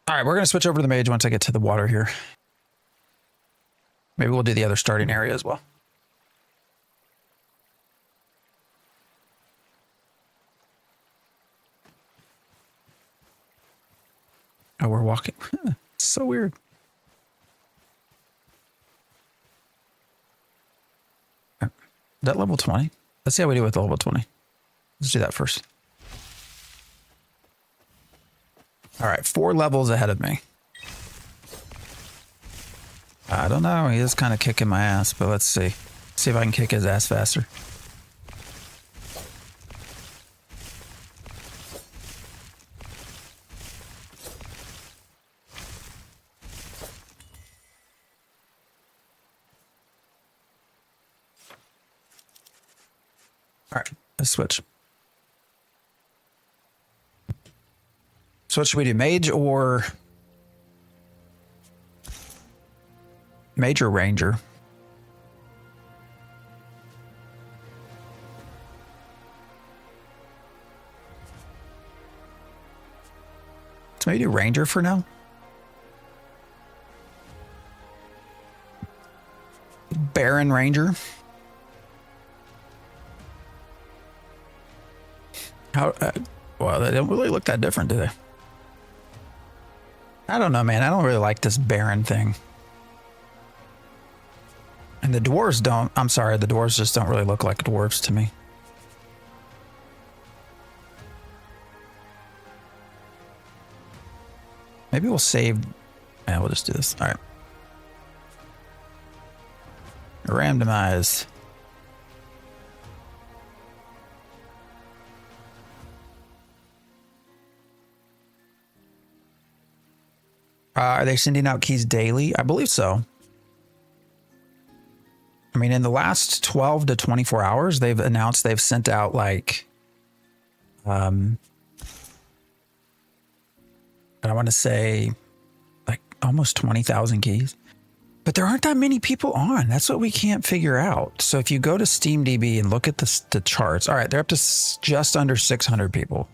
All right, we're going to switch over to the mage once I get to the water here. Maybe we'll do the other starting area as well. Oh, we're walking. It's so weird. Is that level 20? Let's see how we do with level 20. Let's do that first. All right, 4 levels ahead of me. I don't know. He is kind of kicking my ass, but let's see. See if I can kick his ass faster. All right, let's switch. So what should we do? Mage or ranger? So maybe do ranger for now. Baron ranger. How? Well, they don't really look that different, do they? I don't know, man. I don't really like this Baron thing. And the dwarves don't. I'm sorry, the dwarves just don't really look like dwarves to me. Maybe we'll save. Yeah, we'll just do this. All right. Randomize. Are they sending out keys daily? I believe so. I mean, in the last 12 to 24 hours, they've announced they've sent out like, I want to say like almost 20,000 keys. But there aren't that many people on. That's what we can't figure out. So if you go to SteamDB and look at the charts, all right, they're up to just under 600 people.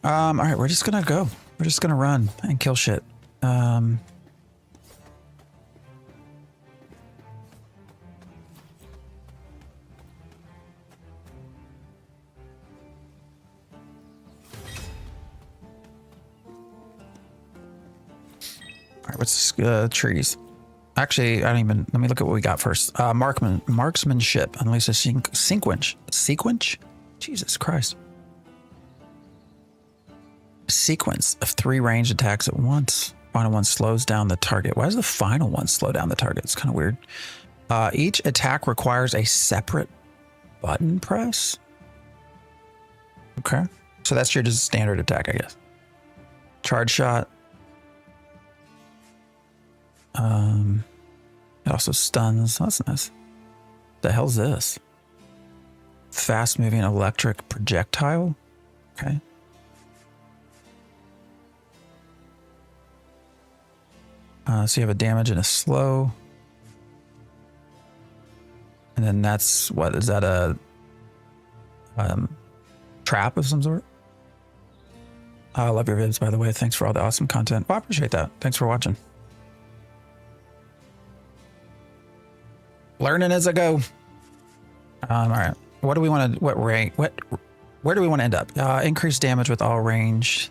All right, we're just gonna go. We're just gonna run and kill shit. All right, what's trees? Actually, I don't even. Let me look at what we got first. Marksmanship. Unleash a sequence. Sequence? Jesus Christ. Sequence of 3 ranged attacks at once. Final one slows down the target. Why does the final one slow down the target? It's kind of weird. Each attack requires a separate button press. Okay. So that's your just standard attack, I guess. Charge shot. It also stuns. Oh, that's nice. The hell's this? Fast moving electric projectile. Okay. So you have a damage and a slow. And then that's what? Is that a trap of some sort? I love your vids, by the way. Thanks for all the awesome content. Well, I appreciate that. Thanks for watching. Learning as I go. All right. What do we want to? What rank? Where do we want to end up? Increased damage with all range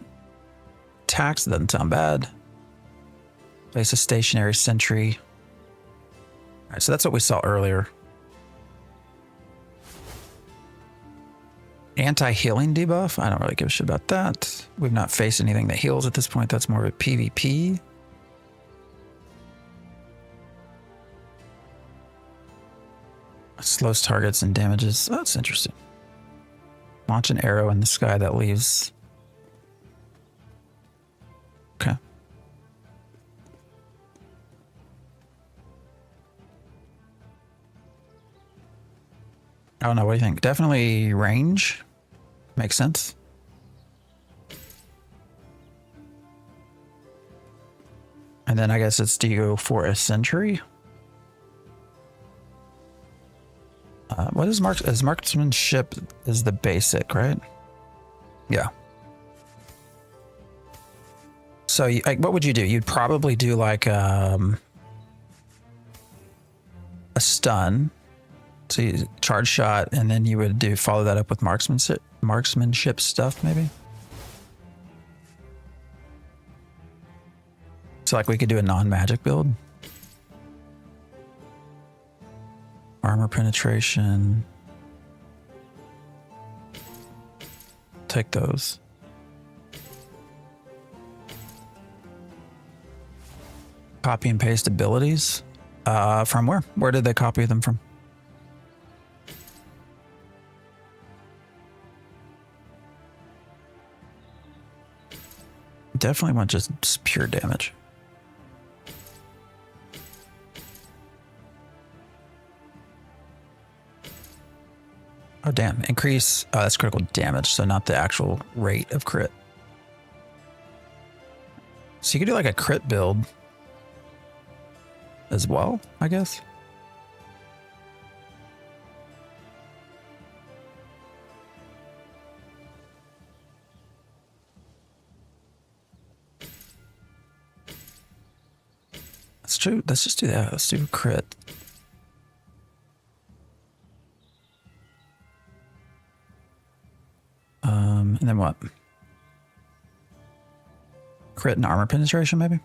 attacks. Doesn't sound bad. Place a stationary sentry. All right, so that's what we saw earlier. Anti-healing debuff. I don't really give a shit about that. We've not faced anything that heals at this point. That's more of a PvP. Slows targets and damages. Oh, that's interesting. Launch an arrow in the sky that leaves. Okay. I don't know. What do you think? Definitely range. Makes sense. And then I guess it's do you go for a sentry? What is marksmanship is the basic, right? Yeah. So what would you do? You'd probably do like a stun. So you charge shot, and then you would follow that up with marksmanship stuff, maybe. So like we could do a non-magic build. Armor penetration. Take those. Copy and paste abilities. From where? Where did they copy them from? Definitely want just pure damage. Oh, damn. Increase. Oh, that's critical damage, so not the actual rate of crit. So you could do like a crit build as well, I guess. That's true. Let's just do that. Let's do crit. And then what? Crit and armor penetration, maybe?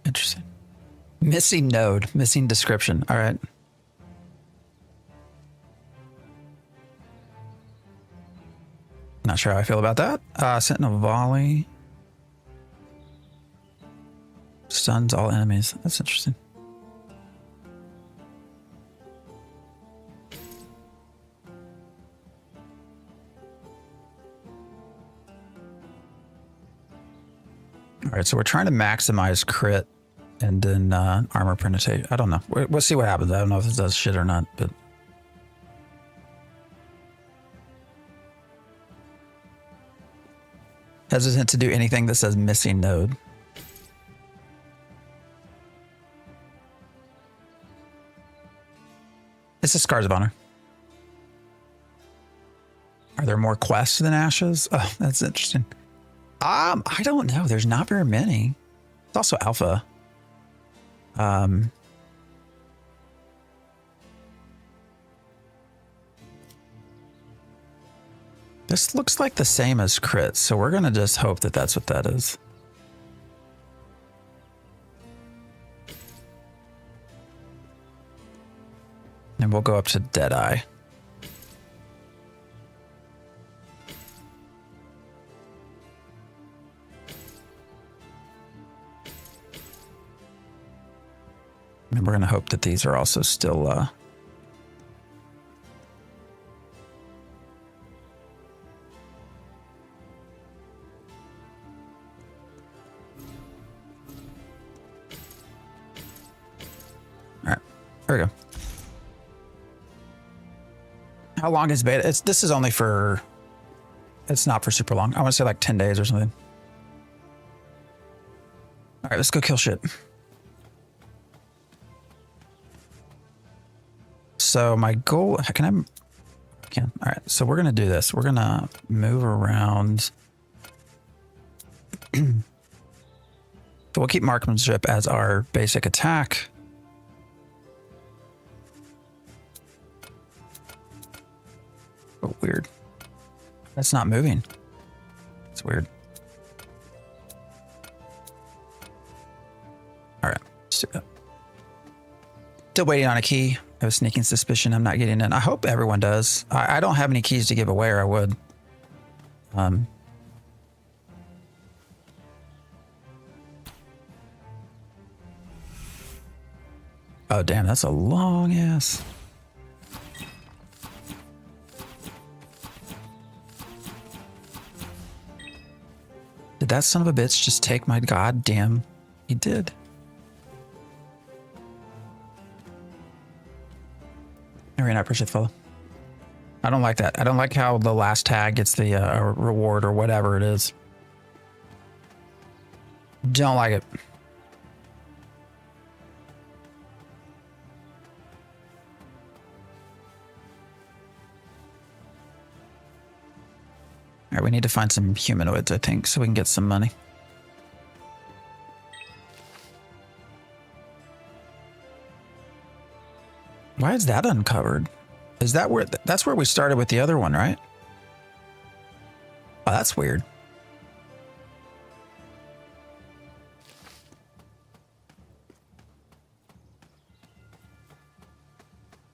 Interesting. Missing node, missing description. All right. Not sure how I feel about that. Sentinel volley. Stuns all enemies. That's interesting. All right, so we're trying to maximize crit and then armor penetration. I don't know. We'll see what happens. I don't know if this does shit or not, but hesitant to do anything that says missing node. It's a Scars of Honor. Are there more quests than Ashes? Oh, that's interesting. I don't know. There's not very many. It's also alpha. This looks like the same as crits, so we're gonna just hope that that's what that is. And we'll go up to Deadeye. And we're gonna hope that these are also still all right, there we go. How long is beta? This is only for, it's not for super long. I want to say like 10 days or something. All right, let's go kill shit. So my goal, I can. All right, so we're going to do this. We're going to move around. So we'll keep marksmanship as our basic attack. Oh, weird. That's not moving. It's weird. All right, let's do that. Still waiting on a key. I have a sneaking suspicion I'm not getting in. I hope everyone does. I don't have any keys to give away, or I would. Oh, damn, that's a long ass. Did that son of a bitch just take my goddamn... He did. Arian, I appreciate the follow. I don't like that. I don't like how the last tag gets the reward or whatever it is. Don't like it. All right, we need to find some humanoids, I think, so we can get some money. Why is that uncovered? Is that where, that's where we started with the other one, right? Oh, that's weird.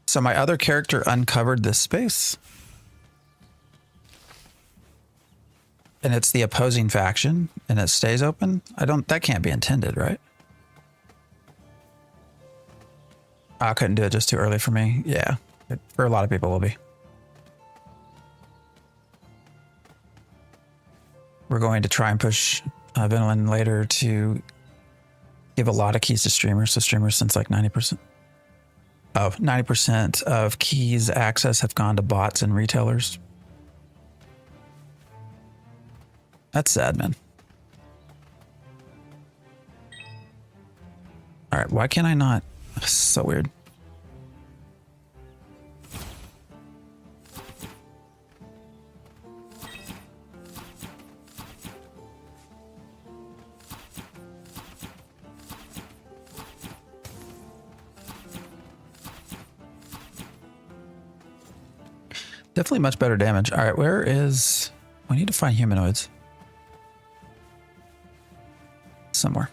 So my other character uncovered this space. And it's the opposing faction and it stays open. That can't be intended, right? I couldn't do it just too early for me. Yeah, for a lot of people it will be. We're going to try and push Vinland later to give a lot of keys to streamers. So streamers, since like 90% of keys access have gone to bots and retailers. That's sad, man. All right, why can't I not? So weird. Definitely much better damage. All right, where is... We need to find humanoids. Somewhere.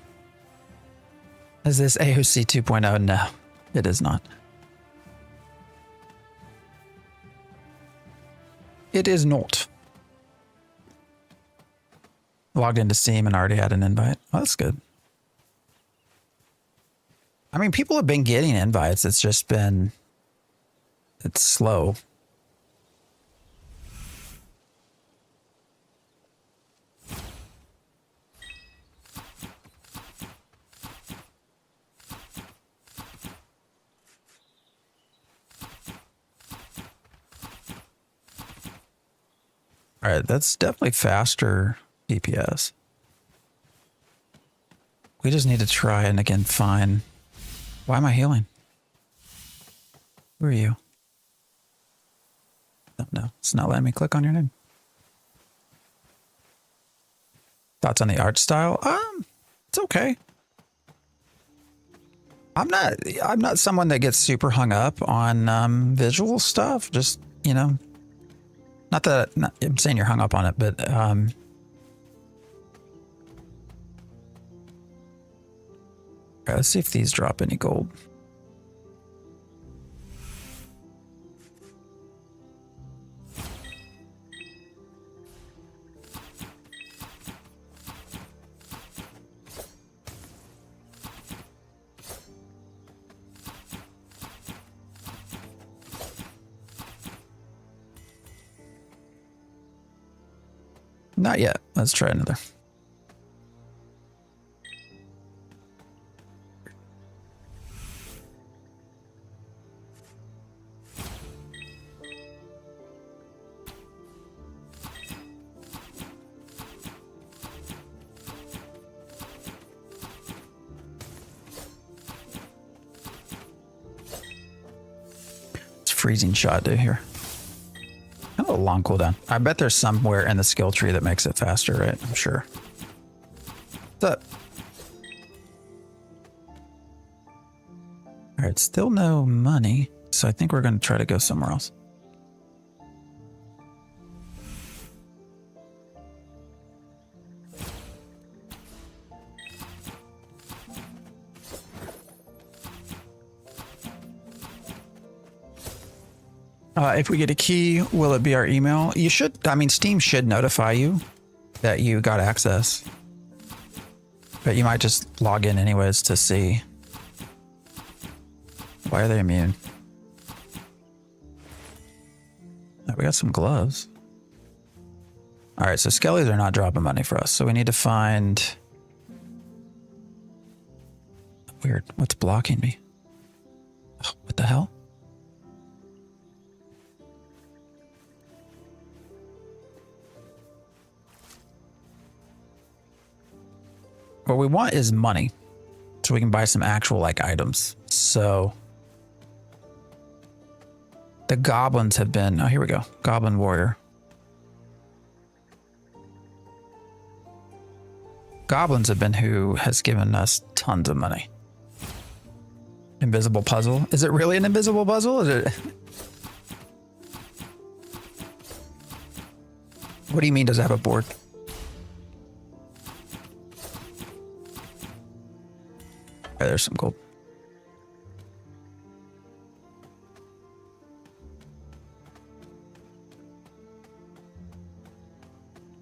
Is this AOC 2.0? No, it is not. It is not. Logged into Steam and already had an invite. Oh, that's good. I mean, people have been getting invites. It's just been... It's slow. All right, that's definitely faster DPS. We just need to try and again find... Why am I healing? Who are you? No, it's not letting me click on your name. Thoughts on the art style? It's okay. I'm not someone that gets super hung up on visual stuff. Just, you know, I'm saying you're hung up on it, but okay, let's see if these drop any gold. Not yet. Let's try another. It's freezing shot dude here. Kind of a long cooldown. I bet there's somewhere in the skill tree that makes it faster, right? I'm sure. What's up? All right, still no money, so I think we're going to try to go somewhere else. If we get a key, will it be our email? You should, I mean, Steam should notify you that you got access. But you might just log in anyways to see. Why are they immune? Oh, we got some gloves. All right, so skellies are not dropping money for us. So we need to find... Weird, what's blocking me? Oh, what the hell? What we want is money so we can buy some actual like items. So the goblins have been, oh, here we go. Goblin warrior. Goblins have been who has given us tons of money. Invisible puzzle. Is it really an invisible puzzle? Is it? What do you mean does it have a board? Okay, there's some gold.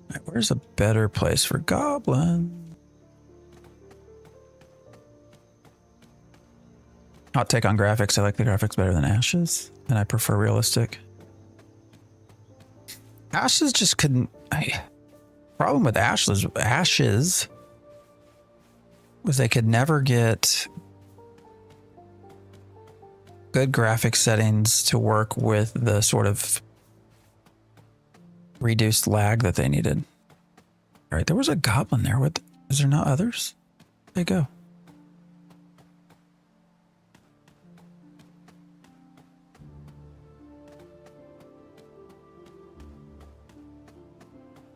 Right, where's a better place for goblin? Hot take on graphics. I like the graphics better than Ashes, and I prefer realistic. Ashes just couldn't. Problem with Ashes was they could never get good graphic settings to work with the sort of reduced lag that they needed. All right, there was a goblin there. What? Is there not others? There you go.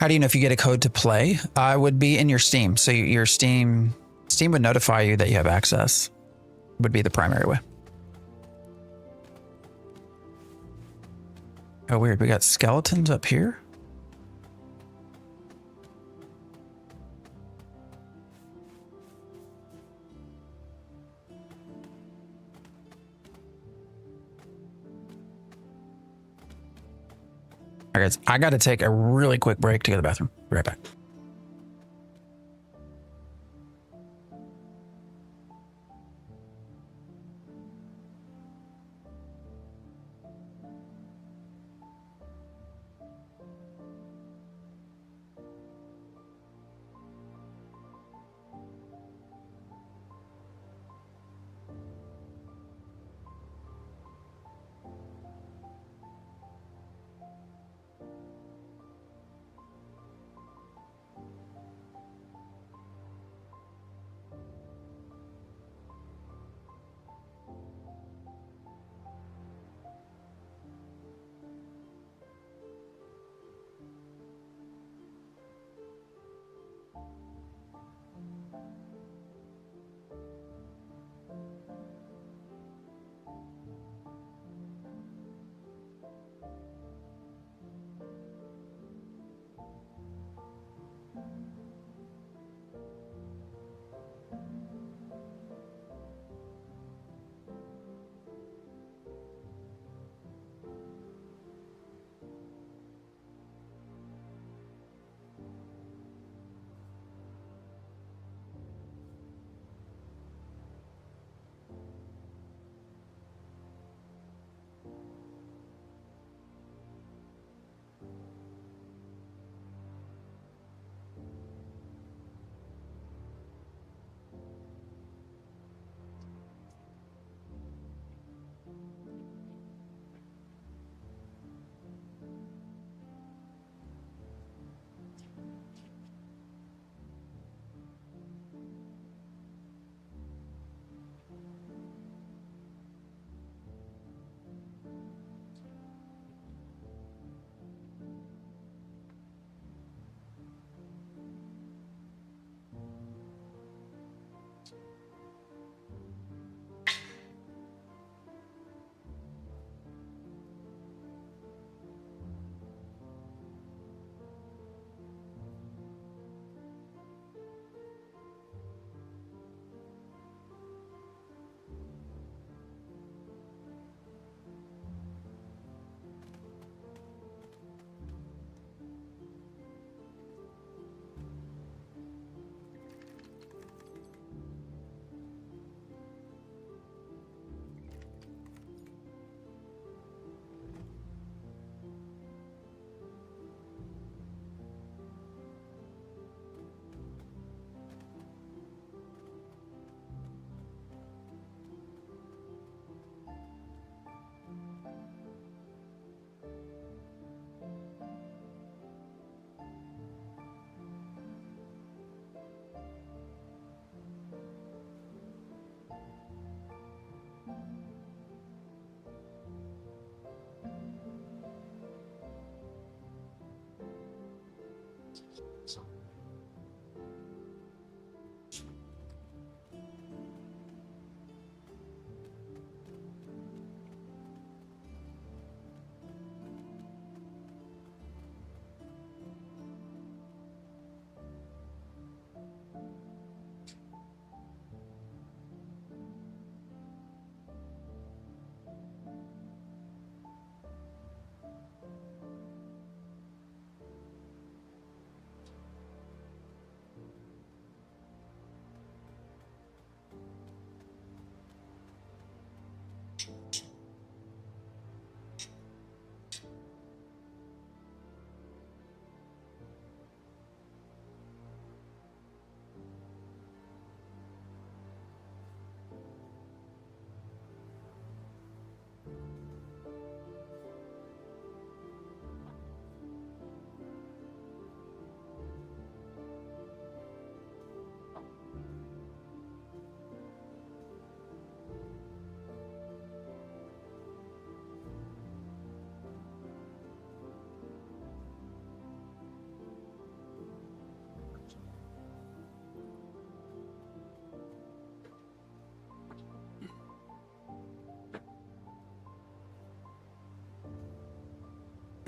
How do you know if you get a code to play? It would be in your Steam. So your Steam would notify you that you have access. Would be the primary way. Oh, weird. We got skeletons up here. All right, guys, I got to take a really quick break to go to the bathroom. Be right back.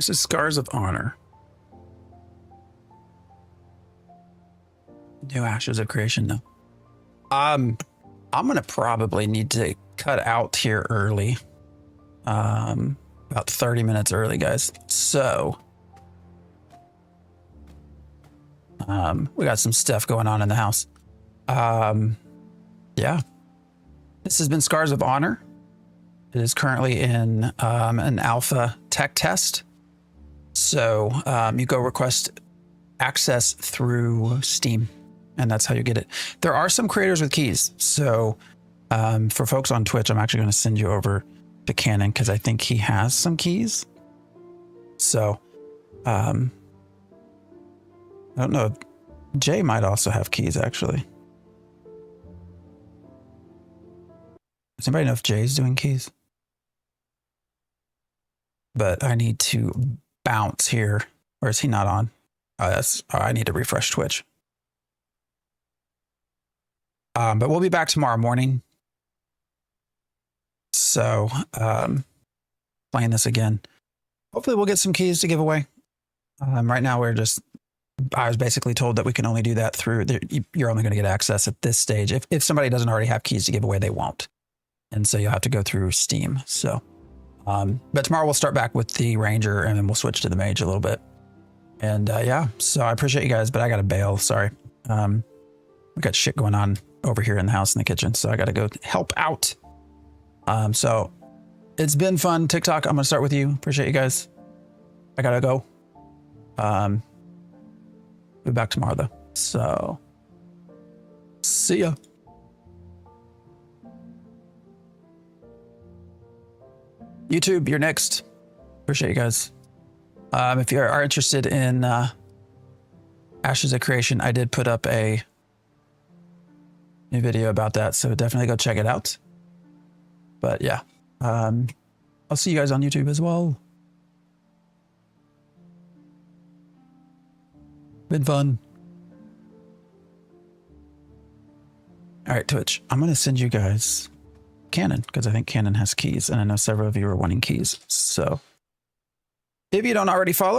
This is Scars of Honor. New Ashes of Creation, no. I'm gonna probably need to cut out here early. About 30 minutes early, guys. So we got some stuff going on in the house. Yeah. This has been Scars of Honor. It is currently in an alpha tech test. So you go request access through Steam, and that's how you get it. There are some creators with keys. So for folks on Twitch, I'm actually going to send you over to Cannon because I think he has some keys. So I don't know. Jay might also have keys, actually. Does anybody know if Jay's doing keys? But I need to bounce here. Or is he not on? I need to refresh Twitch. But we'll be back tomorrow morning. So playing this again. Hopefully we'll get some keys to give away. Right now I was basically told that we can only do that through, you're only going to get access at this stage. If somebody doesn't already have keys to give away, they won't. And so you'll have to go through Steam. So, but tomorrow we'll start back with the Ranger and then we'll switch to the Mage a little bit. And yeah, so I appreciate you guys, but I got to bail. Sorry. We got shit going on over here in the house in the kitchen. So I got to go help out. So it's been fun. TikTok, I'm going to start with you. Appreciate you guys. I got to go. Be back tomorrow though. So see ya. YouTube, you're next. Appreciate you guys. If you are interested in Ashes of Creation, I did put up a new video about that, so definitely go check it out. But yeah, I'll see you guys on YouTube as well. Been fun. All right, Twitch, I'm going to send you guys Cannon because I think Cannon has keys, and I know several of you are wanting keys. So if you don't already follow,